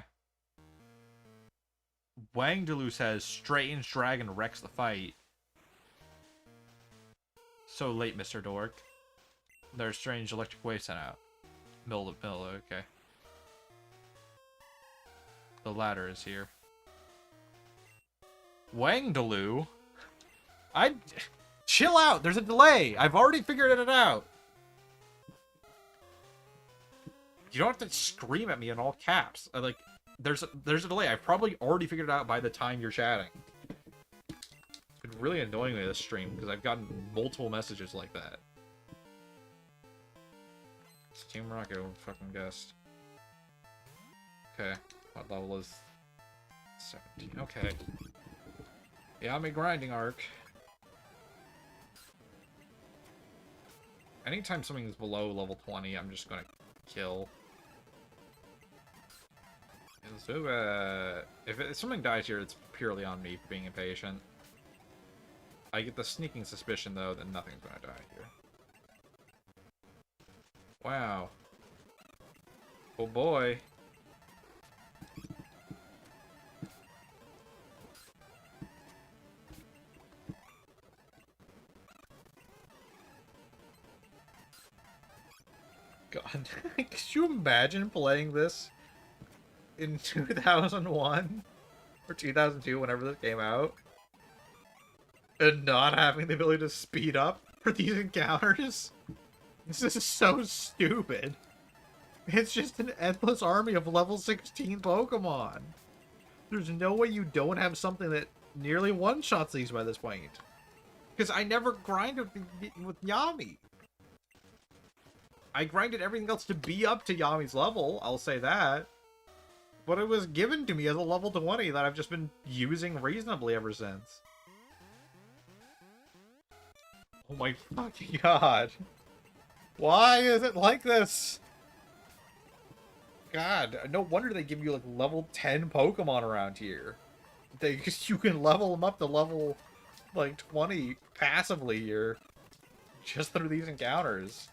Wangdalu says, Strange Dragon wrecks the fight. So late, Mr. Dork. There's strange electric wave sent out. Middle, okay. The ladder is here. Wangdalu? Chill out, there's a delay! I've already figured it out! You don't have to scream at me in all caps. There's a delay. I've probably already figured it out by the time you're chatting. It's been really annoying me this stream, because I've gotten multiple messages like that. It's Team Rocket, I fucking guessed. Okay, what level is 17? Okay. Yeah, I'm a grinding arc. Anytime something is below level 20, I'm just gonna kill. So, if something dies here, it's purely on me for being impatient. I get the sneaking suspicion, though, that nothing's gonna die here. Wow. Oh boy. God, could you imagine playing this in 2001 or 2002, whenever this came out, and not having the ability to speed up for these encounters? This is so stupid. It's just an endless army of level 16 Pokemon. There's no way you don't have something that nearly one-shots these by this point. Because I never grinded with Yami. I grinded everything else to be up to Yami's level, I'll say that. But it was given to me as a level 20 that I've just been using reasonably ever since. Oh my fucking god. Why is it like this? God, no wonder they give you like level 10 Pokemon around here. You can level them up to level like 20 passively here. Just through these encounters.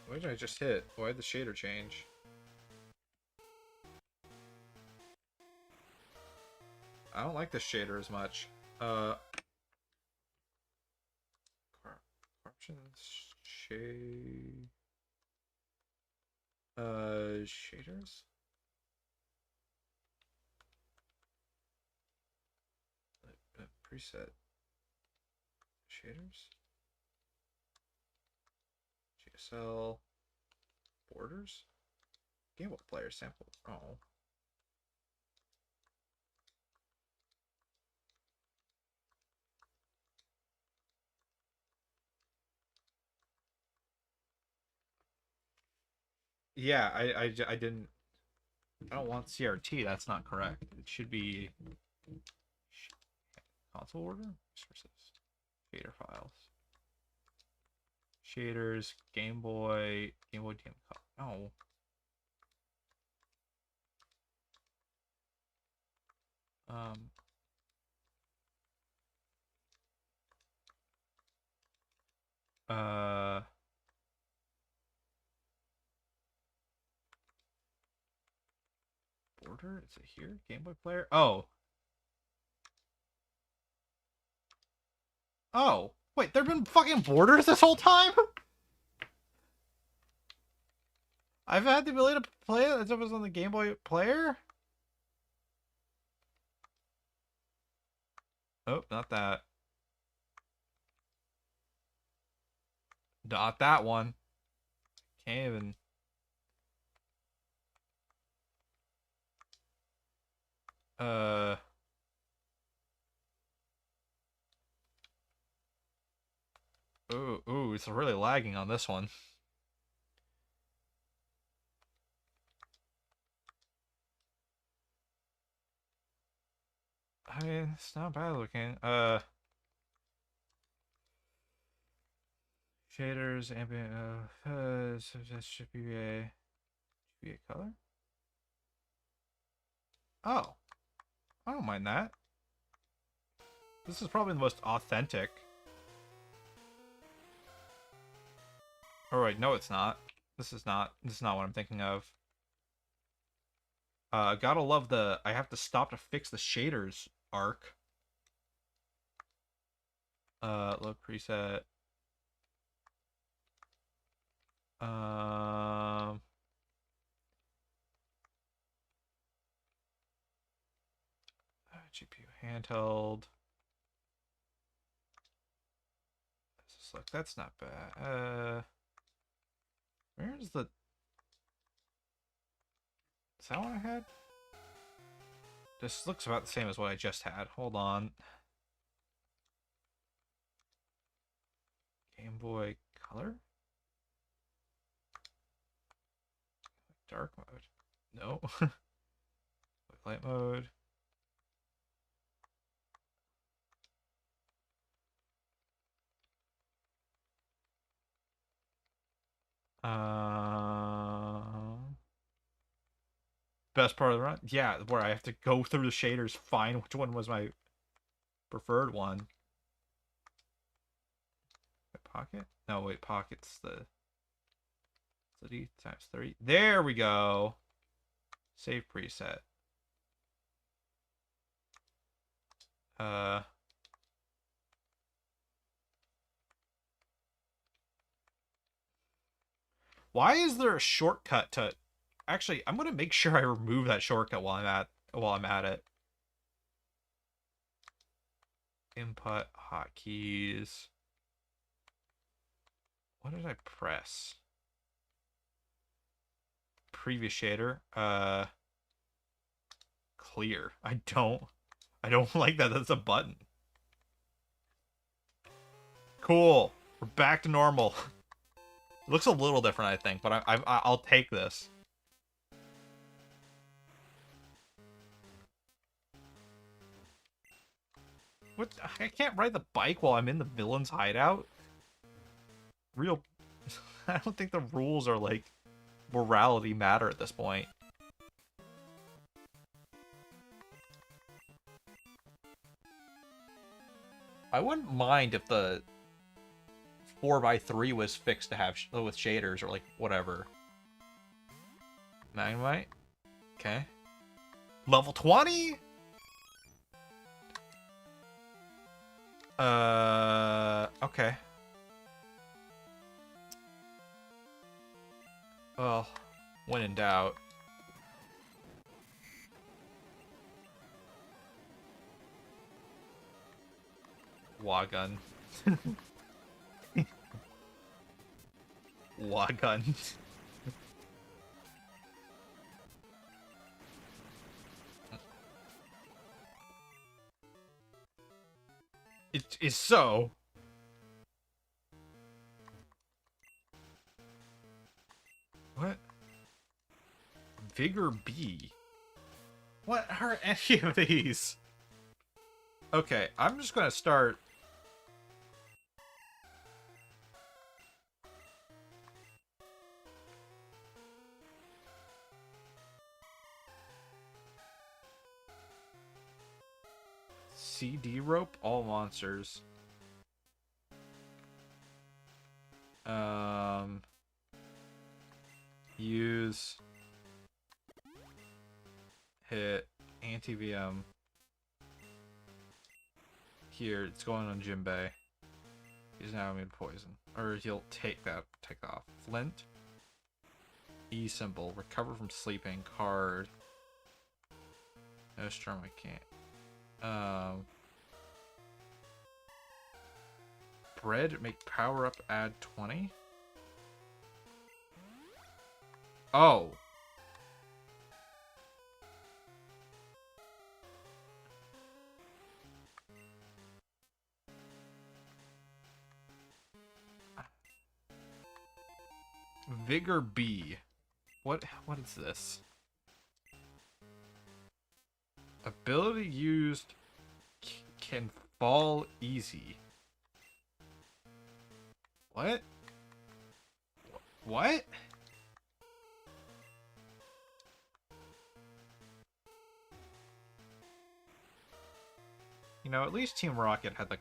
What did I just hit? Why did the shader change? I don't like this shader as much. Corruption shaders. Preset shaders. GSL borders. Game Boy player sample. Oh. Yeah, I didn't. I don't want CRT. That's not correct. It should be console order resources, shader files, shaders, Game Boy DM. No. Um. Uh. Border? Is it here? Game Boy player? Oh. Oh. Wait, there've been fucking borders this whole time? I've had the ability to play it as if it was on the Game Boy player? Oh, not that. Not that one. Can't even. Ooh, it's really lagging on this one. I mean, it's not bad looking. Shaders, ambient, so that should be a color. Oh, I don't mind that. This is probably the most authentic. Oh wait, no, it's not. This is not what I'm thinking of. Gotta love the. I have to stop to fix the shaders arc. Load preset. GPU handheld. Like, that's not bad. Where's the... Is that what I had? This looks about the same as what I just had. Hold on. Game Boy Color? Dark mode. No. Light mode. Best part of the run? Yeah, where I have to go through the shaders, find which one was my preferred one. Pocket? No, wait, pocket's the 30 times 30. There we go. Save preset. Why is there a shortcut to... Actually, I'm gonna make sure I remove that shortcut while I'm at it. Input hotkeys. What did I press? Previous shader. Clear. I don't like that. That's a button. Cool. We're back to normal. It looks a little different, I think, but I'll take this. What? I can't ride the bike while I'm in the villain's hideout? Real... I don't think the rules are, like, morality matter at this point. I wouldn't mind if the 4x3 was fixed to have with shaders or, like, whatever. Magnemite? Okay. Level 20? Okay. Well, when in doubt. Wagun. Wagun. It is so. What? Vigor B. What are any of these? Okay, I'm just gonna start. CD rope all monsters. Use hit anti-VM. Here, it's going on Jinbei. He's now immune to poison. Or he'll take that off. Flint. E symbol. Recover from sleeping. Card. No storm, I can't. Bread, make power up, add 20. Oh. Vigor B. What is this? Ability used can fall easy. What? What? You know, at least Team Rocket had the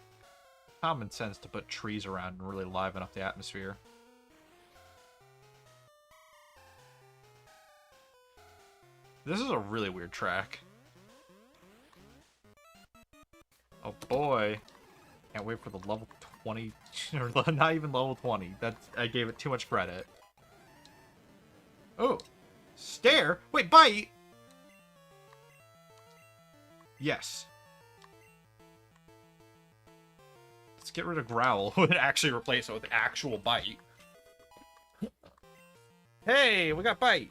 common sense to put trees around and really liven up the atmosphere. This is a really weird track. Oh boy. Can't wait for the level 20, or not even level 20. I gave it too much credit. Oh. Stare? Wait, bite? Yes. Let's get rid of growl and actually replace it with actual bite. Hey, we got bite.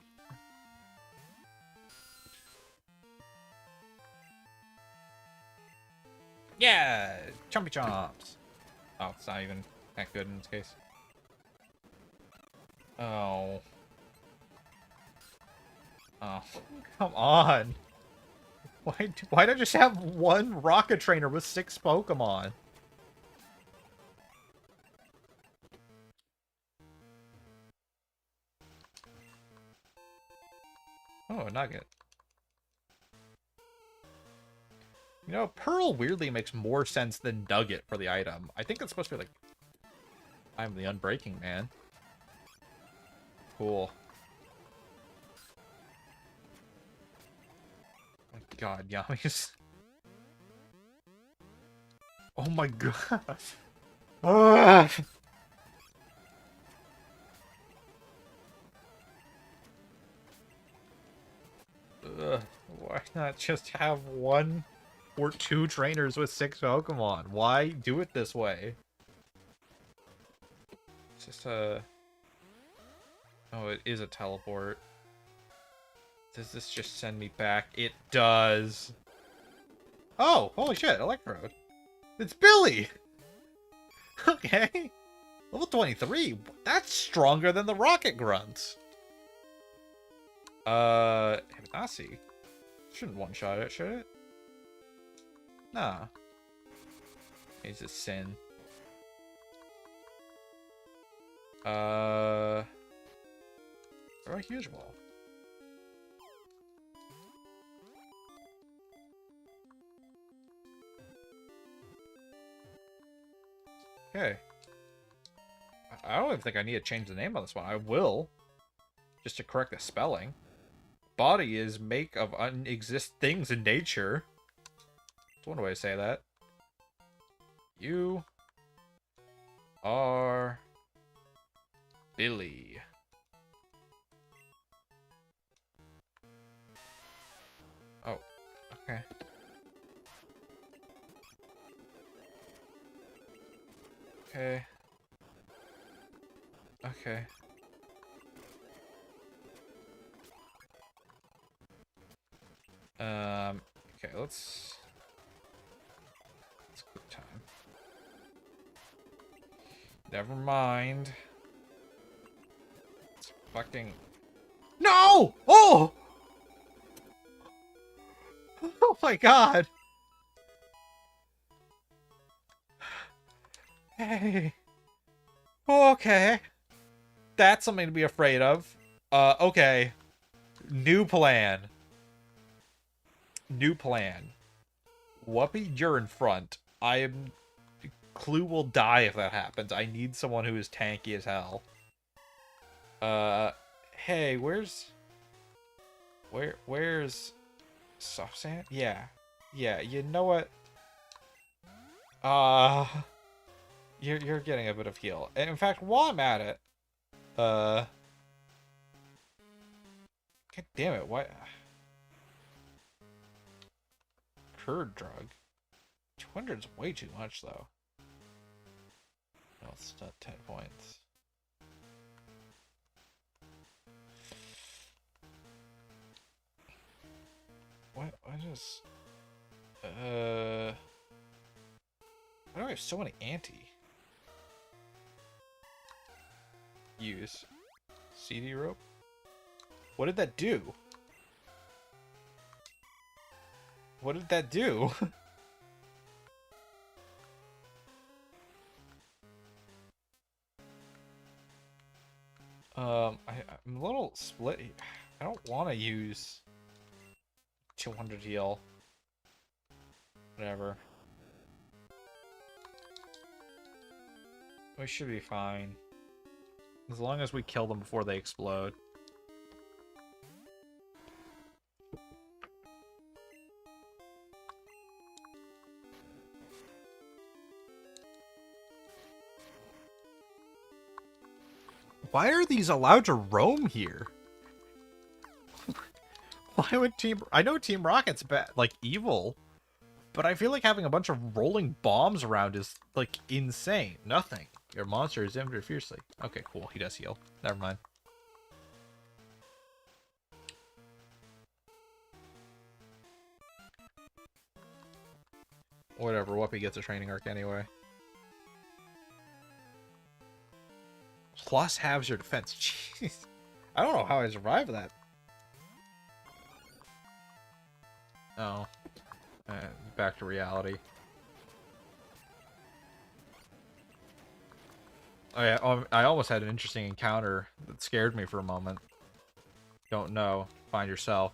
Yeah, chompy chomps. Oh, it's not even that good in this case. Oh. Oh, come on. Why don't I just have one rocket trainer with 6 Pokemon? Oh, a nugget. You know, Pearl weirdly makes more sense than Nugget for the item. I think it's supposed to be like, I'm the Unbreaking Man. Cool. Oh my god, Yummies. Oh my god. Ah! Ugh, why not just have one or 2 trainers with 6 Pokemon? Why do it this way? It's just a... Oh, it is a teleport. Does this just send me back? It does. Oh, holy shit, Electrode. It's Billy! Okay. Level 23. That's stronger than the Rocket Grunts. Hibinasi. Shouldn't one-shot it, should it? Nah. It's a sin. Or a huge wall. Okay. I don't even think I need to change the name on this one. I will. Just to correct the spelling. Body is make of unexist things in nature. That's one way to say that. You are Billy. Oh, okay. Okay. Okay. Okay, let's quick time. Never mind. It's fucking... No! Oh! Oh my god! Hey. Okay. That's something to be afraid of. Okay. New plan. New plan. Whoopi, you're in front. I am... Clue will die if that happens. I need someone who is tanky as hell. Hey, where's... Where's... Soft sand? Yeah. Yeah, you know what? You're getting a bit of heal. In fact, while I'm at it... God damn it, what... Curd drug? 200 is way too much, though. No, it's not 10 points. What? I just... Why do I have so many anti? Use. CD rope? What did that do? What did that do? I'm a little split. I don't want to use 200 heal. Whatever. We should be fine. As long as we kill them before they explode. Why are these allowed to roam here? Why would Team... I know Team Rocket's bad, like, evil. But I feel like having a bunch of rolling bombs around is, like, insane. Nothing. Your monster is injured fiercely. Okay, cool. He does heal. Never mind. Whatever. Whoopi gets a training arc anyway. Plus halves your defense. Jeez. I don't know how I survived that. Oh. Back to reality. I almost had an interesting encounter that scared me for a moment. Don't know. Find yourself.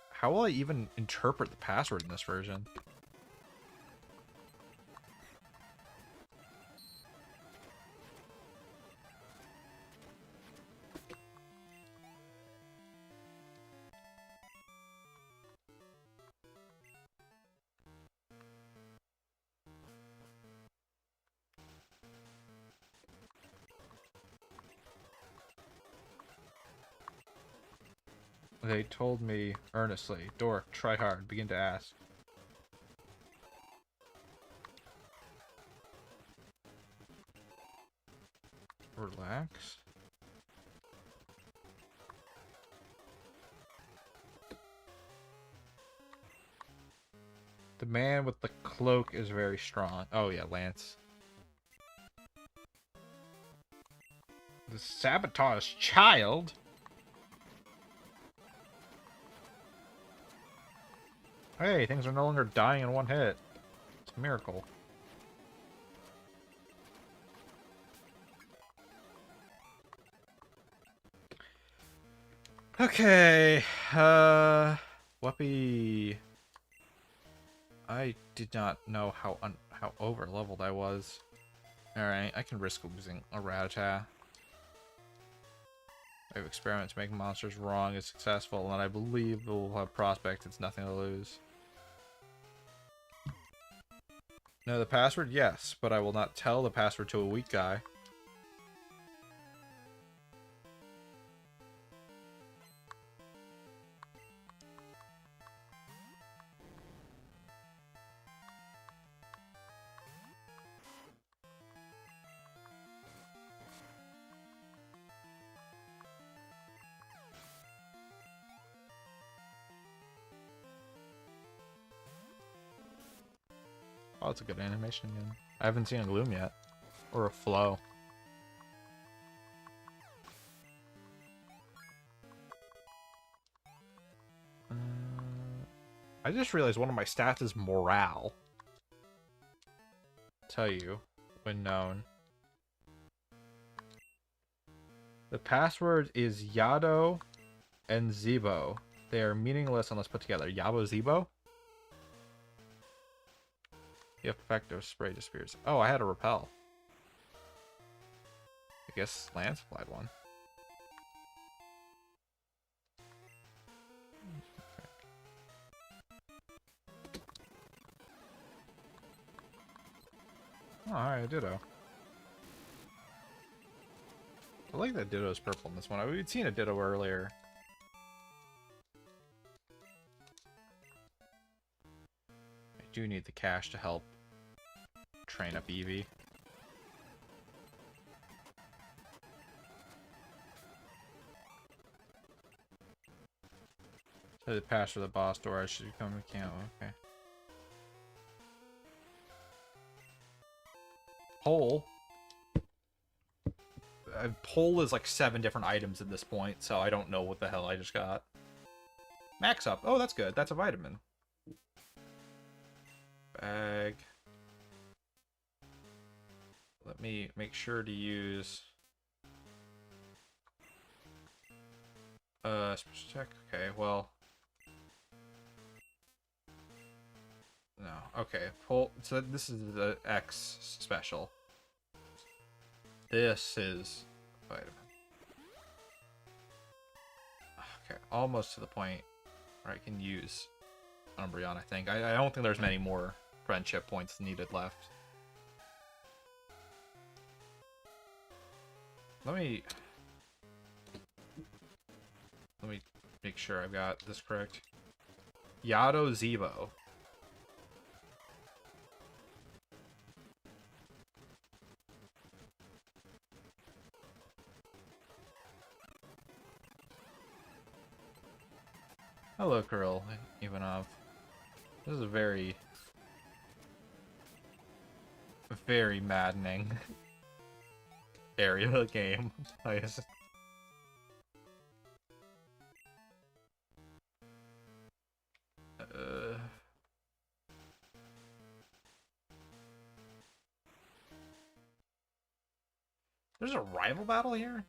How will I even interpret the password in this version? They told me earnestly. Dork, try hard. Begin to ask. Relax. The man with the cloak is very strong. Oh yeah, Lance. The sabotage child? Hey, things are no longer dying in one hit. It's a miracle. Okay, Whoopi. I did not know how over leveled I was. Alright, I can risk losing a Rattata. I have experiments making monsters wrong is successful, and I believe we'll have prospects. It's nothing to lose. No, the password, yes, but I will not tell the password to a weak guy. Oh, it's a good animation again. I haven't seen a Gloom yet. Or a Flow. I just realized one of my stats is morale. Tell you, when known. The password is Yado and Zebo. They are meaningless unless put together. Yabo Zebo? The effective spray disappears. Oh, I had a repel. I guess Lance applied one. Oh, alright, Ditto. I like that Ditto's purple in this one. We'd seen a Ditto earlier. I do need the cash to help train up Eevee. So the pass for the boss door, I should come to camp. Okay. Pole. Pole is like 7 different items at this point, so I don't know what the hell I just got. Max up. Oh, that's good. That's a vitamin. Bag. Let me make sure to use... special check. Okay, well... No. Okay. Pole. So this is the X special. This is vitamin. Okay, almost to the point where I can use Umbreon, I think. I don't think there's many more friendship points needed left. Let me make sure I've got this correct. Yado Zebo. Hello, Kirill Ivanov. This is a very maddening area of the game. I just... There's a rival battle here?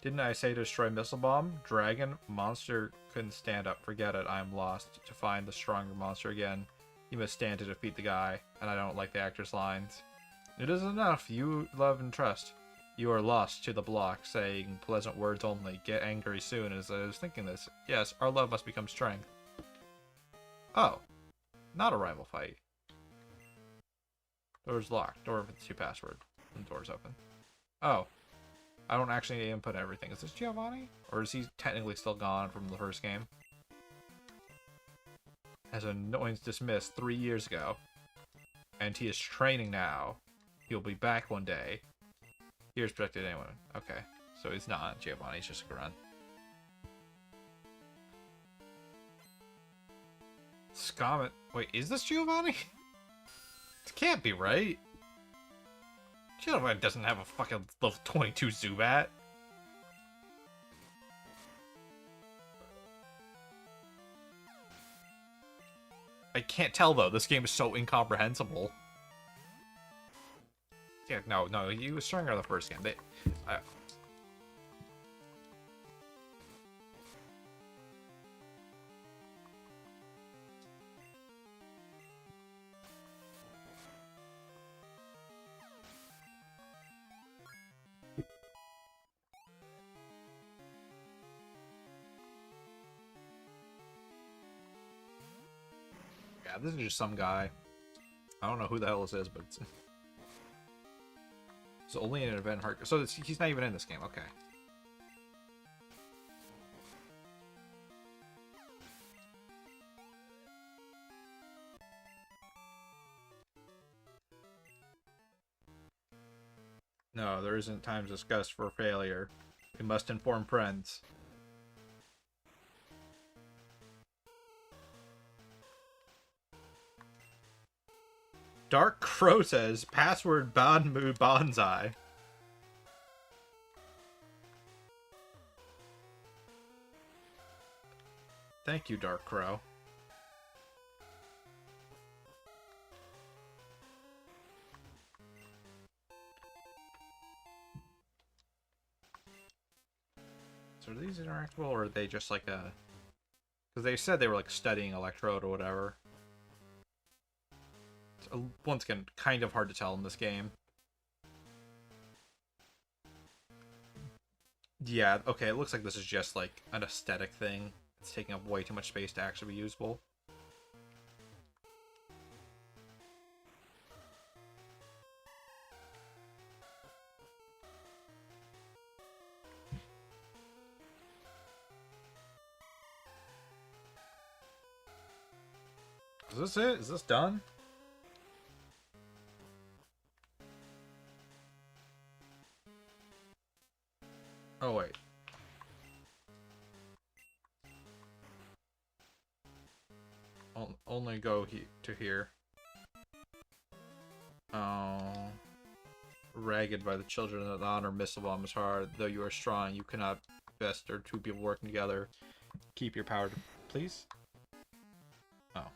Didn't I say to destroy Missile Bomb? Dragon, monster couldn't stand up. Forget it, I am lost. To find the stronger monster again, you must stand to defeat the guy. And I don't like the actor's lines. It is enough, you love and trust. You are lost to the block, saying pleasant words only. Get angry soon, as I was thinking this. Yes, our love must become strength. Oh. Not a rival fight. Door's locked. Door with 2 password. And door's open. Oh. I don't actually need to input everything. Is this Giovanni? Or is he technically still gone from the first game? As annoyance dismissed 3 years ago. And he is training now. He'll be back one day. Here's protected anyone. Okay. So he's not Giovanni, he's just a grunt. Scomet. Wait, is this Giovanni? It can't be, right? Giovanni doesn't have a fucking level 22 Zubat. I can't tell, though. This game is so incomprehensible. Yeah, no, he was stronger in the first game. Yeah, this is just some guy. I don't know who the hell this is, but it's only an event hard. So he's not even in this game. Okay. No, there isn't time discussed for failure. We must inform friends. Dark Crow says, password Banmu Bonsai. Thank you, Dark Crow. So are these interactable, or are they just like a... Because they said they were like studying Electrode or whatever. Once again, kind of hard to tell in this game. Yeah, okay, it looks like this is just like an aesthetic thing. It's taking up way too much space to actually be usable. Is this it? Is this done? Oh, wait. Only go to here. Oh. Ragged by the children that honor Missile Bomb is hard. Though you are strong, you cannot best or two people working together. Keep your power, please. Oh.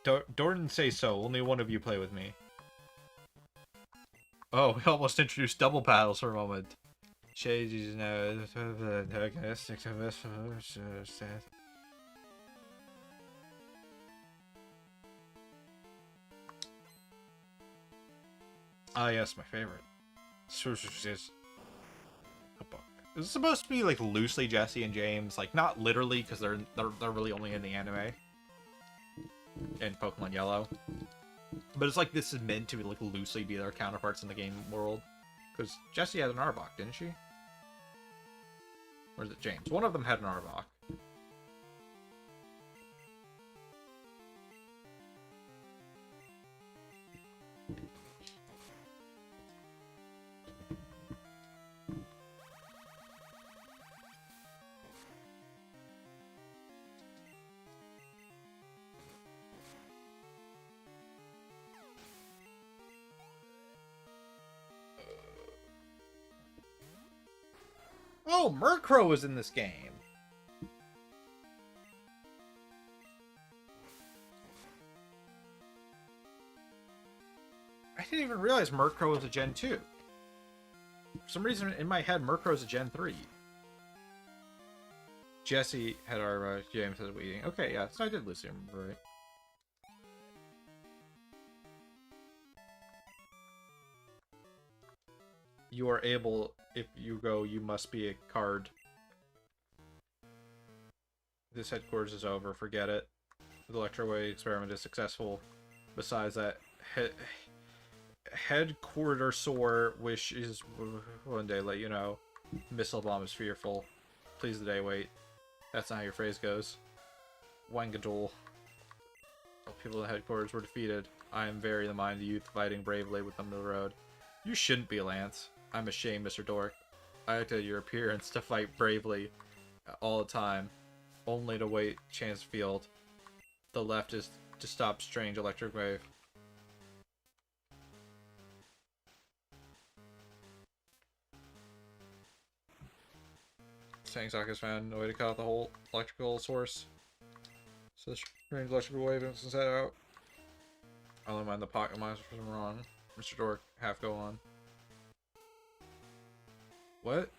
Dorton say so. Only one of you play with me. Oh, we almost introduced double paddles for a moment. Shades is now antagonistic to this. Ah, yes, my favorite. A book. Is this supposed to be like loosely Jesse and James? Like not literally, because they're really only in the anime in Pokemon Yellow. But it's like this is meant to like loosely be their counterparts in the game world. Because Jessie had an Arbok, didn't she? Or is it James? One of them had an Arbok. Oh, Murkrow was in this game. I didn't even realize Murkrow was a Gen 2. For some reason, in my head, Murkrow is a Gen 3. Jesse had our James has Weeding. Okay, yeah, so I did lose him, right? You are able, if you go, you must be a card. This headquarters is over, forget it. The Electroway experiment is successful. Besides that, headquarter sore wishes one day let you know. Missile bomb is fearful. Please the day wait. That's not how your phrase goes. Wangadol. People in the headquarters were defeated. I am very the mind of youth fighting bravely with them to the road. You shouldn't be, Lance. I'm ashamed, Mr. Dork. I acted your appearance to fight bravely all the time, only to wait chance field. The left is to stop strange electric wave. Sangsock has found no way to cut out the whole electrical source. So the strange electrical wave is set out. I only mind the pocket monster from wrong. Mr. Dork, half go on. What?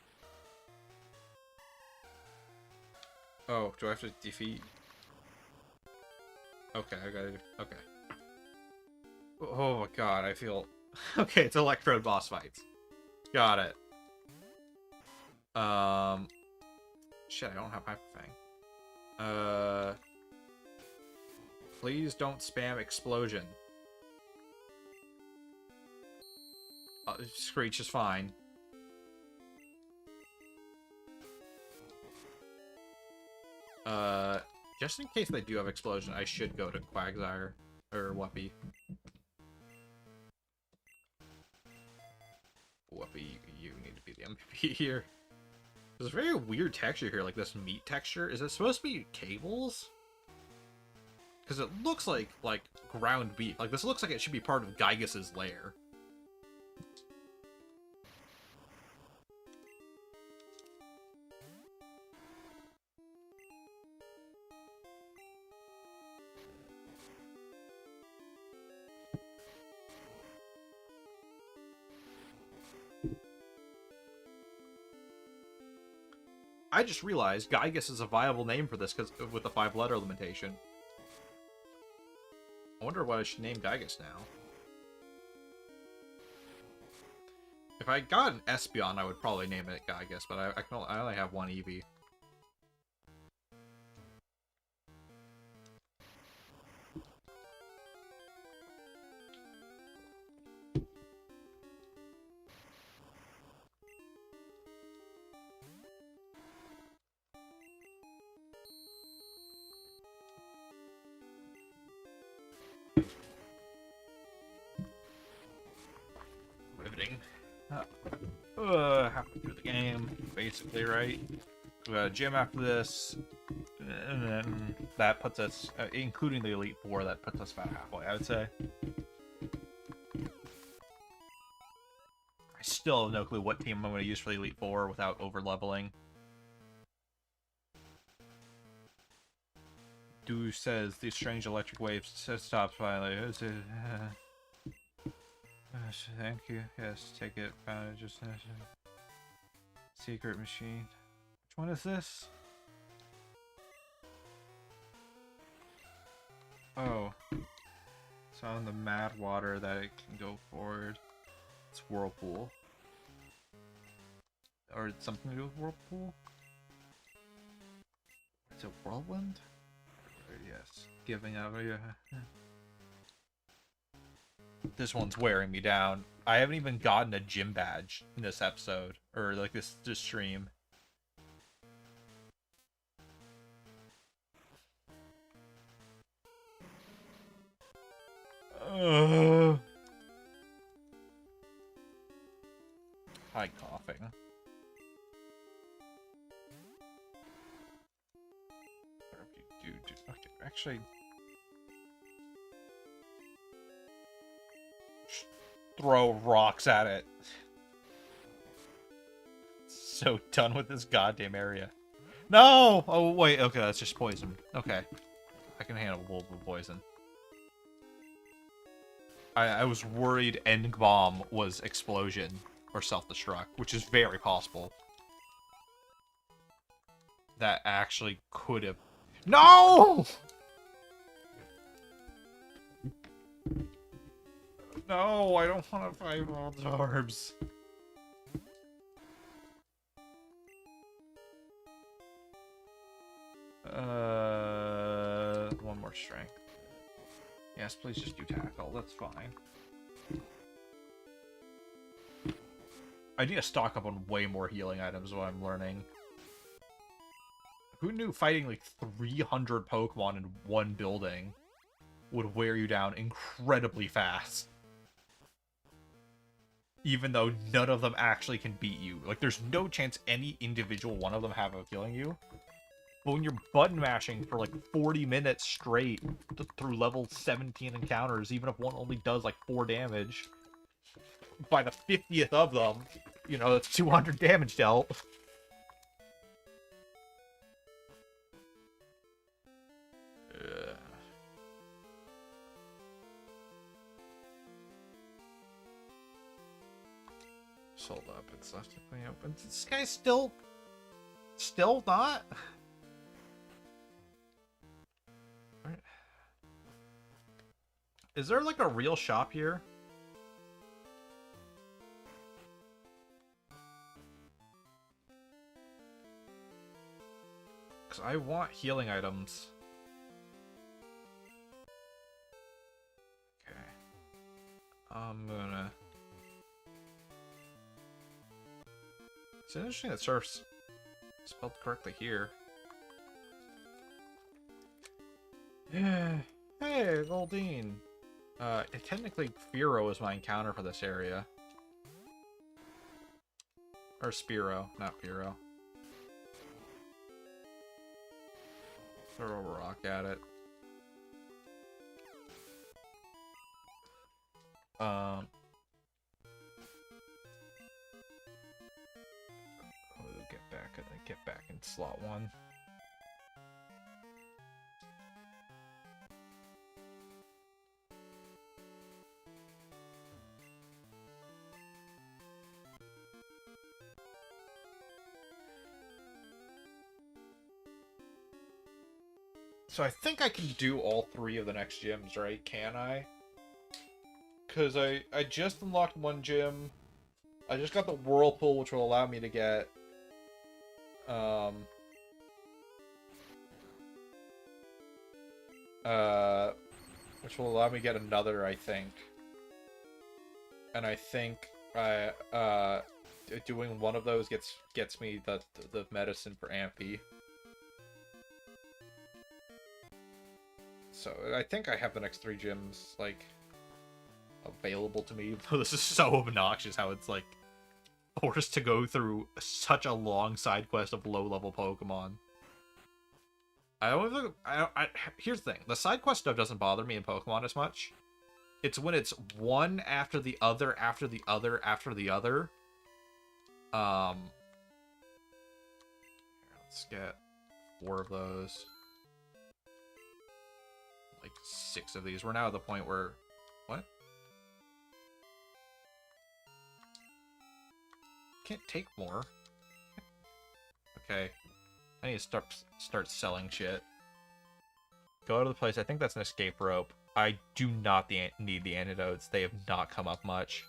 Oh, do I have to defeat? Okay, I gotta do... Okay. Oh my god, I feel... Okay, it's Electrode boss fights. Got it. Shit, I don't have Hyper Fang. Please don't spam explosion. Screech is fine. Just in case they do have explosion, I should go to Quagsire or Whuppy. Whuppy, you need to be the MVP here. There's a very weird texture here, like this meat texture. Is it supposed to be cables? Because it looks like ground beef. Like this looks like it should be part of Gygas's lair. I just realized Gygas is a viable name for this because with the 5-letter limitation. I wonder what I should name Gygas now. If I got an Espeon, I would probably name it Gygas, but I only have one Eevee. Riveting. Halfway through the game, basically, right? We got a gym after this, and then that puts us, including the Elite Four, that puts us about halfway, I would say. I still have no clue what team I'm going to use for the Elite Four without over-leveling. Doo says, these strange electric waves stops finally. Thank you. Yes, take it. Found it. Just secret machine. Which one is this? Oh, it's on the mad water that it can go forward. It's Whirlpool, or it's something to do with Whirlpool. Is it Whirlwind? Yes, giving up. Yeah. This one's wearing me down. I haven't even gotten a gym badge in this episode, or like this stream. Hi, coughing. Okay, actually. Throw rocks at it. So done with this goddamn area. No! Oh, wait. Okay, that's just poison. Okay. I can handle a little bit of poison. I was worried End Bomb was explosion or self-destruct, which is very possible. That actually could have... No! No, I don't want to fight all the orbs. One more strength. Yes, please just do tackle. That's fine. I need to stock up on way more healing items, what I'm learning. Who knew fighting like 300 Pokemon in one building would wear you down incredibly fast? Even though none of them actually can beat you. Like, there's no chance any individual one of them have of killing you. But when you're button mashing for like 40 minutes straight through level 17 encounters, even if one only does like 4 damage, by the 50th of them, you know, that's 200 damage dealt. Sold up. It's left to clean up. And this guy's still not. Is there like a real shop here? Because I want healing items. I'm gonna... It's interesting that surf's spelled correctly here. Yeah. Hey, Goldine. Technically, Firo is my encounter for this area. Or Spiro, not Firo. Throw a rock at it. Oh, get back in slot 1. So I think I can do all 3 of the next gyms, right? Can I? Because I just unlocked 1 gym. I just got the Whirlpool, which will allow me to get... which will allow me to get another, I think. And I think doing one of those gets me the medicine for Ampy. So I think I have the next 3 gyms, like, available to me. This is so obnoxious how it's, like, forced to go through such a long side quest of low-level Pokemon. Here's the thing. The side quest stuff doesn't bother me in Pokemon as much. It's when it's one after the other, after the other, after the other. Let's get 4 of those. Like 6 of these. We're now at the point where... What? Can't take more. Okay. I need to start selling shit. Go to the place. I think that's an escape rope. I do not need the antidotes. They have not come up much.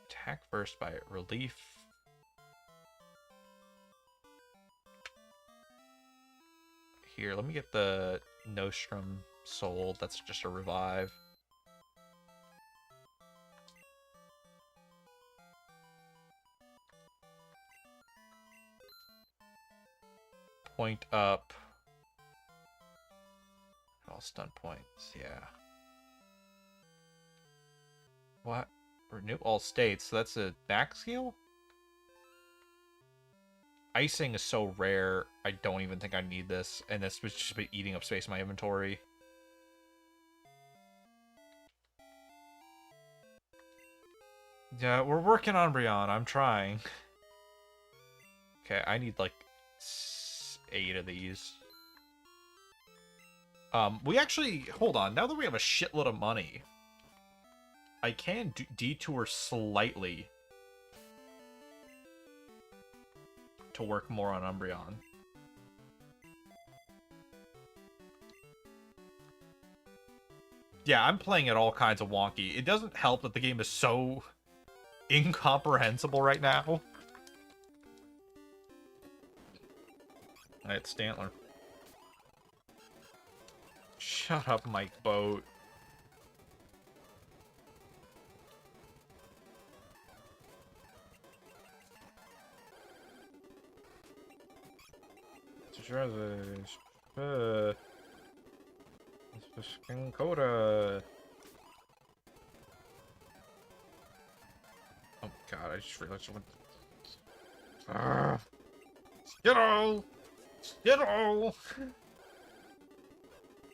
Attack first by relief. Here, let me get the Nostrum sold. That's just a revive. Point up. All stun points, yeah. What? Renew all states, so that's a max heal? Icing is so rare, I don't even think I need this, and this would just be eating up space in my inventory. Yeah, we're working on Brianna, I'm trying. Okay, I need like 8 of these. We actually, hold on, now that we have a shitload of money, I can detour slightly to work more on Umbreon. Yeah, I'm playing it all kinds of wonky. It doesn't help that the game is so incomprehensible right now. Alright, Stantler. Shut up, Mike Boat. Coda. Oh god, I just realized someone. Skittle! Skittle!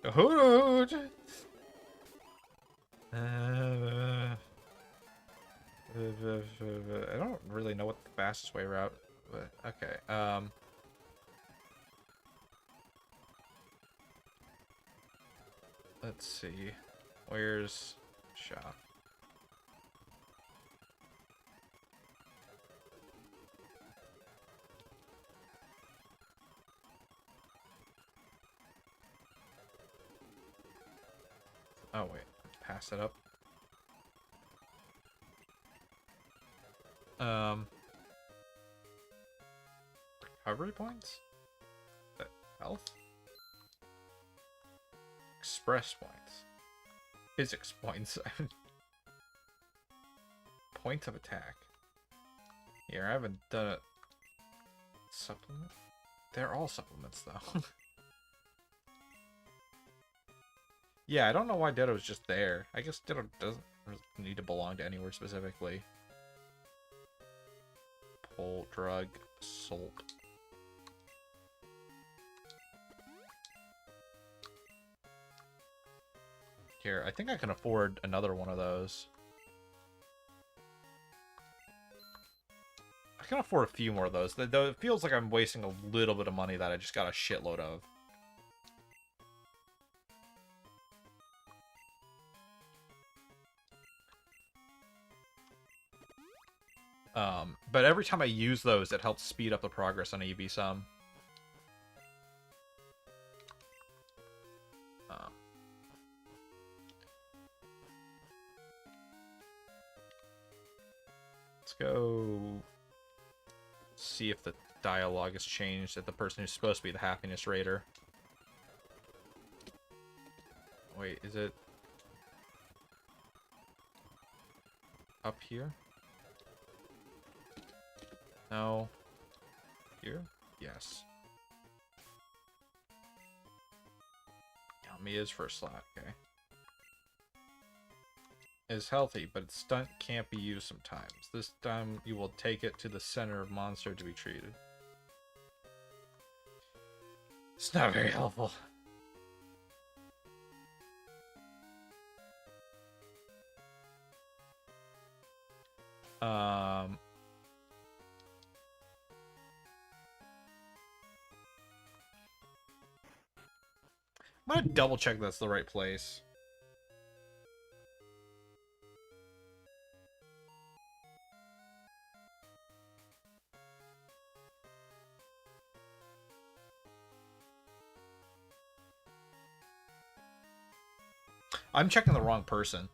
Hoot! I don't really know what the fastest way route, but okay. Let's see. Where's shop? Oh wait, pass it up. Recovery points? Health? Express points. physics points. Points of attack. Here, I haven't done it. Supplement? They're all supplements, though. Yeah, I don't know why Ditto's just there. I guess Ditto doesn't need to belong to anywhere specifically. Pull, drug, salt. Here, I think I can afford another one of those. I can afford a few more of those. Though it feels like I'm wasting a little bit of money that I just got a shitload of. But every time I use those, it helps speed up the progress on EV some. Let's go see if the dialogue has changed at the person who's supposed to be the happiness raider. Wait, is it up here? No. Here? Yes. Count me as first slot, okay. Is healthy, but its stunt can't be used sometimes. This time you will take it to the center of monster to be treated. It's not very helpful. I'm gonna double check that's the right place. I'm checking the wrong person.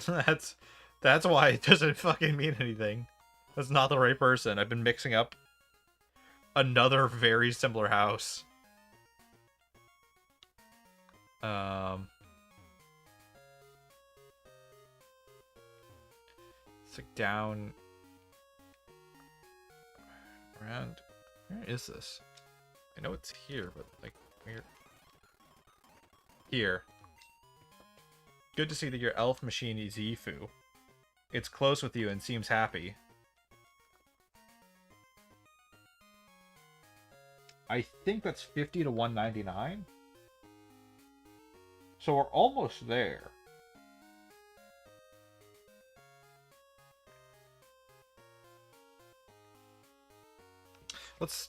That's why it doesn't fucking mean anything. That's not the right person. I've been mixing up another very similar house. It's like down around. Where is this? I know it's here, but like where? Here. Good to see that your elf machine is Yifu. It's close with you and seems happy. I think that's 50 to 199. So we're almost there. Let's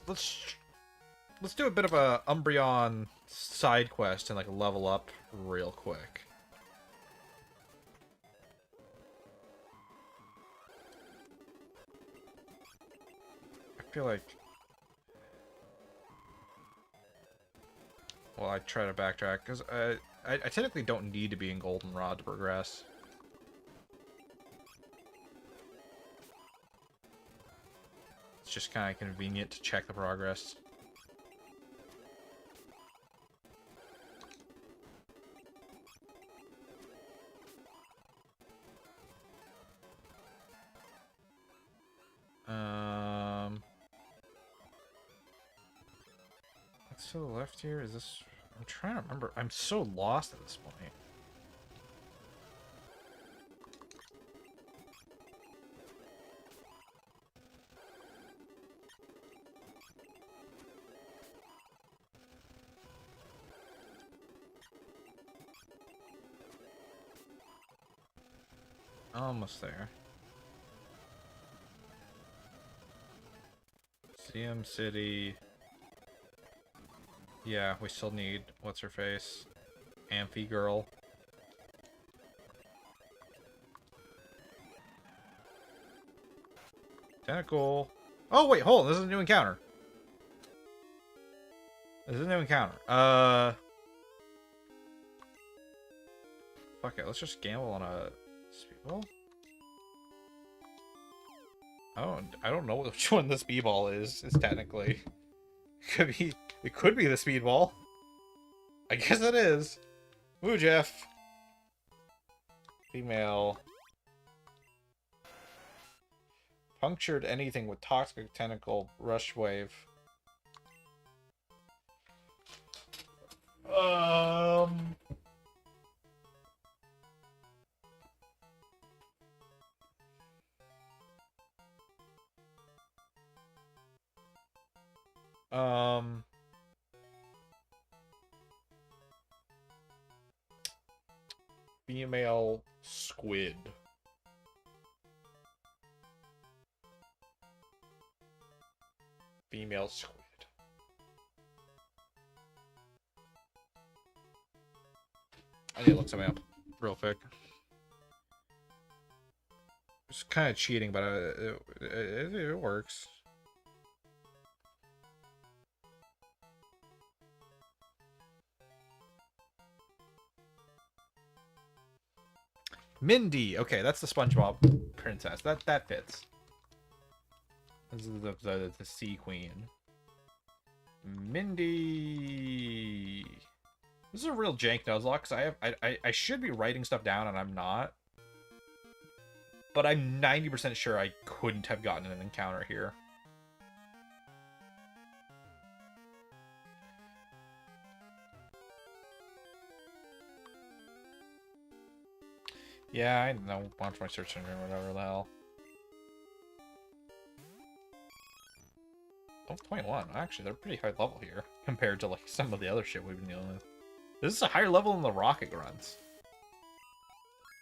do a bit of a Umbreon side quest and like level up real quick. I feel like, well, I try to backtrack because I technically don't need to be in Goldenrod to progress. It's just kind of convenient to check the progress. What's to the left here? Is this? I'm trying to remember. I'm so lost at this point. Almost there. CM City. Yeah, we still need what's her face? Amphi girl. Tentacle. Oh wait, hold on, this is a new encounter. This is a new encounter. Fuck it, let's just gamble on a speedball. I don't know which one the speedball is technically. It could be the speedball. I guess it is. Woo, Jeff. Female. Punctured anything with toxic tentacle rush wave. Um. Female squid. Female squid. I need to look something up real quick. It's kind of cheating, but it works. Mindy. Okay, that's the SpongeBob princess. That fits. This is the sea queen. Mindy. This is a real jank Nuzlocke, because I should be writing stuff down and I'm not. But I'm 90% sure I couldn't have gotten an encounter here. Yeah, I know. Watch my search engine or whatever the hell. Oh, 21. Actually, they're pretty high level here compared to like some of the other shit we've been dealing with. This is a higher level than the rocket grunts.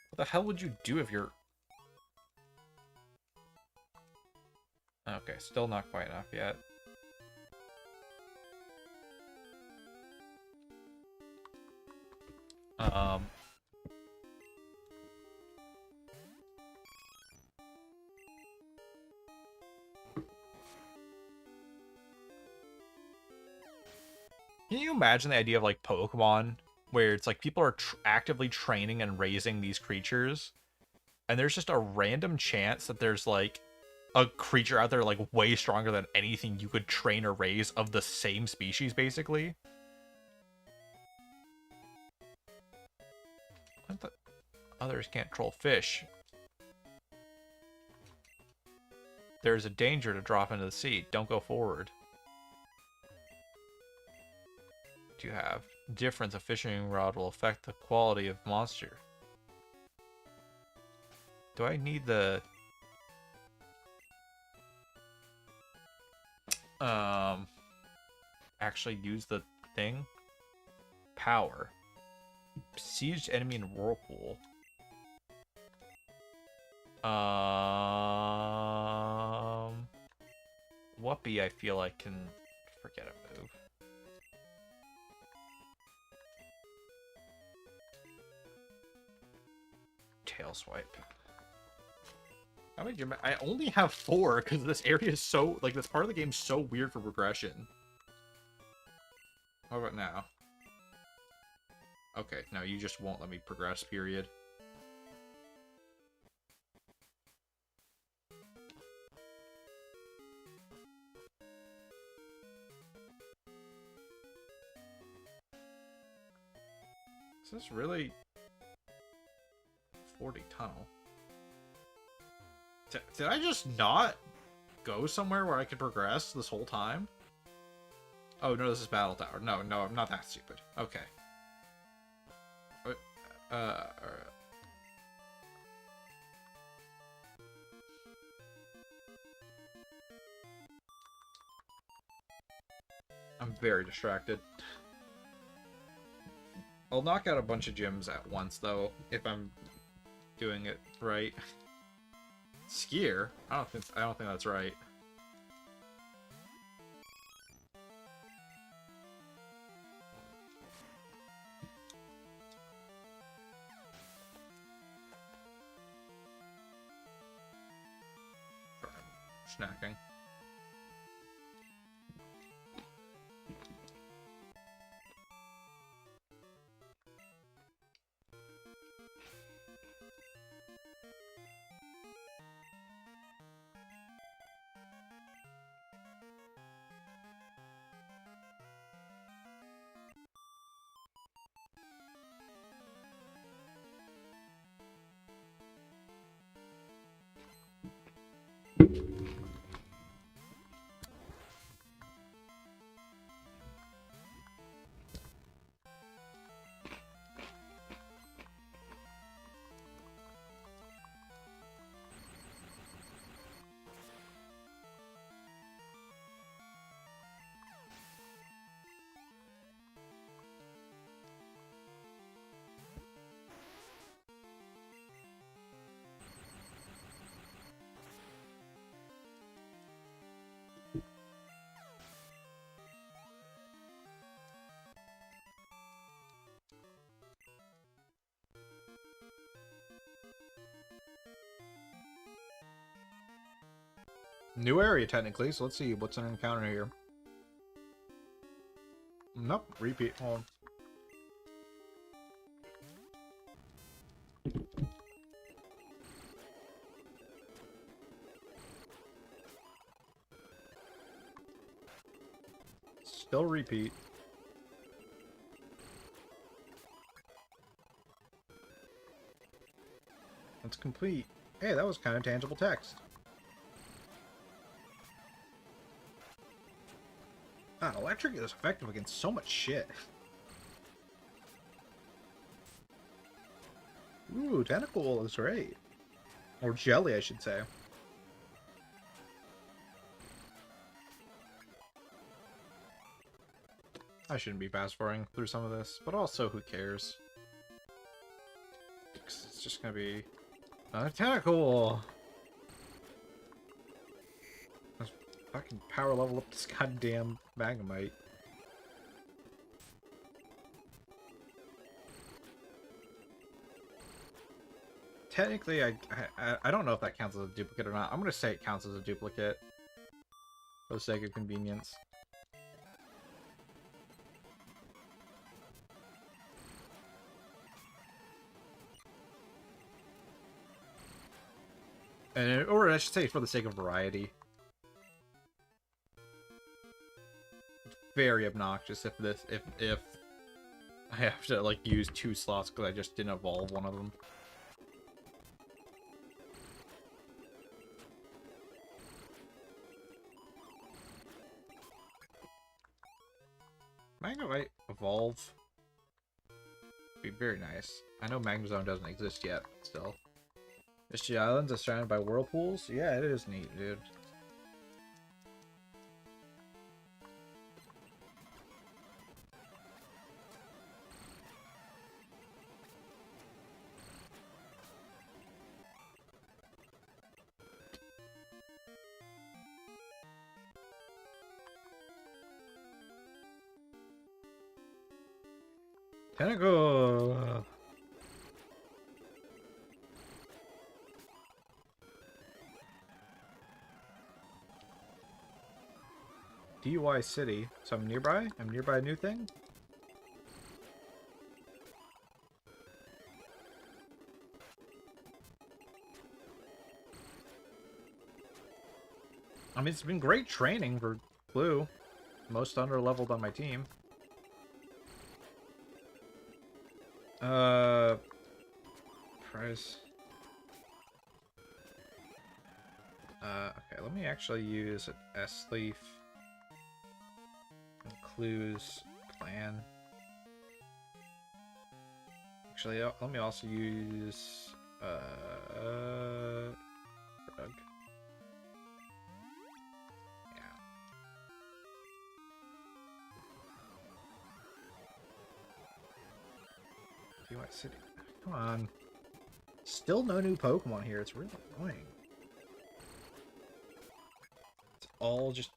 What the hell would you do if you're... Okay, still not quite enough yet. Can you imagine the idea of like Pokemon where it's like people are actively training and raising these creatures, and there's just a random chance that there's like a creature out there like way stronger than anything you could train or raise of the same species, basically? What the... Others can't troll fish. There's a danger to drop into the sea. Don't go forward. You have difference of fishing rod will affect the quality of monster. Do I need the actually use the thing? Power. Besieged enemy in whirlpool. Whoopee I feel I can forget a move. Tail swipe. How many? I only have 4 because this area is so like this part of the game is so weird for progression. How about now? Okay, no, you just won't let me progress. Period. Is this really 40 tunnel? Did I just not go somewhere where I could progress this whole time? Oh, no, this is Battle Tower. No, I'm not that stupid. Okay. I'm very distracted. I'll knock out a bunch of gyms at once, though, if I'm doing it right. Skier? I don't think that's right. Snacking. New area, technically, so let's see what's an encounter here. Nope, repeat. Hold on. Still repeat. That's complete. Hey, that was kind of tangible text. God, electric is effective against so much shit. Ooh, tentacle is great. Or jelly, I should say. I shouldn't be fast-forwarding through some of this, but also, who cares? It's just gonna be another tentacle. Let's fucking power level up this goddamn Magnemite. Technically, I don't know if that counts as a duplicate or not. I'm gonna say it counts as a duplicate for the sake of convenience. Or I should say, for the sake of variety. It's very obnoxious if I have to like use 2 slots because I just didn't evolve one of them. Magnemite evolve. Be very nice. I know Magnezone doesn't exist yet, but still. Misty Islands are surrounded by whirlpools? Yeah, it is neat, dude. Tentacle! DUI City. So I'm nearby? I'm nearby a new thing? I mean, it's been great training for Blue. Most under-leveled on my team. Price. Okay, let me actually use an S-Leaf. Clues plan. Actually, let me also use Rug. Yeah. DUI City. Come on. Still no new Pokemon here. It's really annoying. It's all just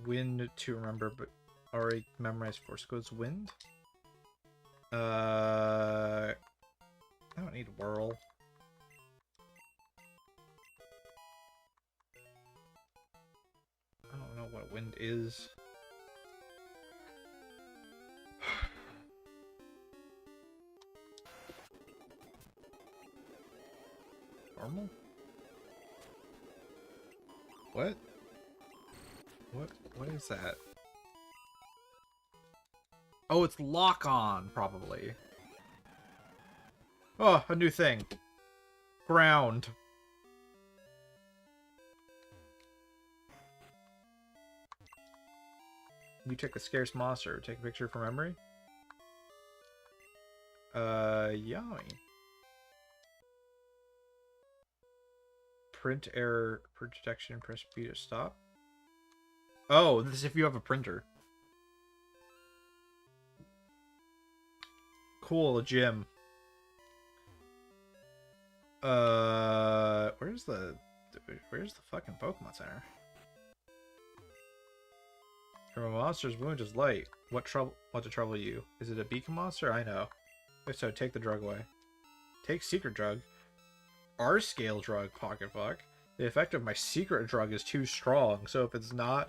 wind to remember, but already memorized Force Codes wind. I don't need Whirl. I don't know what wind is. Normal? What? What is that? Oh, it's lock on, probably. Oh, a new thing. Ground. You take a scarce monster. Take a picture from memory. Yummy. Print error, print detection, press B to stop. Oh, this is if you have a printer. Cool, a gym. Where's the fucking Pokemon Center? From a monster's wound is light. What to trouble you? Is it a beacon monster? I know. If so, take the drug away. Take secret drug. R-scale drug, pocket fuck. The effect of my secret drug is too strong, so if it's not...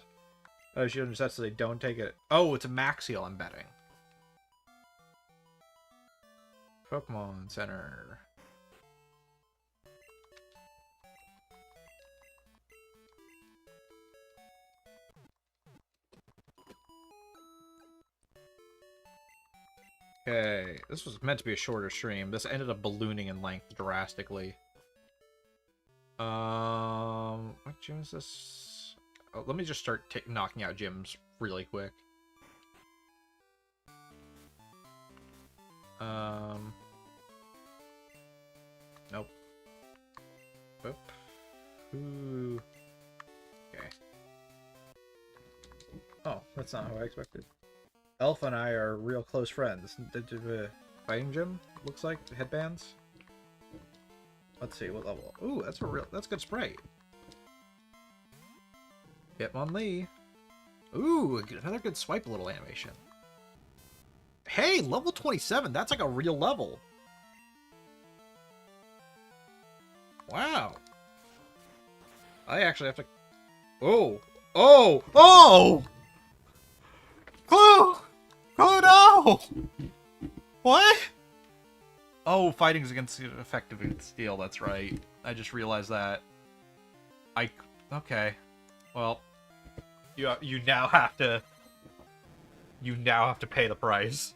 Oh, she necessarily don't take it. Oh, it's a Maxial, I'm betting. Pokemon Center. Okay, this was meant to be a shorter stream. This ended up ballooning in length drastically. What gym is this? Oh, let me just start knocking out gyms really quick. Nope. Boop. Ooh. Okay. Oh, that's not how I expected. Elf and I are real close friends. The fighting gym looks like headbands. Let's see what level. Ooh, that's good spray. Hitmonlee. Ooh, another good swipe little animation. Hey, level 27. That's like a real level. Wow. I actually have to. Oh. Oh. Oh. Oh. Oh no! What? Oh, fighting's against effective against steel, that's right. I just realized that. Okay. Well, you now have to pay the price.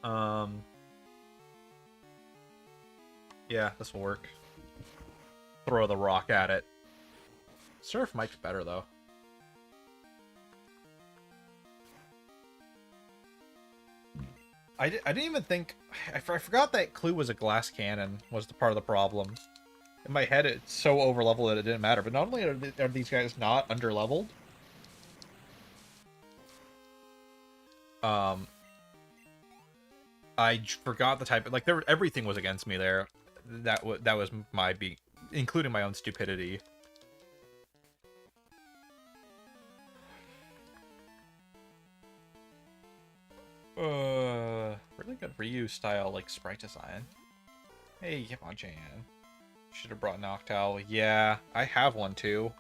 Yeah, this will work. Throw the rock at it. Surf Mike's better though. I didn't even think... I forgot that Clue was a glass cannon, was the part of the problem. In my head, it's so overleveled that it didn't matter. But not only are these guys not underleveled... I forgot the type... Like, everything was against me there. That was my including my own stupidity. Really good Ryu style, like, sprite design. Hey, Hitmonchan. Should have brought Noctowl. Yeah, I have one too.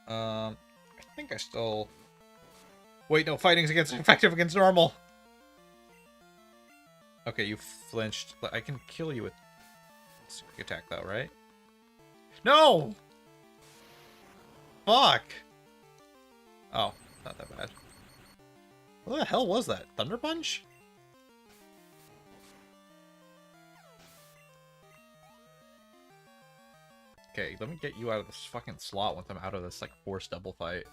I think I still... Wait, no, fighting's effective against normal. Okay, you flinched. I can kill you with Psychic Attack though, right? No! Fuck! Oh, not that bad. What the hell was that? Thunder Punch? Okay, let me get you out of this fucking slot once I'm out of this, like, forced double fight.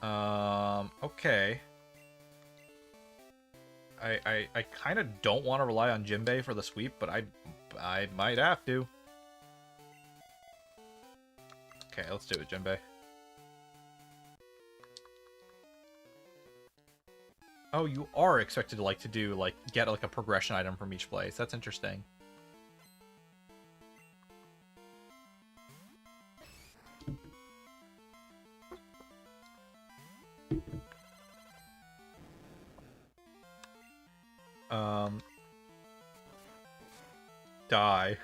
Okay. I kind of don't want to rely on Jinbei for the sweep, but I might have to. Okay, let's do it, Jinbei. Oh, you are expected to, like, get, like, a progression item from each place. That's interesting. Die.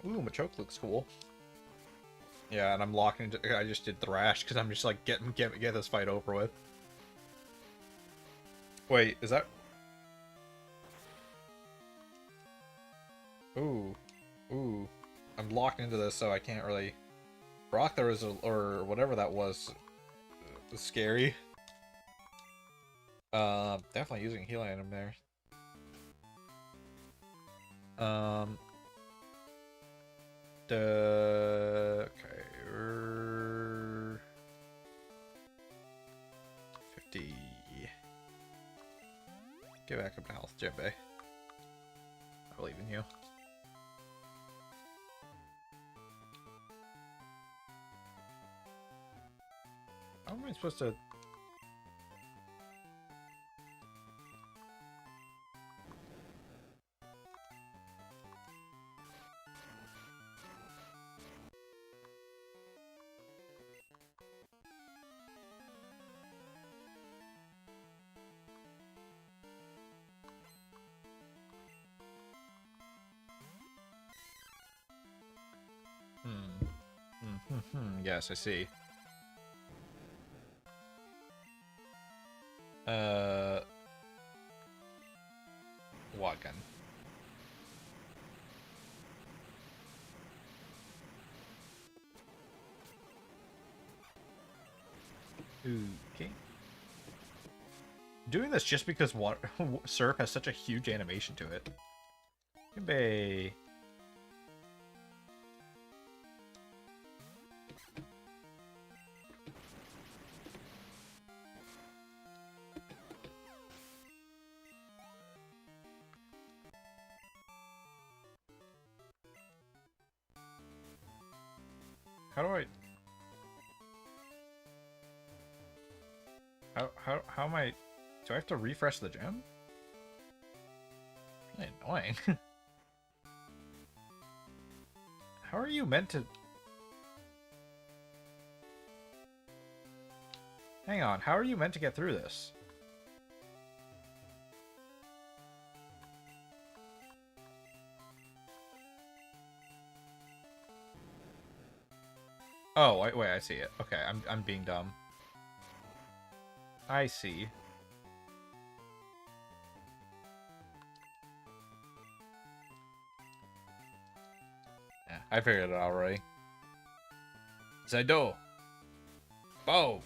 Ooh, Machoke looks cool. Yeah, and I'm locking into... I just did Thrash, because I'm just like, get this fight over with. Wait, is that... Ooh. Ooh. I'm locked into this, so I can't really... Brock, there was or whatever that was scary. Definitely using a healing item there. Okay. 50. Get back up to health, Jimbe. I believe in you. How am I supposed to... Yes, I see. Watt gun. Okay. Doing this just because Surf has such a huge animation to it. Yay. How do I... How am I... Do I have to refresh the gym? Really annoying. How are you meant to... Hang on, how are you meant to get through this? Oh, wait, I see it. Okay, I'm being dumb. I see. Yeah, I figured it out already. Zaido! Bow!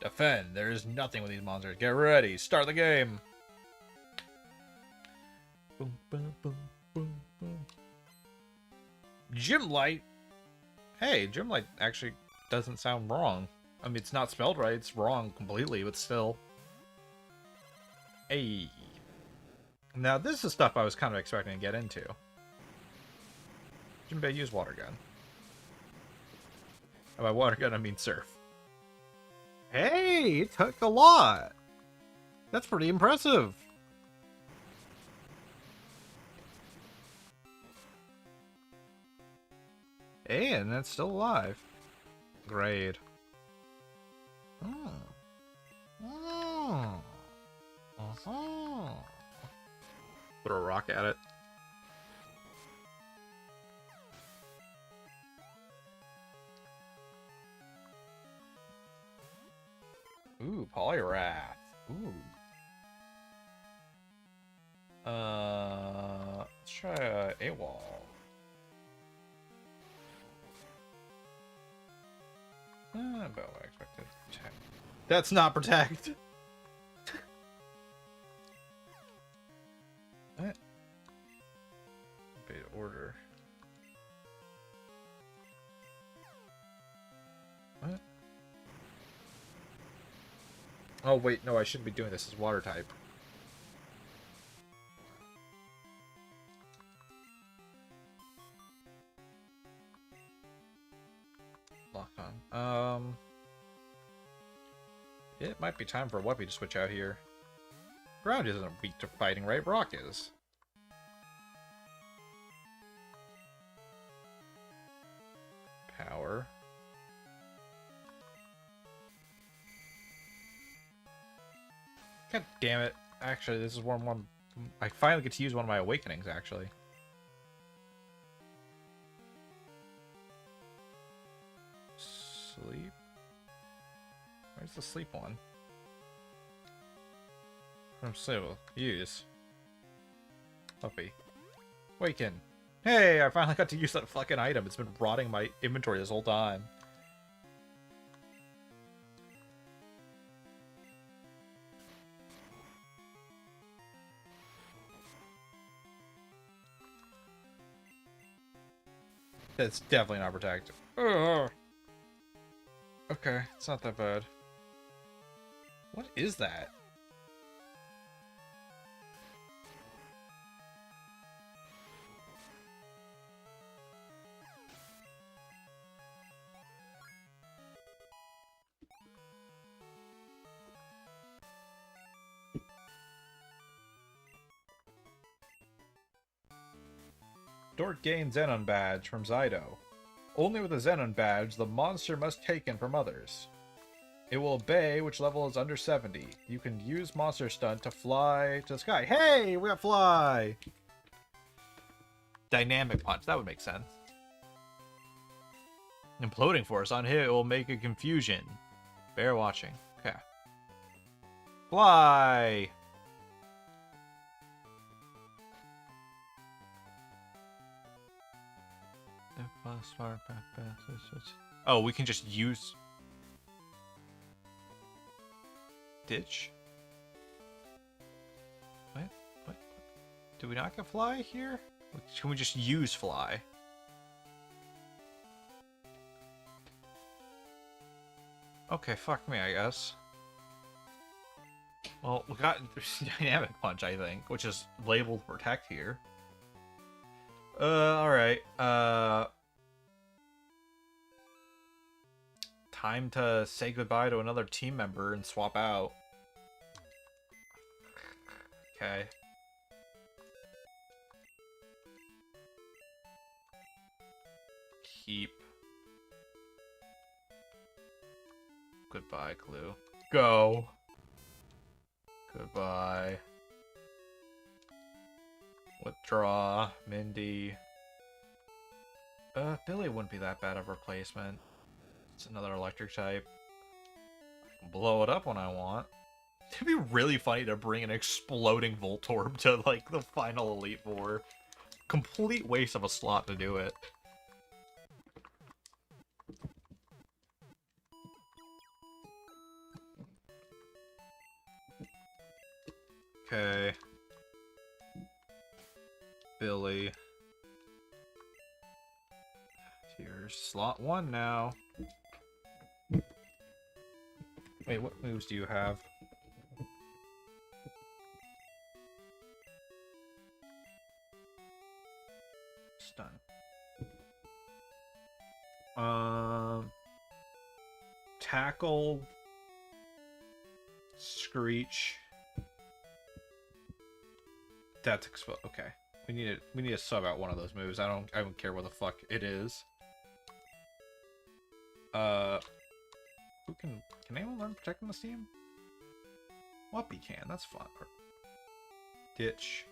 Defend! There is nothing with these monsters. Get ready! Start the game! Boom, boom, boom, boom, boom. Gym Light! Hey, Gym Light actually doesn't sound wrong. I mean, it's not spelled right, it's wrong completely, but still. Hey. Now, this is stuff I was kind of expecting to get into. Jinbei, use water gun. And by water gun, I mean surf. Hey, it took a lot. That's pretty impressive. Hey, and that's still alive. Great. Throw a rock at it. Ooh, Polyrath. Ooh. Let's try AWOL. About what I expected. Protect. That's not protect. What? Beta order. What? Oh wait, no, I shouldn't be doing this as water type. Lock on. It might be time for Whuppy to switch out here. Ground isn't weak to fighting, right? Rock is. Power. God damn it. Actually, this is one... I finally get to use one of my awakenings, actually. Sleep? Where's the sleep one? From Civil. Use. Puppy. Waken. Hey, I finally got to use that fucking item. It's been rotting my inventory this whole time. That's definitely not protected. Ugh. Okay, it's not that bad. What is that? Dork gains Xenon badge from Zydo. Only with a Xenon badge, the monster must taken from others. It will obey, which level is under 70. You can use monster stunt to fly to the sky. Hey, we got fly! Dynamic punch, that would make sense. Imploding force on hit will make a confusion. Bear watching. Okay. Fly! Oh, we can just use... Ditch? What? What? Do we not get fly here? Can we just use fly? Okay, fuck me, I guess. Well, we got dynamic punch, I think, which is labeled protect here. Alright. Time to say goodbye to another team member and swap out. Okay. Keep. Goodbye, Clue. Go. Goodbye. Withdraw. Mindy. Billy wouldn't be that bad of a replacement. It's another electric type. I can blow it up when I want. It'd be really funny to bring an exploding Voltorb to, like, the final Elite Four. Complete waste of a slot to do it. Okay. Billy. Here's slot 1 now. Wait, what moves do you have? Stun. Tackle. Screech. That's exposed. Okay. We need to sub out one of those moves. I don't care what the fuck it is. Who can anyone learn protecting this team? Whuppy can, that's fun. Ditch.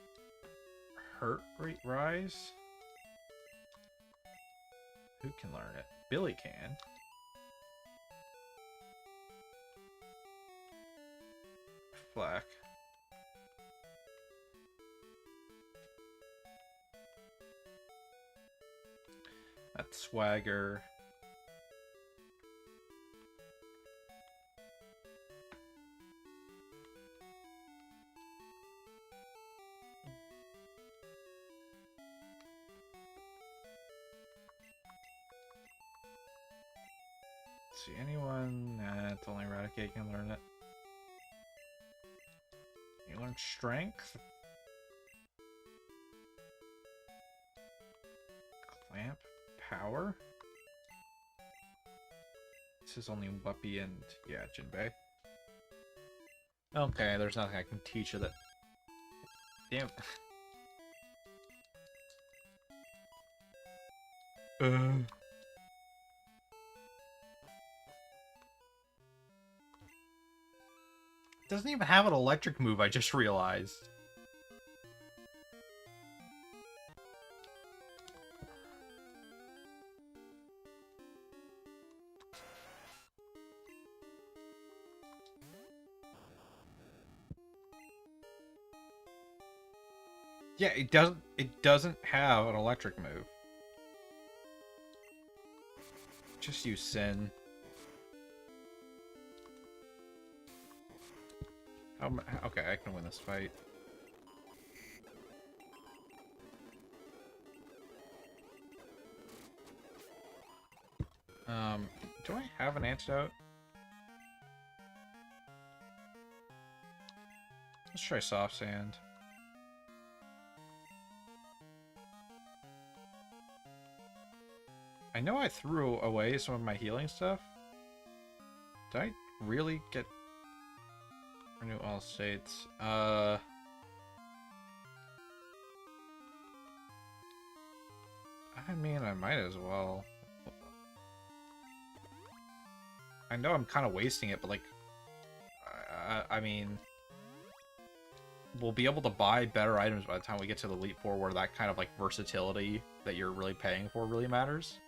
Hurt rate rise. Who can learn it? Billy can. Flack. That's Swagger. See anyone? Nah, it's only Eradicate can learn it. You learn Strength. Clamp. Power. This is only Whuppy and, yeah, Jinbei. Okay, there's nothing I can teach you that... Damn. Doesn't even have an electric move, I just realized. Yeah, it doesn't have an electric move. Just use Sin. Okay, I can win this fight. Do I have an antidote? Let's try soft sand. I know I threw away some of my healing stuff. Did I really get renew all states? I mean, I might as well. I know I'm kind of wasting it, but like, I mean, we'll be able to buy better items by the time we get to the Elite Four, where that kind of like versatility that you're really paying for really matters.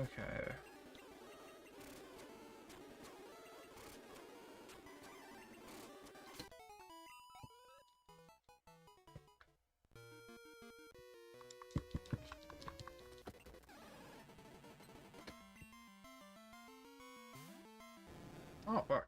Okay. Oh, fuck.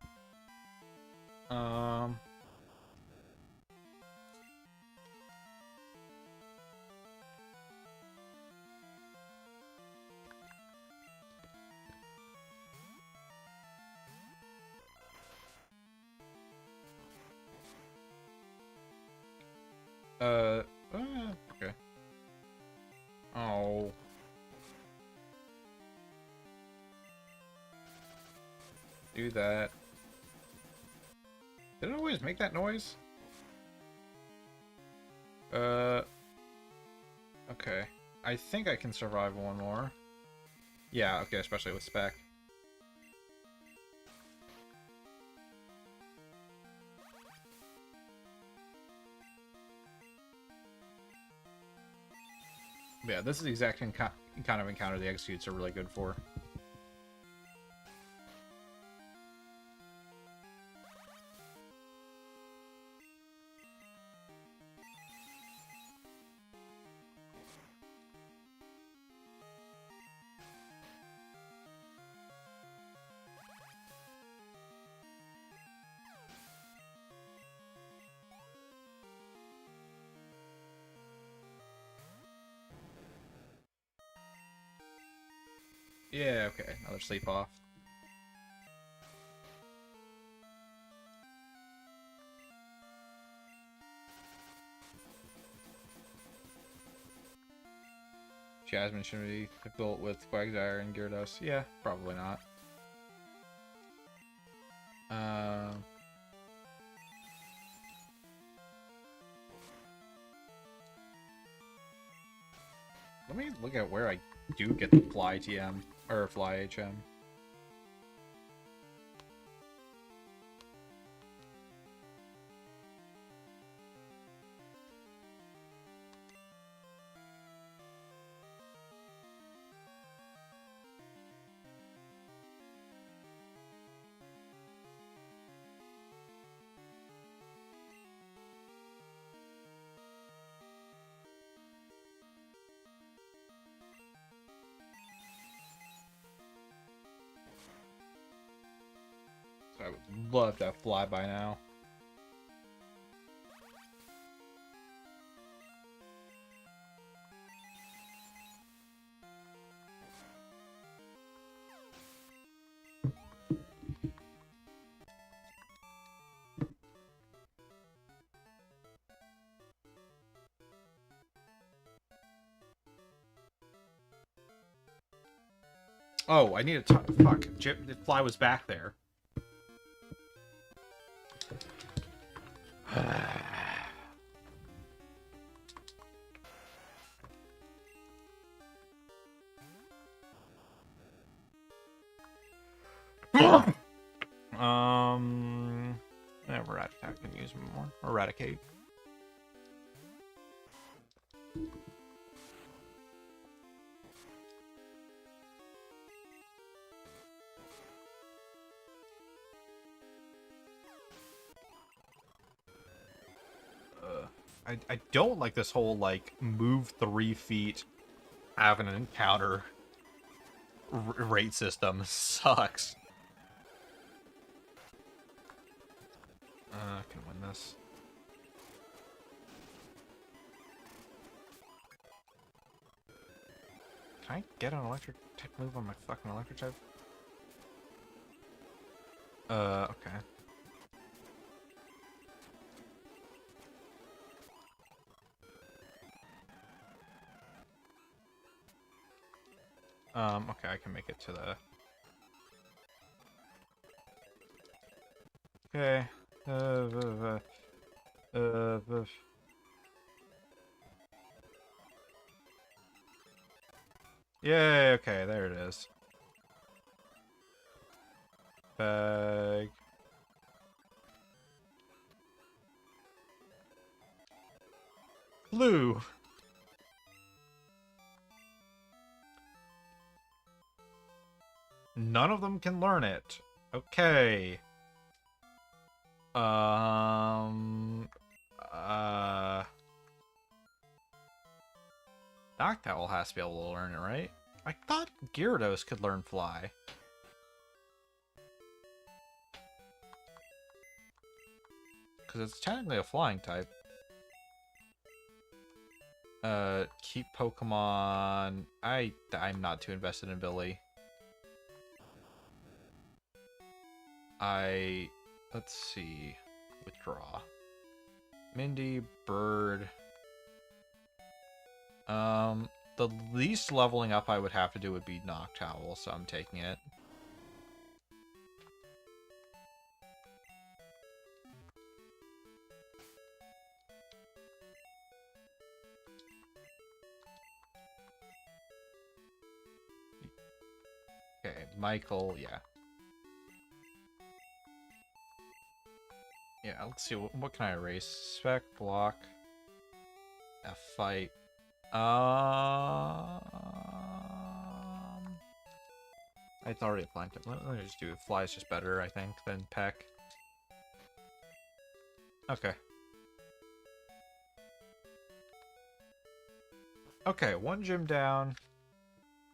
Okay. Oh. Do that. Did it always make that noise? Okay. I think I can survive one more. Yeah, okay, especially with spec. Yeah, this is the exact kind of encounter the executes are really good for. Yeah, okay, another sleep off. Jasmine should be built with Quagsire and Gyarados. Yeah, probably not. Let me look at where I do get the Fly TM, or Fly HM. I would love to have Fly by now. Oh, I need a fuck. The Fly was back there. Yeah, Rat Attack can use more. Eradicate. I don't like this whole, like, move 3 feet having an encounter rate system sucks. I can win this. Can I get an electric type move on my fucking electric type? Okay. Okay, I can make it to the... Okay. Yay, okay, there it is. Bag. Blue. None of them can learn it. Okay. Noctowl has to be able to learn it, right? I thought Gyarados could learn Fly. Because it's technically a flying type. Keep Pokemon... I'm not too invested in Billy. Let's see. Withdraw. Mindy, Bird... The least leveling up I would have to do would be Noctowl, so I'm taking it. Okay, Michael, yeah. Yeah, let's see, what can I erase? Spec, block, Fight. It's already a flying type. Let me just do it. Fly is just better, I think, than Peck. Okay. Okay, one gym down.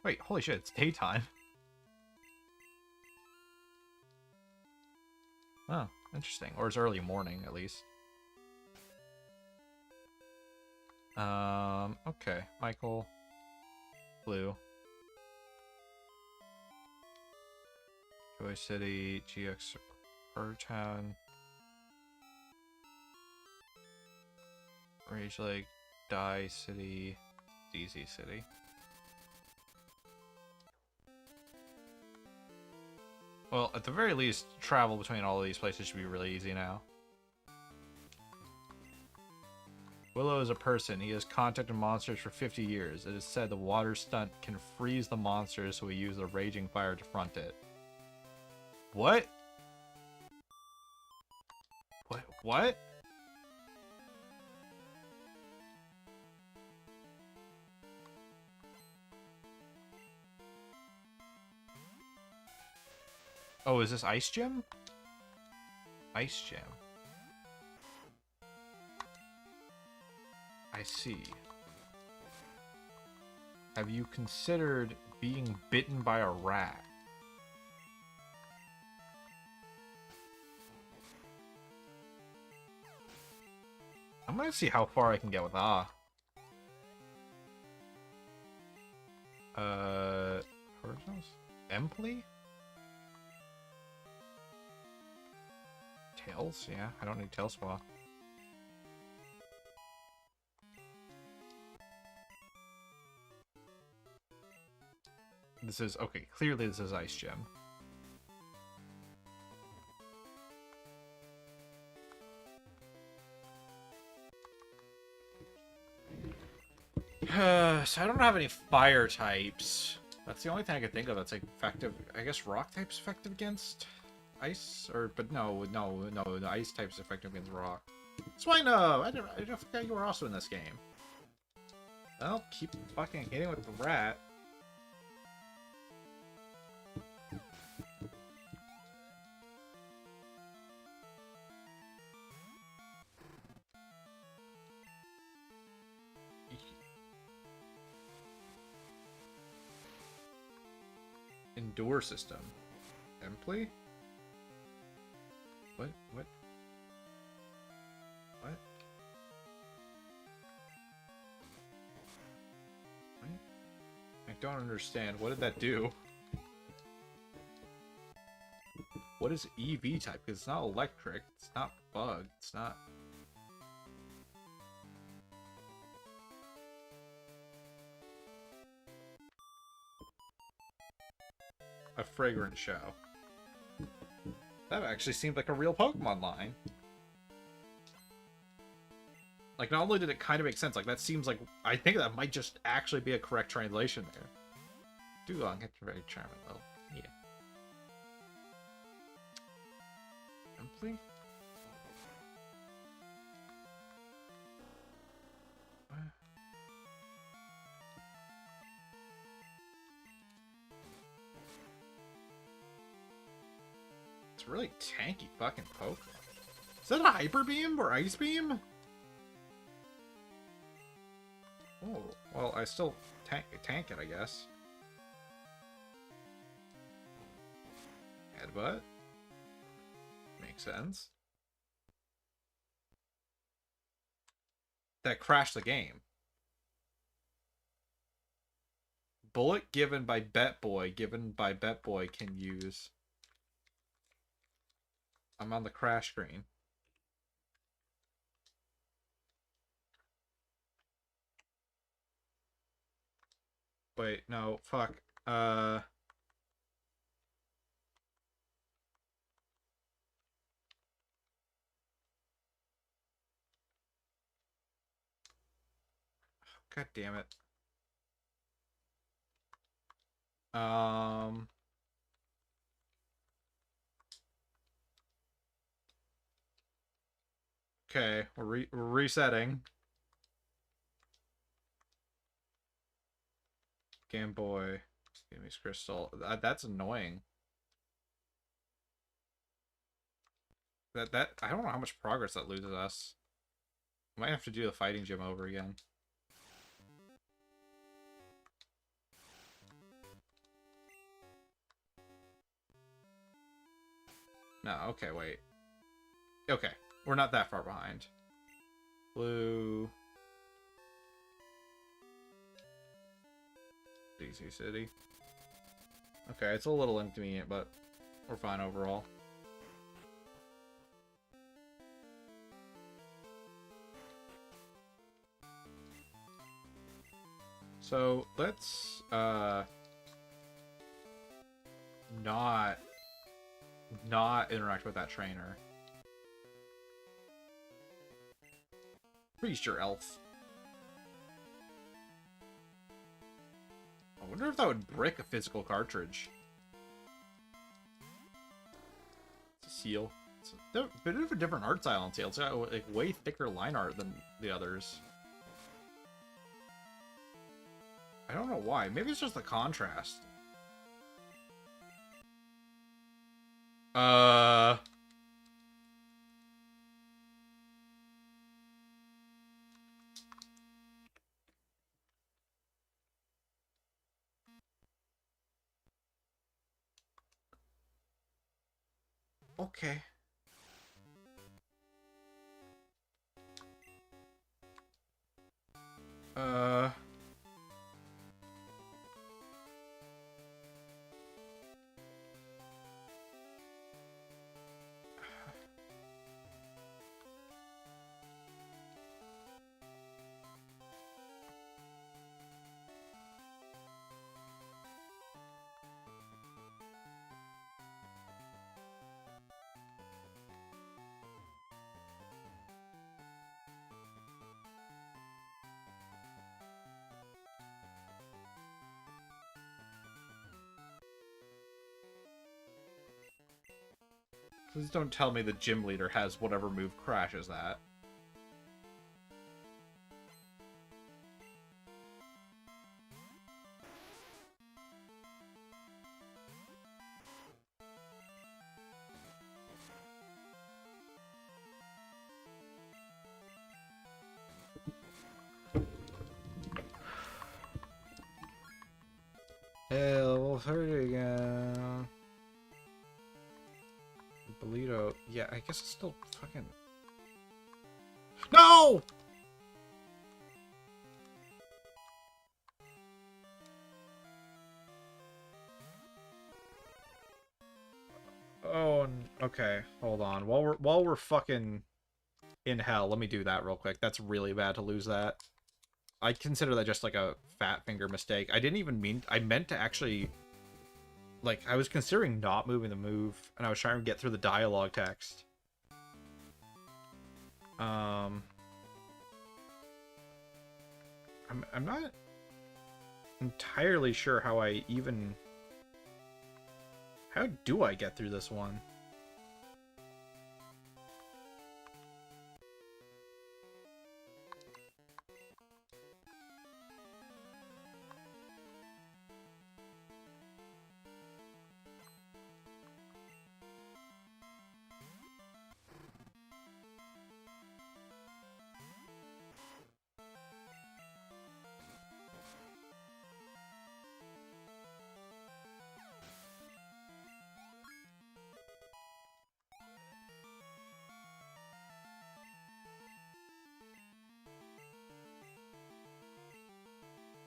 Wait, holy shit, it's daytime. Oh, interesting. Or it's early morning, at least. Okay. Michael. Blue. Joy City, GX Town. Rage Lake, Die City, DZ City. Well, at the very least, travel between all of these places should be really easy now. Willow is a person. He has contacted monsters for 50 years. It is said the water stunt can freeze the monsters, so we use the raging fire to front it. What? What? Oh, is this Ice Gem? Ice Gem. I see. Have you considered being bitten by a rat? I'm gonna see how far I can get with Originals? Emply? Tails? Yeah, I don't need Tail Spa. This is... Okay, clearly this is Ice Gem. So I don't have any fire types. That's the only thing I can think of that's like effective. I guess rock type's effective against ice, but no, the ice type's effective against rock. Swino! I forgot you were also in this game. Well, keep fucking hitting with the rat. Endure system. Emply? What? What? What? What? I don't understand. What did that do? What is EV type? Because it's not electric. It's not bug. It's not... A fragrant show. That actually seemed like a real Pokemon line. Like, not only did it kind of make sense, like, that seems like... I think that might just actually be a correct translation there. Dugong hit very charming, though. Yeah. Simply? It's really tanky fucking Pokemon. Is that a Hyper Beam or Ice Beam? Oh, well, I still tank it, I guess. Headbutt. Makes sense. That crashed the game. Bullet given by Bet Boy can use. I'm on the crash screen. Wait, no, fuck. God damn it. Okay, we're resetting. Game Boy. Give me Crystal. That's annoying. That I don't know how much progress that loses us. Might have to do the fighting gym over again. No, okay, wait. Okay, we're not that far behind. Blue. DC City. Okay, it's a little inconvenient, but we're fine overall. So let's not interact with that trainer. Priest your elf. I wonder if that would brick a physical cartridge. It's a seal. It's a bit of a different art style on Tail. It's got like way thicker line art than the others. I don't know why. Maybe it's just the contrast. Okay. Please don't tell me the gym leader has whatever move crashes that. Level 30 again. Bolito. Yeah, I guess it's still fucking... No! Oh, okay. Hold on. While we're fucking in hell, let me do that real quick. That's really bad to lose that. I consider that just like a fat finger mistake. I didn't even mean... I meant to actually... Like, I was considering not moving the move, and I was trying to get through the dialogue text. I'm not entirely sure how I even... How do I get through this one?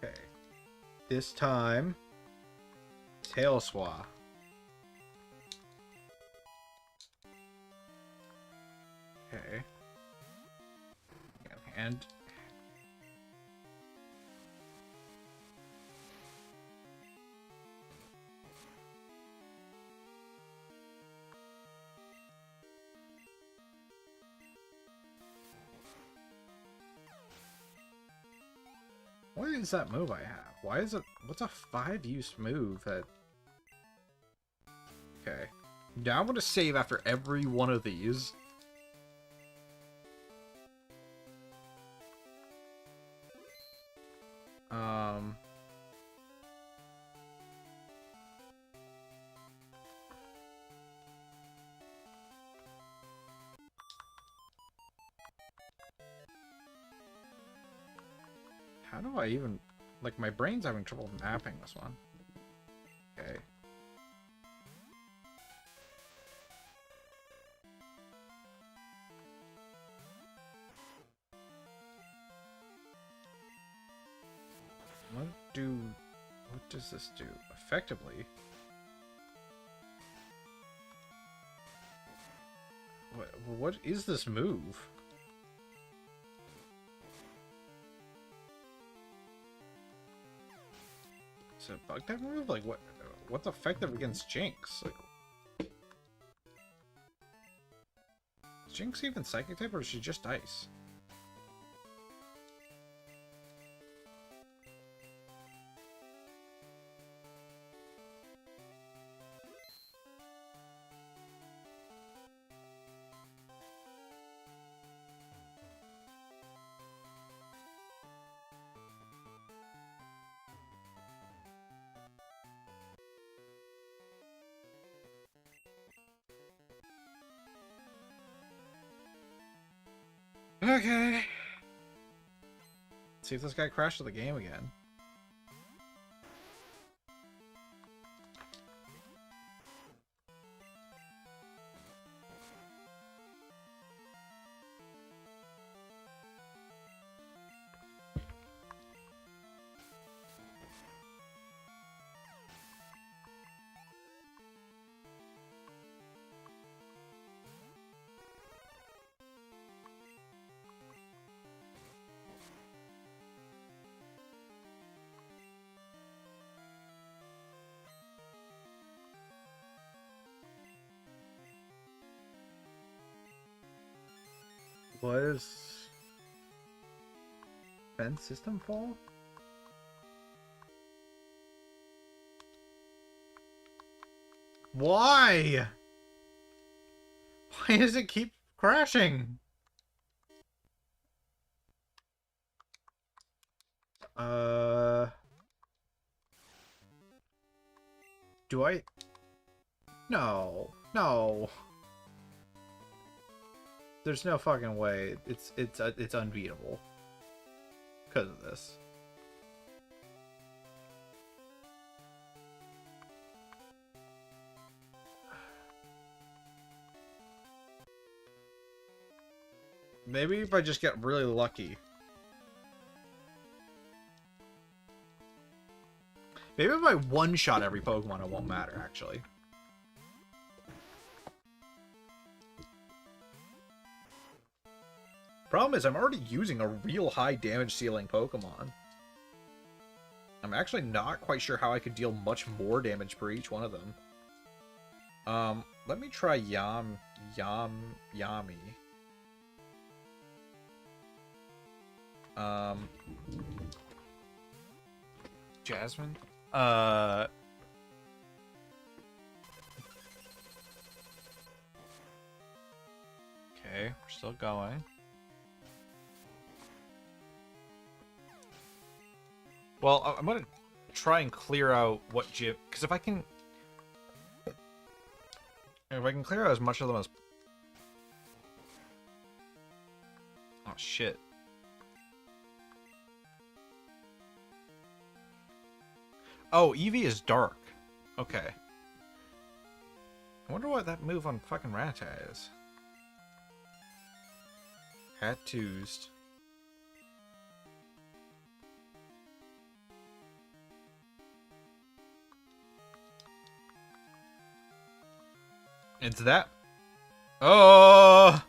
Okay. This time, Tail Swa. Okay. And... What is that move I have? Why is it... What's a 5-use move that... Okay. Now I'm going to save after every one of these. How do I even... Like, my brain's having trouble mapping this one. Okay. What does this do? Effectively... What is this move? Is it a bug type move? Like, what's effective against Jinx? Like, is Jinx even psychic type, or is she just ice? Okay. Let's see if this guy crashed the game again. Was fence system fall? Why? Why does it keep crashing? Do I? No. No. There's no fucking way. It's unbeatable. Because of this. Maybe if I just get really lucky. Maybe if I one-shot every Pokemon, it won't matter, actually. Problem is, I'm already using a real high damage ceiling Pokemon. I'm actually not quite sure how I could deal much more damage per each one of them. Let me try Yami. Jasmine? Okay, we're still going. Well, I'm gonna try and clear out what gym, because if I can clear out as much of them as... Oh, shit. Oh, Eevee is dark. Okay. I wonder what that move on fucking Rattata is. Hattoosed. It's that. Oh!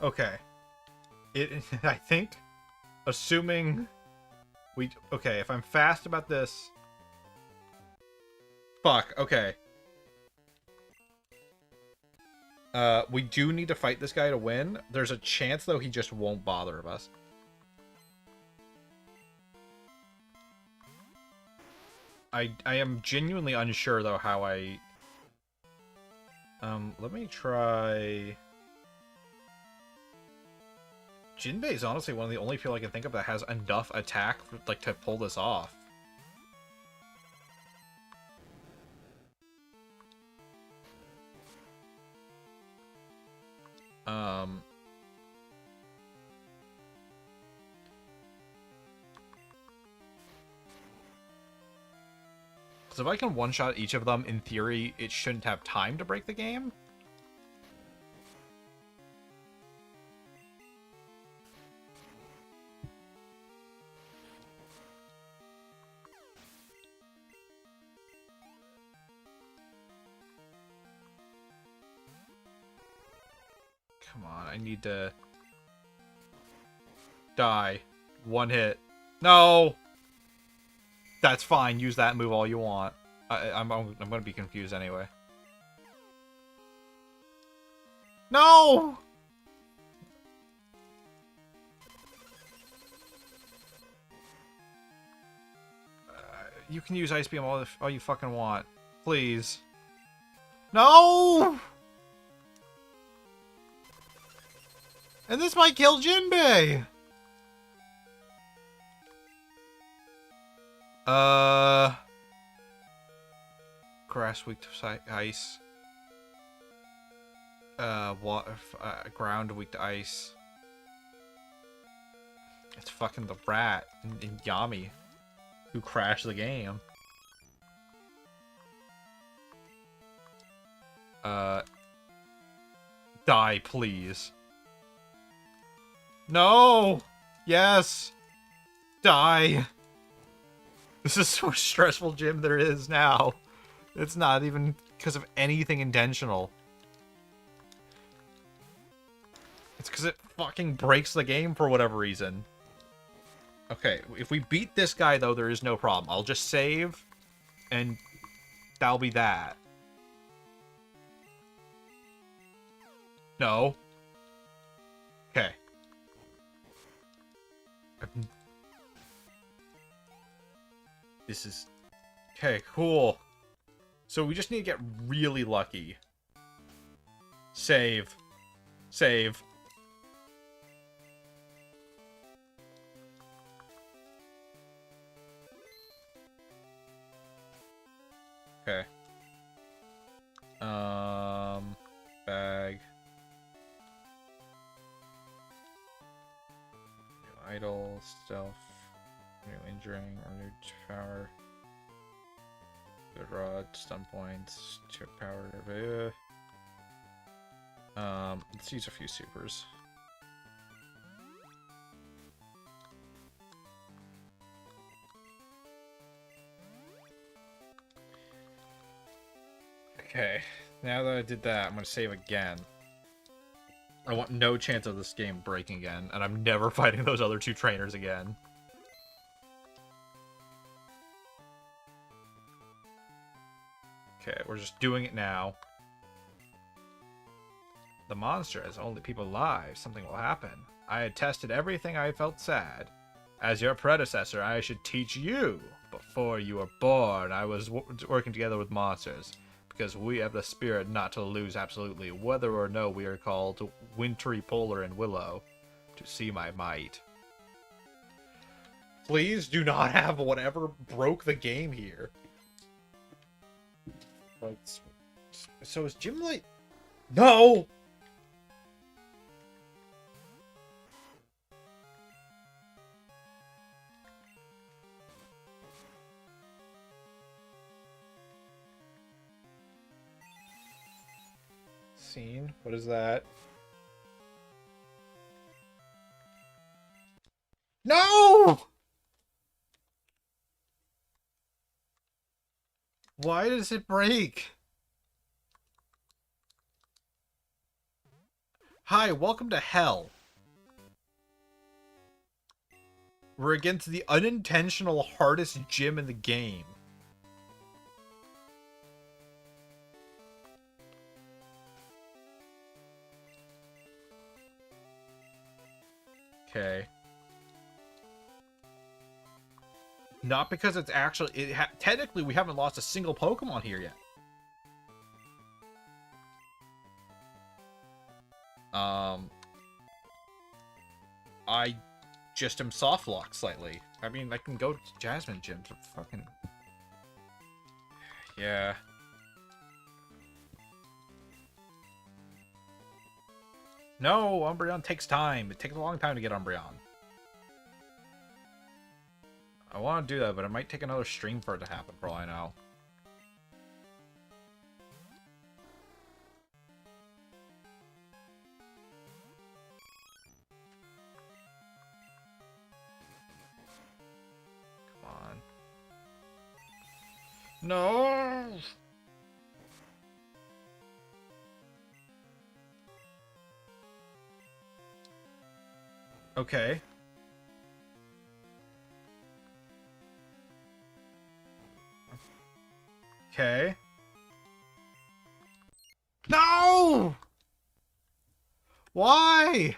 Okay. I think, assuming okay, if I'm fast about this... Fuck, okay. We do need to fight this guy to win. There's a chance, though, he just won't bother of us. I am genuinely unsure, though, how I... let me try... Jinbei is honestly one of the only people I can think of that has enough attack, like, to pull this off. Because if I can one-shot each of them, in theory, it shouldn't have time to break the game. Come on, I need to... Die. One hit. No! That's fine, use that move all you want. I'm gonna be confused anyway. No! You can use Ice Beam all you fucking want. Please. No! And this might kill Jinbei! Grass weak to ice. Water, ground weak to ice. It's fucking the rat in Yami who crashed the game. Die, please. No! Yes! Die! This is the most stressful gym there is now. It's not even because of anything intentional. It's because it fucking breaks the game for whatever reason. Okay, if we beat this guy, though, there is no problem. I'll just save, and that'll be that. No. Okay. This is... Okay, cool. So we just need to get really lucky. Save. Save. Okay. Bag. New idol, stealth, new injuring, or new power. Good rod, stun points, chip power. Let's use a few supers. Okay, now that I did that, I'm gonna save again. I want no chance of this game breaking again, and I'm never fighting those other two trainers again. Okay, we're just doing it now. The monster has only people alive. Something will happen. I had tested everything. I felt sad. As your predecessor, I should teach you. Before you were born, I was working together with monsters. Because we have the spirit not to lose absolutely, whether or no we are called Wintry, Polar, and Willow, to see my might. Please do not have whatever broke the game here. So is Jim like... No! Scene? What is that? No! Why does it break? Hi, welcome to hell. We're against the unintentional hardest gym in the game. Okay. Not because it's actually... technically, we haven't lost a single Pokemon here yet. I just am soft locked slightly. I mean, I can go to Jasmine Gym to fucking... Yeah. No, Umbreon takes time. It takes a long time to get Umbreon. I want to do that, but it might take another stream for it to happen, for all I know. Come on. No! Okay. Okay. No! Why?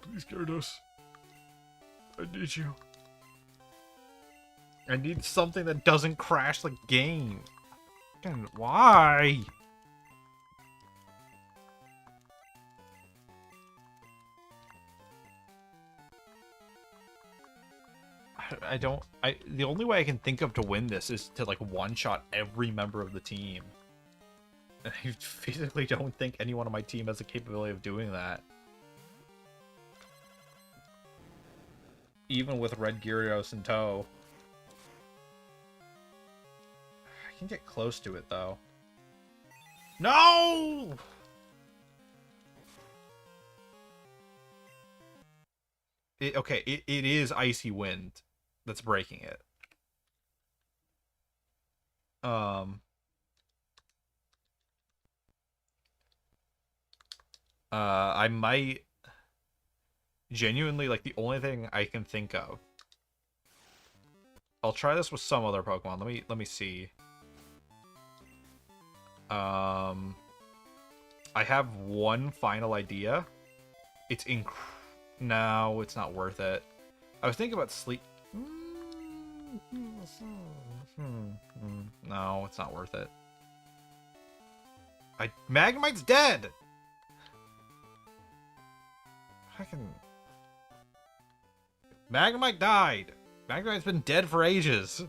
Please guard us. I need you. I need something that doesn't crash the game. Fucking why? The only way I can think of to win this is to like one-shot every member of the team. And I physically don't think anyone on my team has the capability of doing that. Even with Red Gyarados in tow. I can get close to it, though. No! Okay, it is Icy Wind that's breaking it. I might genuinely, like, the only thing I can think of. I'll try this with some other Pokemon. Let me see. I have one final idea. It's no, it's not worth it. I was thinking about sleep. No, it's not worth it. Magnemite's dead. Fucking Magnemite died. Magnemite's been dead for ages.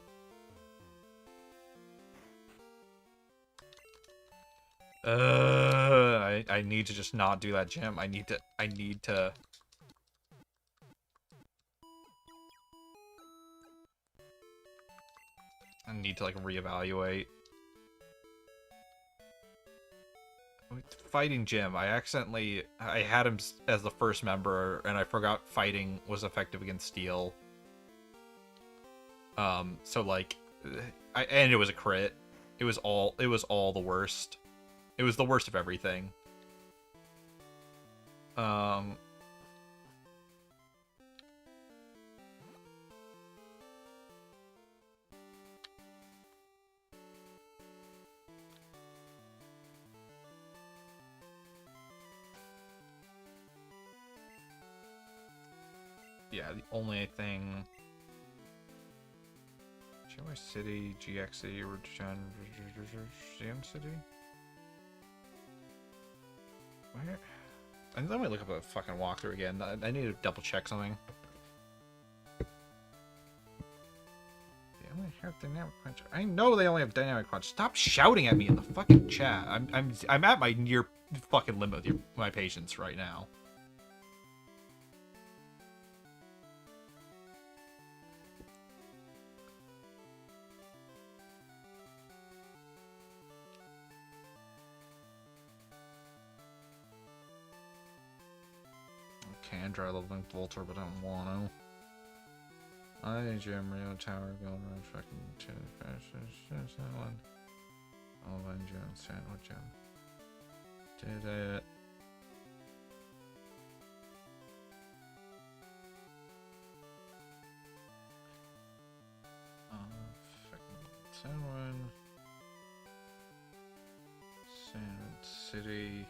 I need to just not do that gym. I need to I need to like reevaluate. Fighting gym. I had him as the first member and I forgot fighting was effective against steel. So like and it was a crit. It was all the worst. It was the worst of everything. Yeah, the only thing. GY City, GX City, GM City? Where? And let me look up a fucking walkthrough again. I need to double check something. They only have dynamic punch. I know they only have dynamic punch. Stop shouting at me in the fucking chat. I'm at my near fucking limit with my patience right now. Can try leveling Voltor, but I don't want to. I Gym Rio Tower, Golden Run, fucking one. All Gym, Sandwich Gym. Did it. Fucking Sandwich. Sandwich City.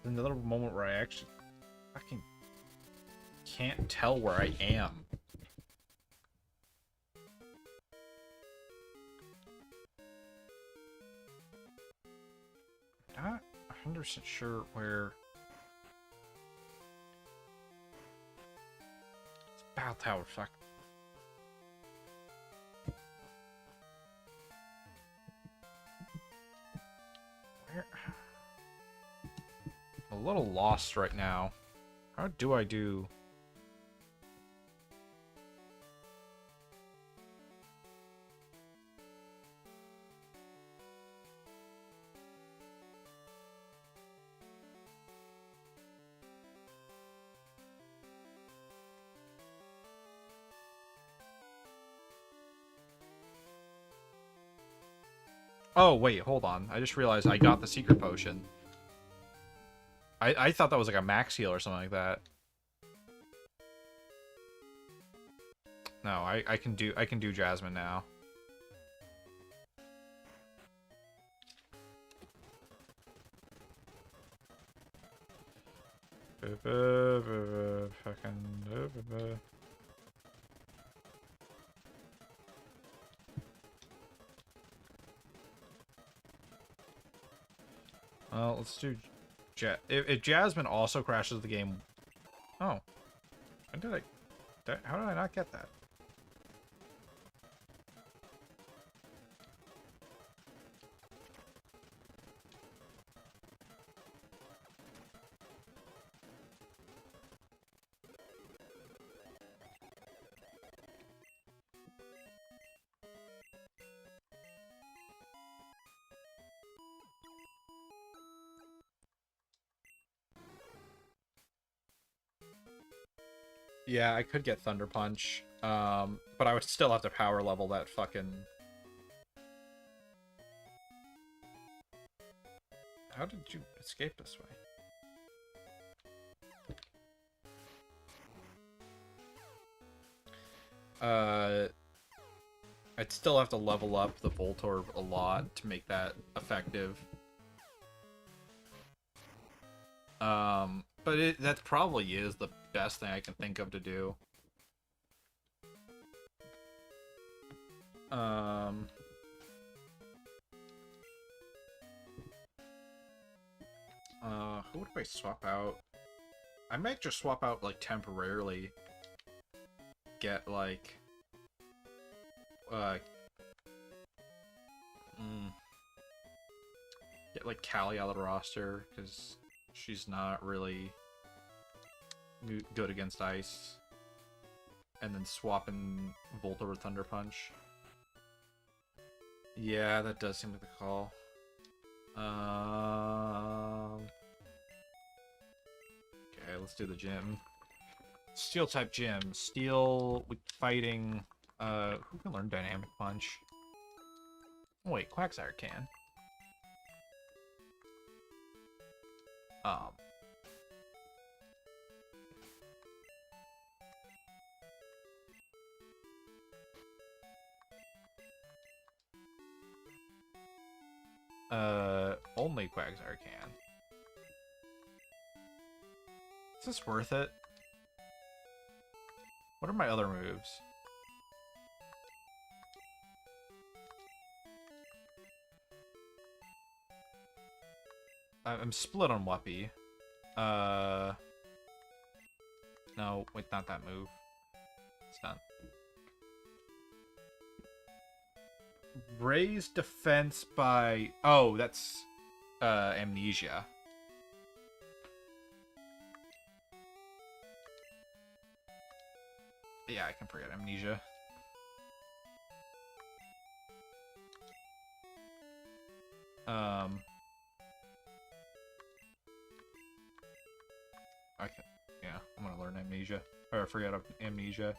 Another moment where I actually fucking can't tell where I am. Not 100% sure where. It's Battle Tower, fuck. Where? A little lost right now. How do I do? Oh, wait, hold on. I just realized I got the secret potion. I thought that was like a max heal or something like that. No, I can do Jasmine now. Fucking. Well, let's do... If Jasmine also crashes the game... Oh. When did I... How did I not get that? Yeah, I could get Thunder Punch, but I would still have to power level that fucking... How did you escape this way? I'd still have to level up the Voltorb a lot to make that effective. But that probably is the best thing I can think of to do. Who would I swap out? I might just swap out, like, temporarily. Get, like... Get, like, Callie out of the roster, because she's not really good against ice. And then swapping Voltorb with Thunder Punch. Yeah, that does seem like the call. Okay, let's do the gym. Steel type gym. Steel with fighting. Who can learn Dynamic Punch? Oh, wait, Quagsire can. Only Quagsire can. Is this worth it? What are my other moves? I'm split on Whuppy. No, wait, not that move. It's done. Raise defense by... Oh, that's Amnesia. Yeah, I can forget Amnesia. Yeah, I'm gonna learn Amnesia. Or forget Amnesia.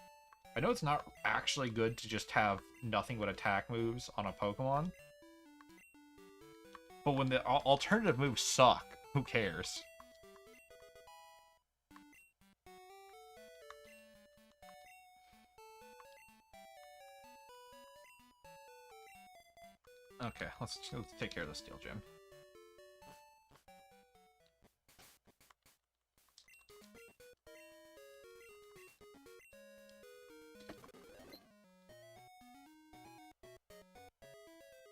I know it's not actually good to just have nothing but attack moves on a Pokemon. But when the alternative moves suck, who cares? Okay, let's take care of the Steel Gym.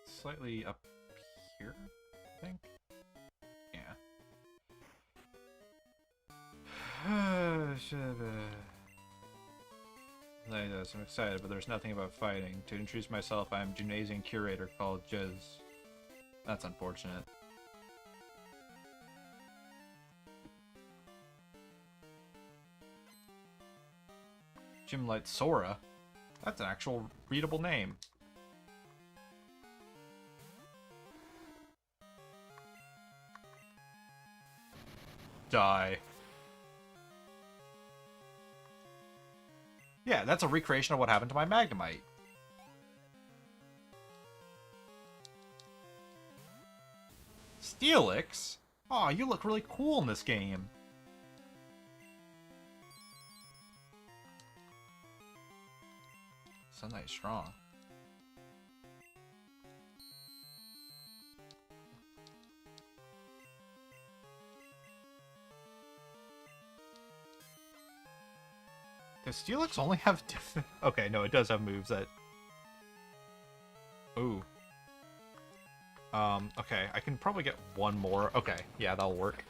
Slightly up here, I think. Yeah. I'm excited, but there's nothing about fighting. To introduce myself, I'm Gymnasium Curator called Jiz. That's unfortunate. Gymlight Sora? That's an actual readable name. Die. Yeah, that's a recreation of what happened to my Magnemite. Steelix? Aw, you look really cool in this game. Sunlight's strong. Does Steelix only have different... Okay, no, it does have moves that... Ooh. Okay, I can probably get one more. Okay, yeah, that'll work.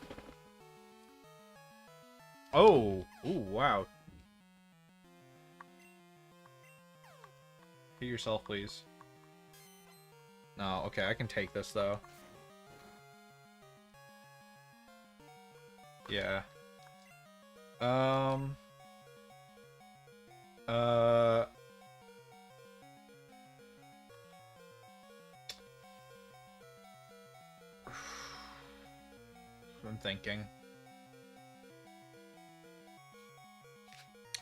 Oh! Ooh, wow. Hit yourself, please. No, okay, I can take this, though. Yeah. I'm thinking.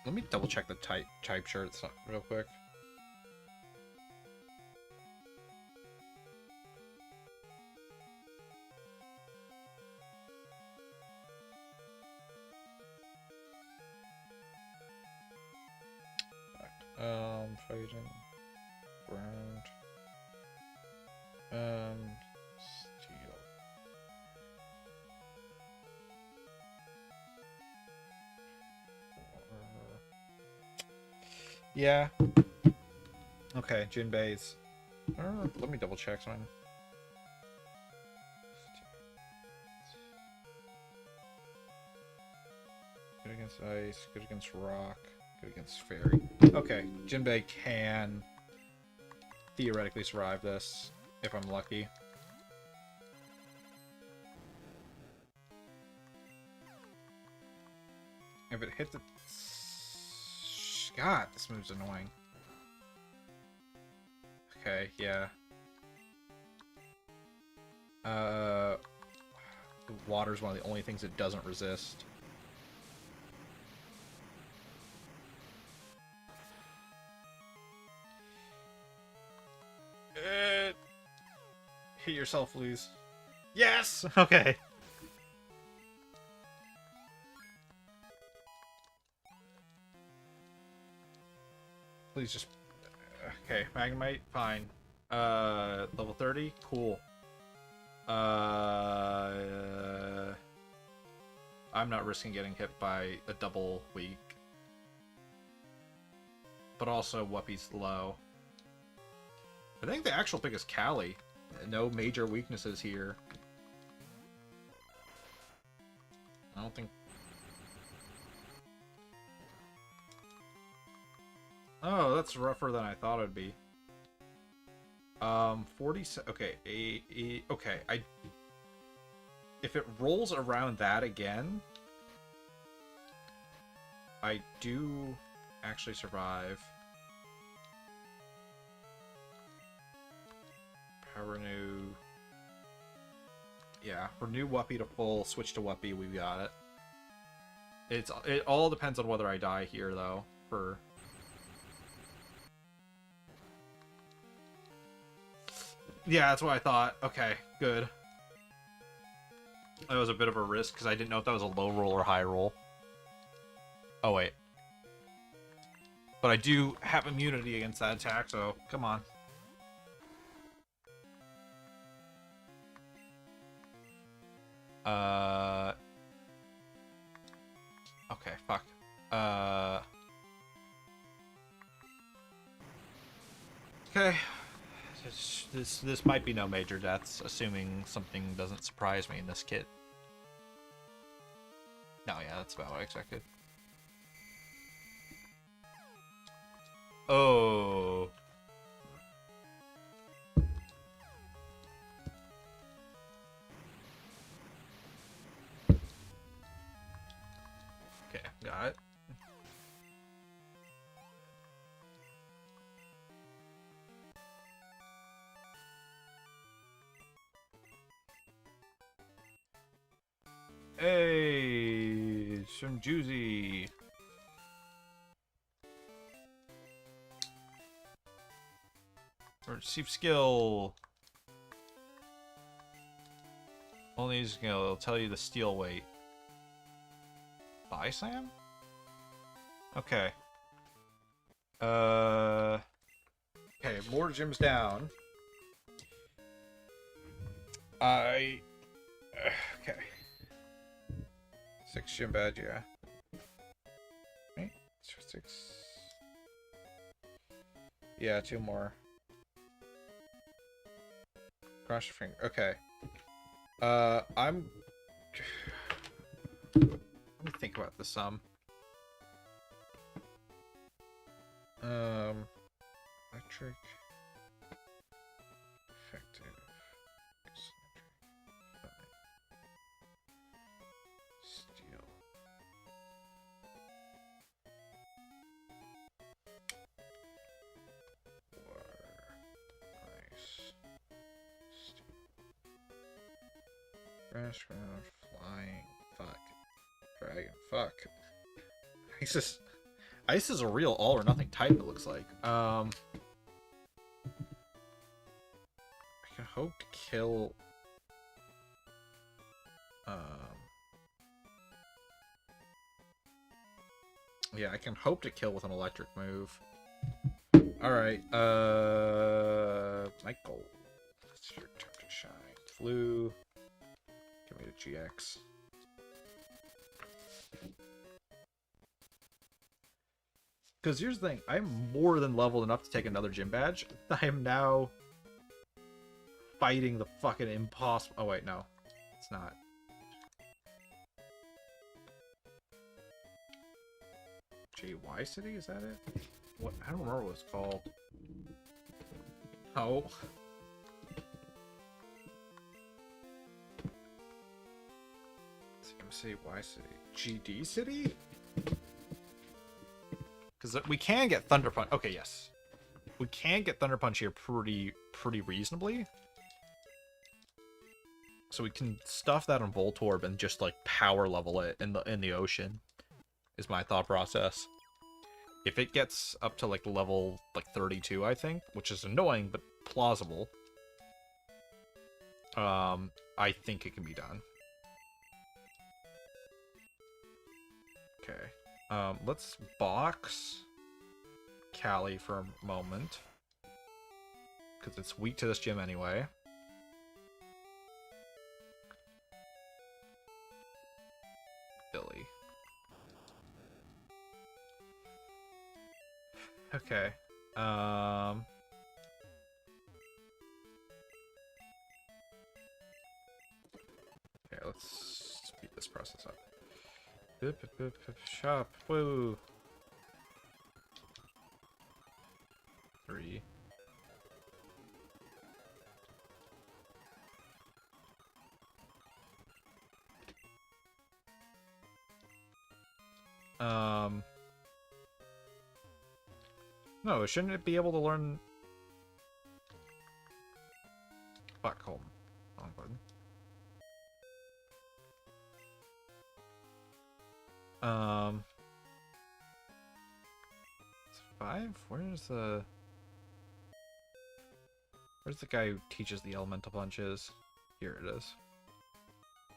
Let me double check the type shirts real quick. Fighting ground. Steel. Yeah. Okay, Jinbei's. Let me double check something. Good against ice, good against rock, good against fairy. Okay, Jinbei can theoretically survive this, if I'm lucky. If it hits it... God, this move's annoying. Okay, yeah. Water's one of the only things it doesn't resist. Hit yourself, please. Yes! Okay. Please just... Okay, Magnemite, fine. Level 30? Cool. I'm not risking getting hit by a double weak. But also, Whoopi's low. I think the actual pick is Callie. No major weaknesses here. I don't think... Oh, that's rougher than I thought it'd be. 40... Okay, okay, if it rolls around that again, I do actually survive. Power renew. Yeah, renew Whuppie to full, switch to Whuppie, we've got it. It all depends on whether I die here, though, for... Yeah, that's what I thought. Okay, good. That was a bit of a risk, because I didn't know if that was a low roll or high roll. Oh, wait. But I do have immunity against that attack, so come on. Okay, fuck. Okay. This might be no major deaths, assuming something doesn't surprise me in this kit. No, yeah, that's about what I expected. Oh. Okay, got it. Hey, some juicy. Receive skill. Only skill. It'll tell you the steel weight. Buy Sam? Okay. Okay, more gyms down. Okay. 6 gym badge, yeah. Right? 6. Yeah, 2 more. Cross your finger. Okay. I'm... Let me think about this some. Electric. Effective. Steel. Water. Ice. Steel. Grass, ground, flying. Fuck. Dragon. Fuck. Ice is a real all or nothing type, it looks like. I can hope to kill. Yeah, I can hope to kill with an electric move. Alright, Michael. It's your turn to shine. Flu. Give me the GX. Because here's the thing, I'm more than leveled enough to take another gym badge. I am now fighting the fucking impossible. Oh wait, no, it's not. JY City, is that it? What? I don't remember what it's called. Oh. CMCY City. GD City? Because we can get Thunder Punch. Okay, yes. We can get Thunder Punch here pretty reasonably. So we can stuff that on Voltorb and just like power level it in the ocean. Is my thought process. If it gets up to like level like 32, I think, which is annoying but plausible. I think it can be done. Okay. Let's box Callie for a moment. Because it's weak to this gym anyway. Billy. Okay. Okay, let's speed this process up. Shop. Woo. 3. No, shouldn't it be able to learn? Fuck home. Wrong button. 5? Where's the guy who teaches the elemental punches? Here it is.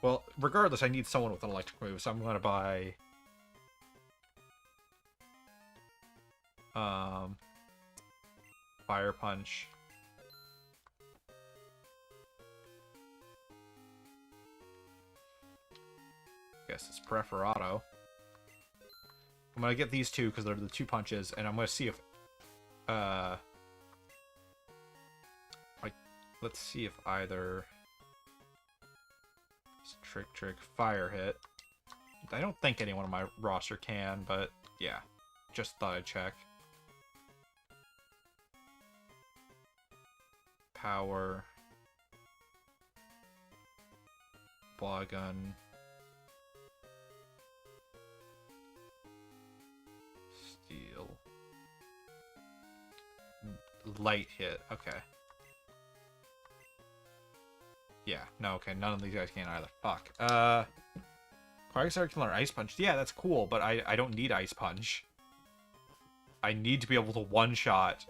Well, regardless, I need someone with an electric move, so I'm gonna buy Fire Punch. Guess it's Preferato. I'm gonna get these two because they're the 2 punches, and I'm gonna see if let's see if either Trick, Fire Hit. I don't think anyone on my roster can, but yeah, just thought I'd check. Power. Ball Gun. Steel. Light Hit, okay. Yeah, no, okay, none of these guys can either. Fuck. Quagsire can learn Ice Punch. Yeah, that's cool, but I don't need Ice Punch. I need to be able to one-shot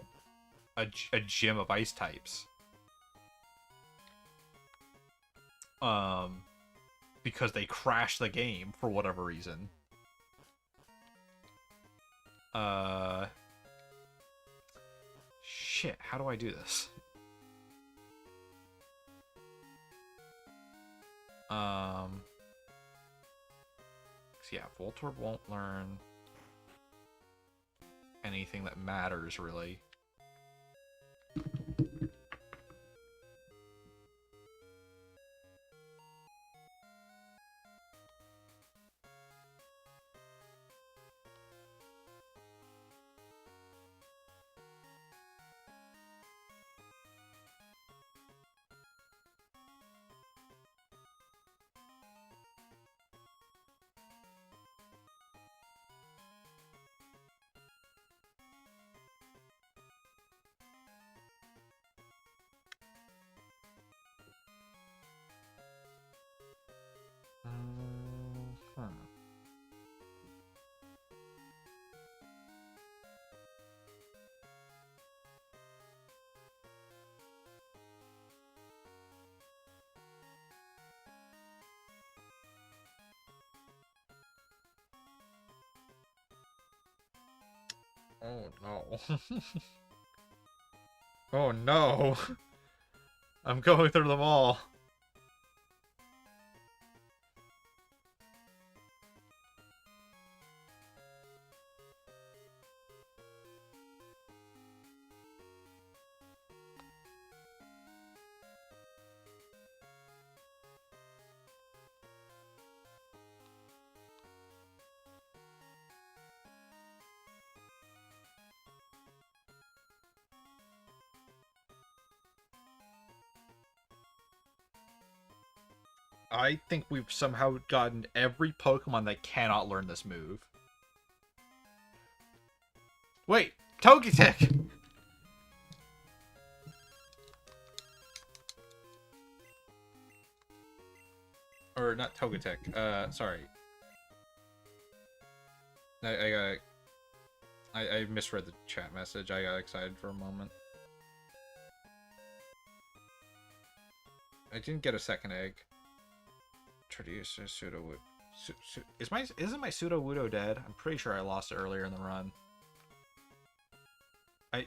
a gym of ice types. Because they crash the game for whatever reason. Shit, how do I do this? Yeah, Voltorb won't learn anything that matters, really. Oh no. Oh no. I'm going through them all. I think we've somehow gotten every Pokemon that cannot learn this move. Wait, Togetic! Or not Togetic, sorry. I misread the chat message. I got excited for a moment. I didn't get a second egg. Introduce a Pseudo-Wood. Isn't my Pseudo-Wudo dead? I'm pretty sure I lost it earlier in the run.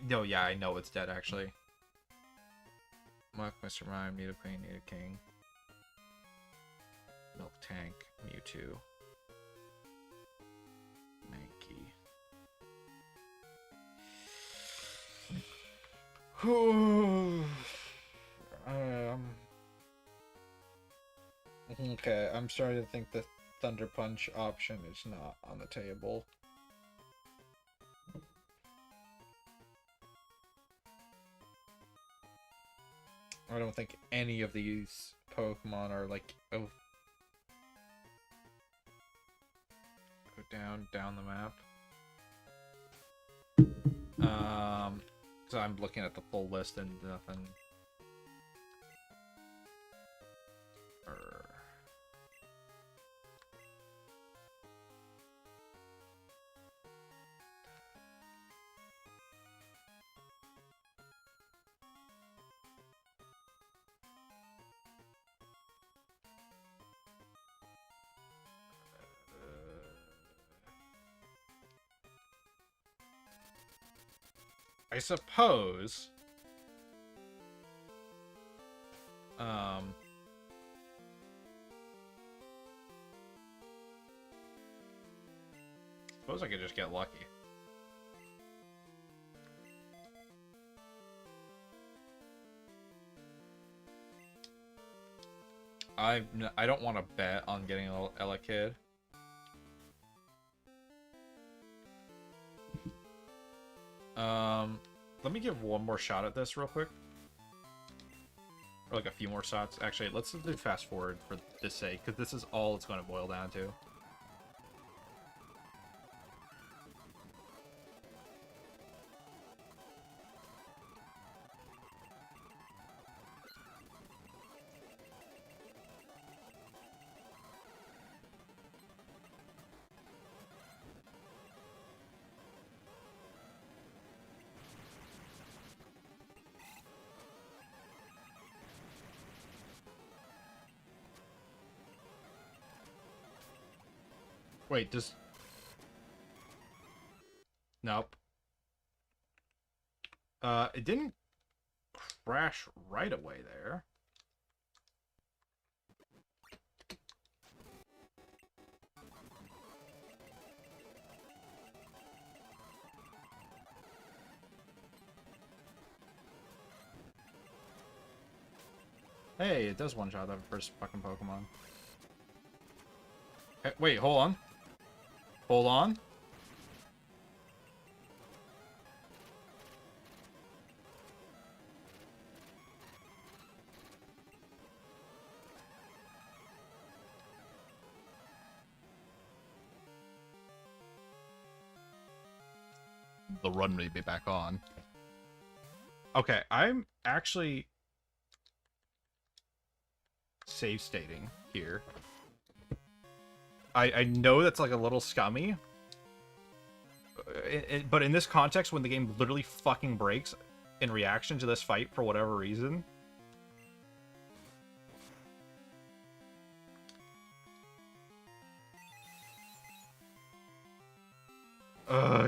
No, yeah, I know it's dead actually. Muck, Mr. Mime, need a queen, need a king. Milk Tank, Mewtwo. Mankey. Okay, I'm starting to think the Thunder Punch option is not on the table. I don't think any of these Pokemon are like, oh, go down the map. So I'm looking at the full list and nothing. I suppose. Suppose I could just get lucky. I don't want to bet on getting a Elekid. Let me give one more shot at this real quick. Or like a few more shots. Actually, let's do fast forward for this sake, because this is all it's going to boil down to. Wait, does... Nope. It didn't crash right away there. Hey, it does one-shot that first fucking Pokemon. Hey, wait, hold on. Hold on. The run may be back on. Okay, I'm actually save stating here. I know that's like a little scummy, but in this context, when the game literally fucking breaks in reaction to this fight for whatever reason,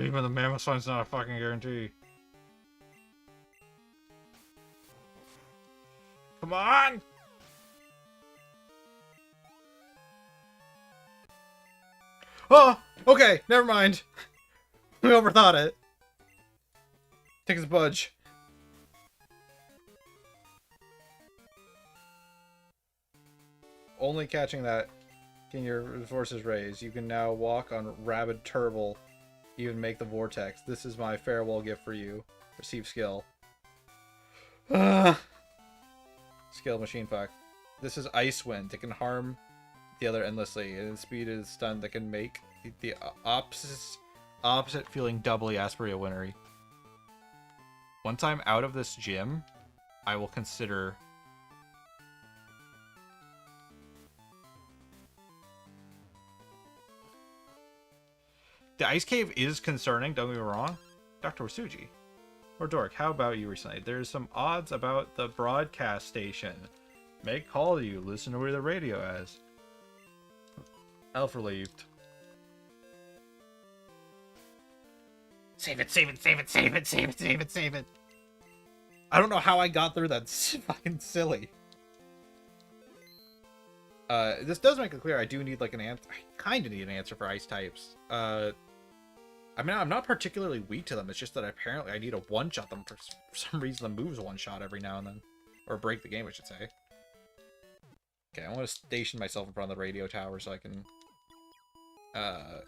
Even the mammoth sign's not a fucking guarantee. Come on! Oh! Okay, never mind. We overthought it. Take his budge. Only catching that can your forces raise. You can now walk on rabid turtle, even make the vortex. This is my farewell gift for you. Receive skill. Skill machine fuck. This is ice wind. It can harm the other endlessly, and its speed is stun that can make the opposite feeling doubly aspiratory. Once I'm out of this gym, I will consider. The ice cave is concerning, don't get me wrong. Dr. Wasuji. Or Dork, how about you recently? There's some odds about the broadcast station. May call you, listen to where the radio is. Elf relieved. Save it, save it, save it, save it, save it, save it, save it. I don't know how I got through that. It's fucking silly. This does make it clear I do need like an answer. I kind of need an answer for ice types. I mean, I'm not particularly weak to them. It's just that apparently I need to one-shot them for some reason. The moves one-shot every now and then. Or break the game, I should say. Okay, I want to station myself in front of the radio tower so I can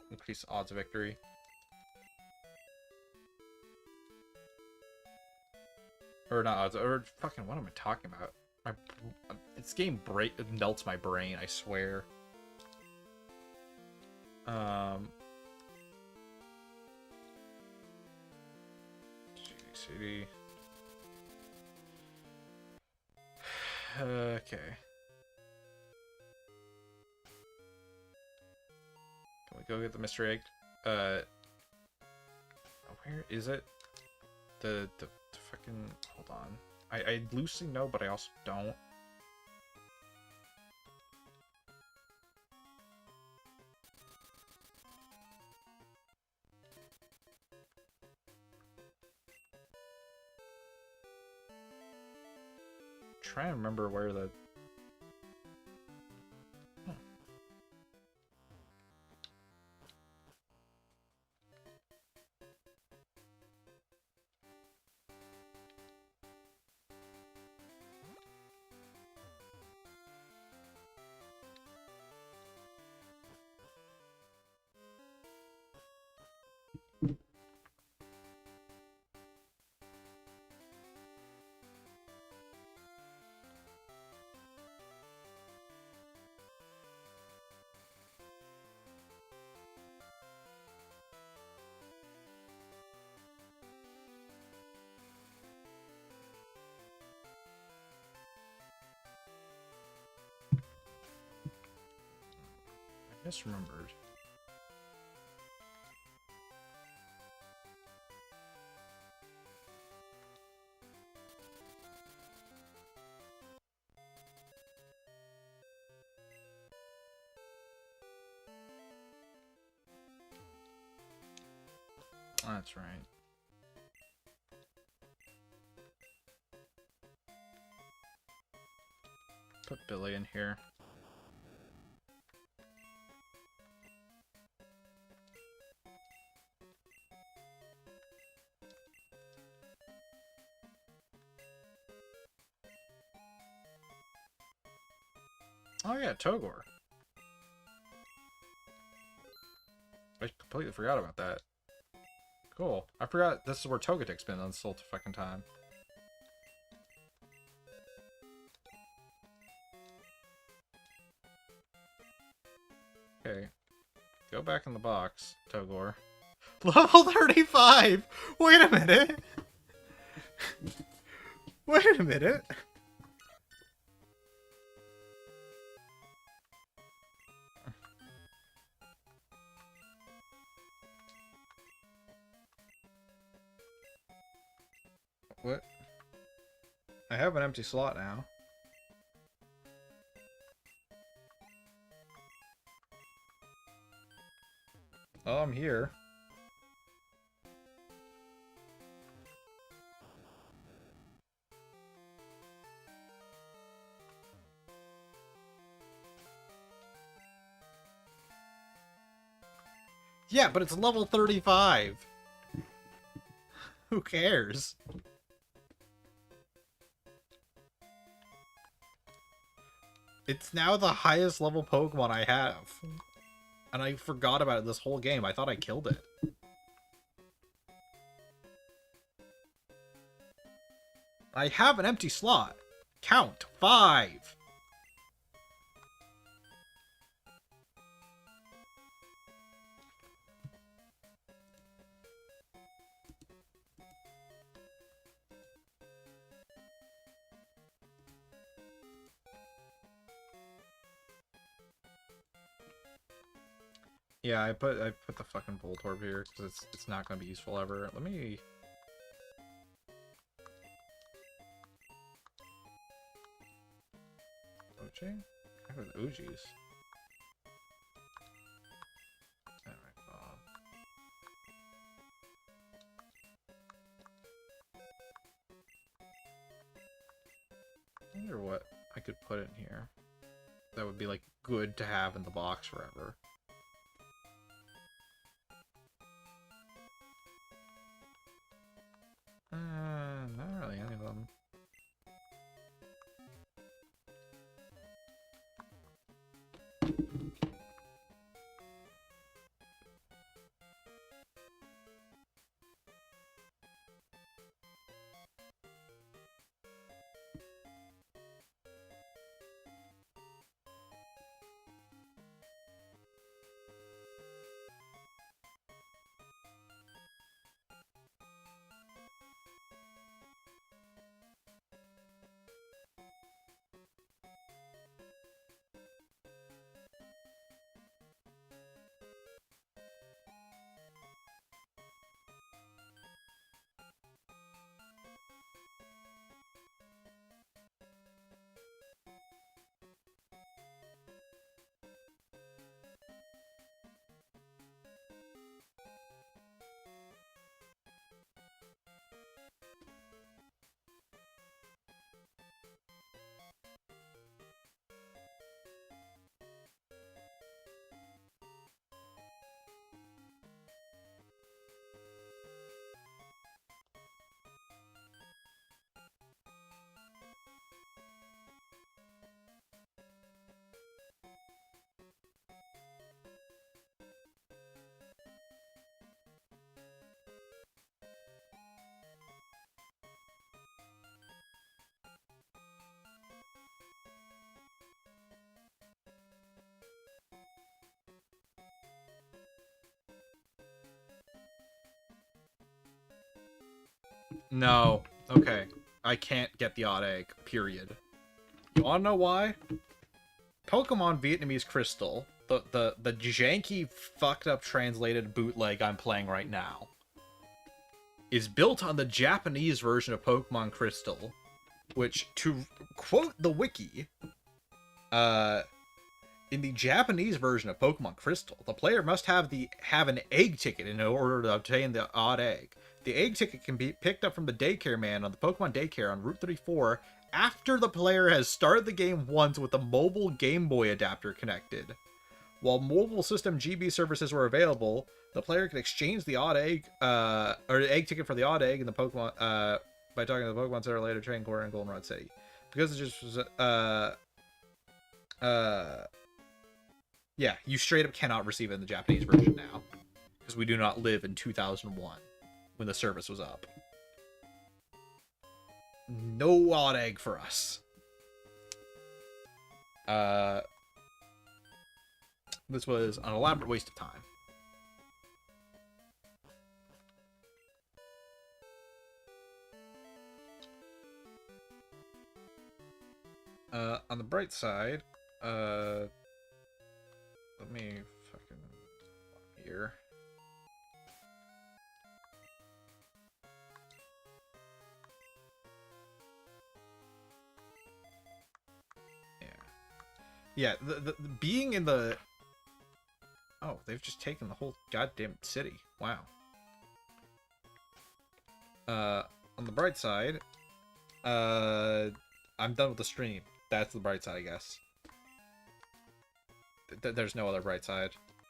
increase odds of victory. Or not odds, or fucking, what am I talking about? This game melts my brain, I swear. CD. Okay. Can we go get the mystery egg? Where is it? The fucking, hold on. I loosely know, but I also don't. Trying to remember where the misremembered. That's right. Put Billy in here. Oh yeah, Togor. I completely forgot about that. Cool. I forgot this is where Togetic's been this whole fucking time. Okay. Go back in the box, Togor. Level 35! Wait a minute! Wait a minute! What? I have an empty slot now. Oh, I'm here. Yeah, but it's level 35. Who cares? It's now the highest level Pokemon I have. And I forgot about it this whole game. I thought I killed it. I have an empty slot. Count 5. Yeah, I put the fucking Voltorb here because it's not gonna be useful ever. Let me. OJ? I have OGs. Alright, I wonder what I could put in here that would be like good to have in the box forever. Not really any of them. No. Okay. I can't get the odd egg. Period. You wanna know why? Pokemon Vietnamese Crystal, the janky, fucked up translated bootleg I'm playing right now, is built on the Japanese version of Pokemon Crystal, which, to quote the wiki, in the Japanese version of Pokemon Crystal, the player must have an egg ticket in order to obtain the odd egg. The egg ticket can be picked up from the daycare man on the Pokemon Daycare on Route 34 after the player has started the game once with a mobile Game Boy adapter connected. While mobile system GB services were available, the player could exchange the odd egg, or the egg ticket for the odd egg in the Pokemon, by talking to the Pokemon Center later, Train Corps in Goldenrod City. Because it just was, yeah, you straight up cannot receive it in the Japanese version now. Because we do not live in 2001, when the service was up. No odd egg for us. This was an elaborate waste of time. On the bright side, let me fucking here. Yeah, the being in the... Oh, they've just taken the whole goddamn city. Wow. On the bright side, I'm done with the stream. That's the bright side, I guess. There's no other bright side.